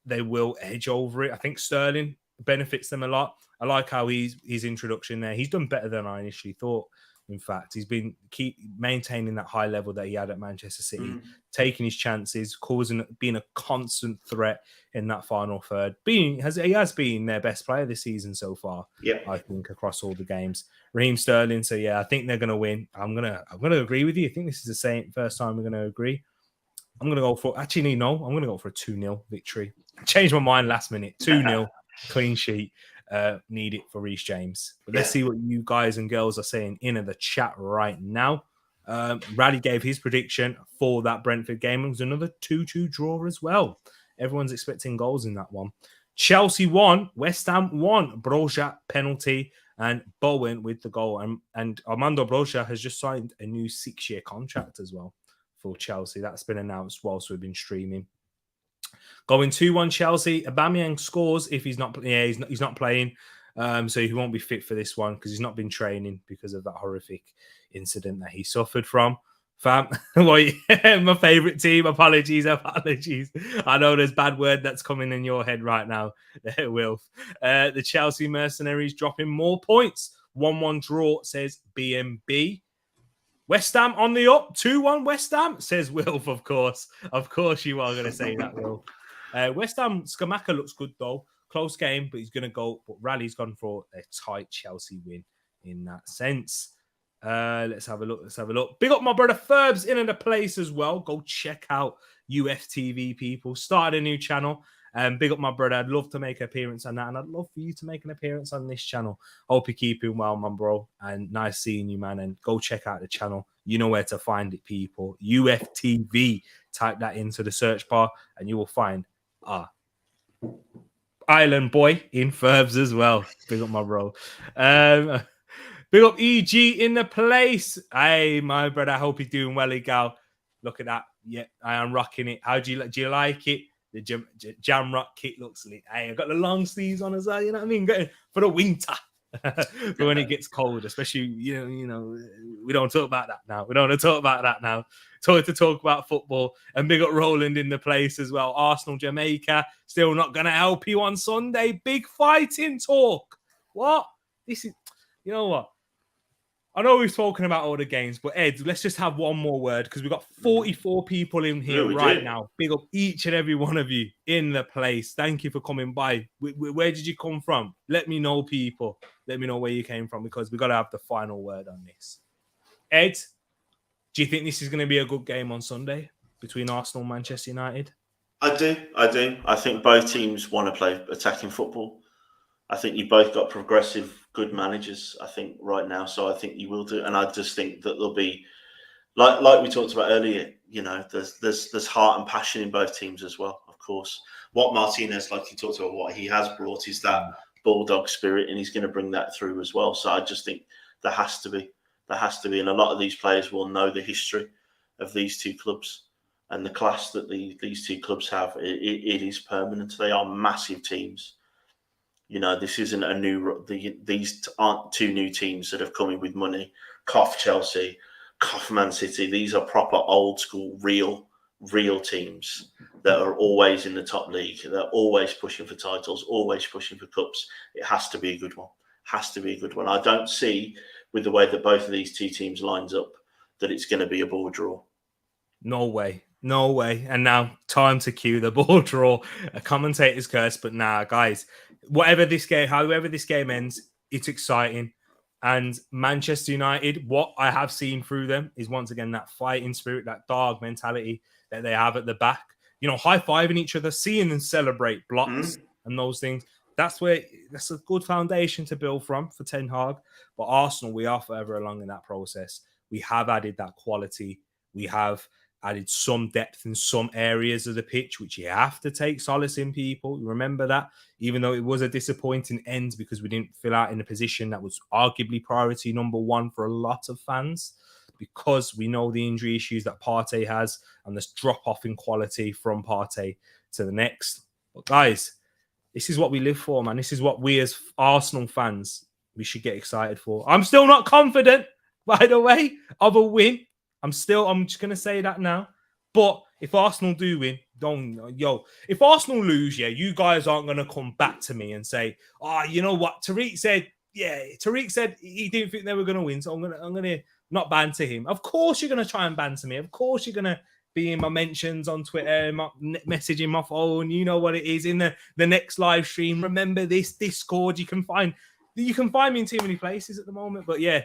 They will edge over it. I think Sterling benefits them a lot. I like how his introduction there. He's done better than I initially thought. In fact, he's been maintaining that high level that he had at Manchester City, taking his chances, being a constant threat in that final third. He has been their best player this season so far. Yeah, I think across all the games. Raheem Sterling. So yeah, I think they're going to win. I'm gonna agree with you. I think this is the same first time we're going to agree. I'm going to go for I'm going to go for a 2-0 victory. I changed my mind last minute. 2-0 clean sheet. Need it for Reece James. But let's see what you guys and girls are saying in the chat right now. Rally gave his prediction for that Brentford game. It was another 2-2 draw as well. Everyone's expecting goals in that one. Chelsea won, West Ham won. Broja penalty and Bowen with the goal. And Armando Broja has just signed a new 6-year contract as well for Chelsea. That's been announced whilst we've been streaming. Going 2-1 Chelsea. Aubameyang scores if he's not. Yeah, he's not playing, so he won't be fit for this one because he's not been training because of that horrific incident that he suffered from. Fam, my favourite team. Apologies. I know there's bad word that's coming in your head right now. Wilf. The Chelsea mercenaries dropping more points. 1-1 draw, says BMB. West Ham on the up. 2-1 West Ham, says Wilf, of course. Of course you are going to say that, Wilf. West Ham, Scamacca looks good, though. Close game, but he's going to go. But Rally's gone for a tight Chelsea win in that sense. Let's have a look. Big up my brother Ferbs in the place as well. Go check out UFTV, people. Started a new channel. Big up my brother. I'd love to make an appearance on that, and I'd love for you to make an appearance on this channel. Hope you're keeping well, my bro, and nice seeing you, man. And go check out the channel. You know where to find it, people. UFTV. Type that into the search bar, and you will find Island Boy in Ferbs as well. Big up my bro. Big up EG in the place. Hey, my brother. I hope you're doing well, Gal. Look at that. Yeah, I am rocking it. Do you like it? The Jam Rock kit looks lit. Hey, I got the long sleeves on as well. You know what I mean? For the winter. But when it gets cold, especially, we don't talk about that now. We don't want to talk about that now. Talk about football, and big up Roland in the place as well. Arsenal, Jamaica, still not going to help you on Sunday. Big fighting talk. What? This is, you know what? I know we've spoken about all the games, but Ed, let's just have one more word, because we've got 44 people in here right now. Big up each and every one of you in the place. Thank you for coming by. Where did you come from? Let me know, people. Let me know where you came from, because we've got to have the final word on this. Ed, do you think this is going to be a good game on Sunday between Arsenal and Manchester United? I do. I think both teams want to play attacking football. I think you both got progressive, good managers, I think, right now. So I think you will do. And I just think that there'll be, like we talked about earlier, there's heart and passion in both teams as well, of course. What Martinez, like you talked about, what he has brought is that bulldog spirit, and he's going to bring that through as well. So I just think there has to be. And a lot of these players will know the history of these two clubs and the class that these two clubs have. It is permanent. They are massive teams. This isn't a new. These aren't two new teams that have come in with money. Cough Chelsea, cough Man City. These are proper old school, real teams that are always in the top league. They're always pushing for titles, always pushing for cups. It has to be a good one. I don't see, with the way that both of these two teams lines up, that it's going to be a ball draw. No way. And now, time to cue the ball draw. A commentator's curse, but nah, guys, however this game ends, it's exciting. And Manchester United, what I have seen through them is, once again, that fighting spirit, that dog mentality that they have at the back. High-fiving each other, seeing them celebrate blocks and those things. That's a good foundation to build from for Ten Hag. But Arsenal, we are forever along in that process. We have added that quality. We have added some depth in some areas of the pitch, which you have to take solace in, people. Remember that, even though it was a disappointing end because we didn't fill out in a position that was arguably priority number one for a lot of fans, because we know the injury issues that Partey has and this drop-off in quality from Partey to the next. But guys, this is what we live for, man. This is what we as Arsenal fans, we should get excited for. I'm still not confident, by the way, of a win. I'm just going to say that now. But if Arsenal do win, if Arsenal lose, you guys aren't going to come back to me and say, you know what? Tereak said he didn't think they were going to win, so I'm going to not banter him. Of course you're going to try and banter me. Of course you're going to be in my mentions on Twitter, messaging my phone. You know what it is. In the next live stream, remember this Discord. You can find me in too many places at the moment. But yeah,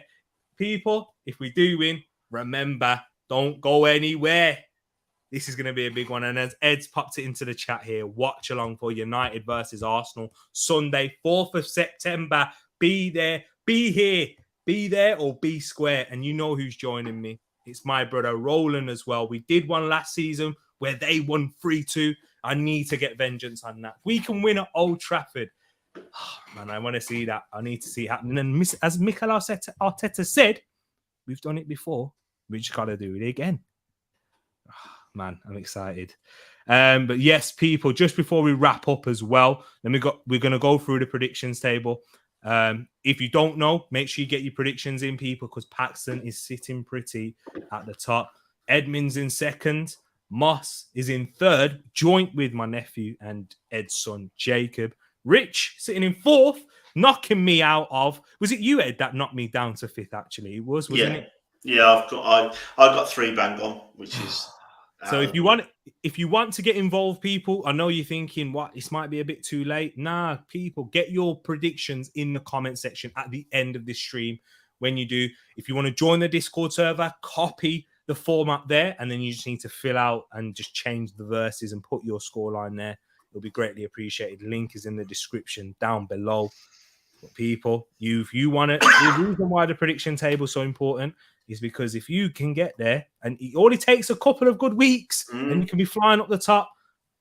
people, if we do win, remember, don't go anywhere. This is going to be a big one. And as Ed's popped it into the chat here, watch along for United versus Arsenal, Sunday, 4th of September. Be there, be here, be there or be square. And you know who's joining me. It's my brother Roland as well. We did one last season where they won 3-2. I need to get vengeance on that. We can win at Old Trafford. Man, I want to see that. I need to see it happen. And as Mikel Arteta said, we've done it before. We just got to do it again. Man, I'm excited. But yes, people, just before we wrap up as well, we're going to go through the predictions table. If you don't know, make sure you get your predictions in, people, because Paxton is sitting pretty at the top. Edmund's in second. Moss is in third, joint with my nephew and Ed's son, Jacob. Rich sitting in fourth, knocking me out of... Was it you, Ed, that knocked me down to fifth, actually? Wasn't it? Yeah, I got 3 bang on, which is... So if you want to get involved, people, I know you're thinking, what, this might be a bit too late. Nah, people, get your predictions in the comment section at the end of this stream. When you do, if you want to join the Discord server, copy the format there, and then you just need to fill out and just change the verses and put your scoreline there. It'll be greatly appreciated. Link is in the description down below. But people, if you want it, the reason why the prediction table is so important is because if you can get there, and it only takes a couple of good weeks, and you can be flying up the top,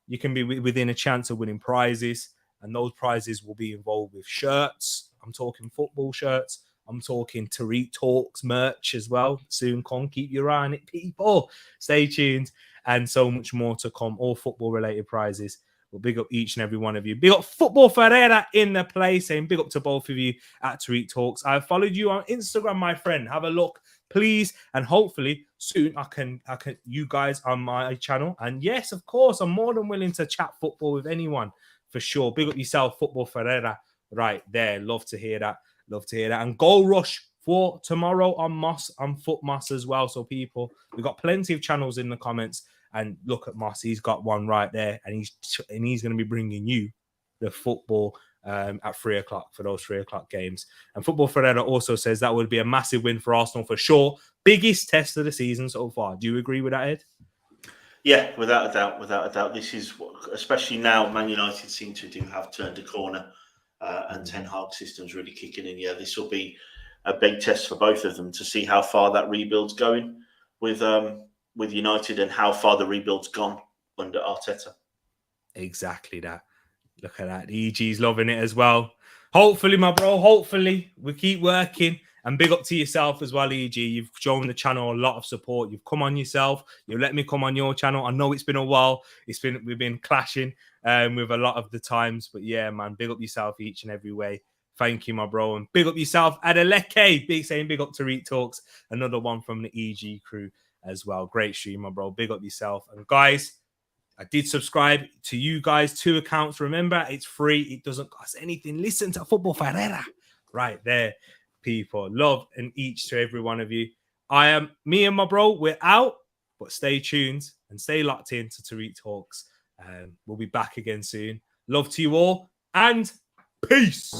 you can be within a chance of winning prizes, and those prizes will be involved with shirts. I'm talking football shirts. I'm talking Tereak Talks merch as well. Soon come. Keep your eye on it, people. Stay tuned. And so much more to come. All football-related prizes. But big up each and every one of you. Big up Football Ferreira in the place, saying big up to both of you at Tereak Talks. I followed you on Instagram, my friend. Have a look, please, and hopefully soon I can you guys on my channel. And yes, of course, I'm more than willing to chat football with anyone for sure. Big up yourself, Football Ferreira, right there. Love to hear that. Love to hear that. And Goal Rush for tomorrow on Foot Moss as well. So people, we've got plenty of channels in the comments. And look at Moss, he's got one right there, and he's going to be bringing you the football at 3 o'clock for those 3 o'clock games. And Football Ferreira also says that would be a massive win for Arsenal for sure. Biggest test of the season so far. Do you agree with that, Ed? Yeah, without a doubt. This is, especially now, Man United seem to have turned a corner, and Ten Hag system's really kicking in. Yeah, this will be a big test for both of them to see how far that rebuild's going with United and how far the rebuild's gone under Arteta. Exactly that. Look at that. EG's loving it as well. Hopefully, my bro, hopefully we keep working. And big up to yourself as well, EG. You've shown the channel a lot of support. You've come on yourself. You've let me come on your channel. I know it's been a while. We've been clashing with a lot of the times. But yeah, man, big up yourself each and every way. Thank you, my bro. And big up yourself, Adeleke. Big up to Tereak Talks. Another one from the EG crew as well. Great stream, my bro. Big up yourself. And guys, I did subscribe to you guys, 2 accounts. Remember, it's free. It doesn't cost anything. Listen to Football Ferreira right there, people. Love and each to every one of you. Me and my bro, we're out, but stay tuned and stay locked in to Tereak Talks. We'll be back again soon. Love to you all and peace.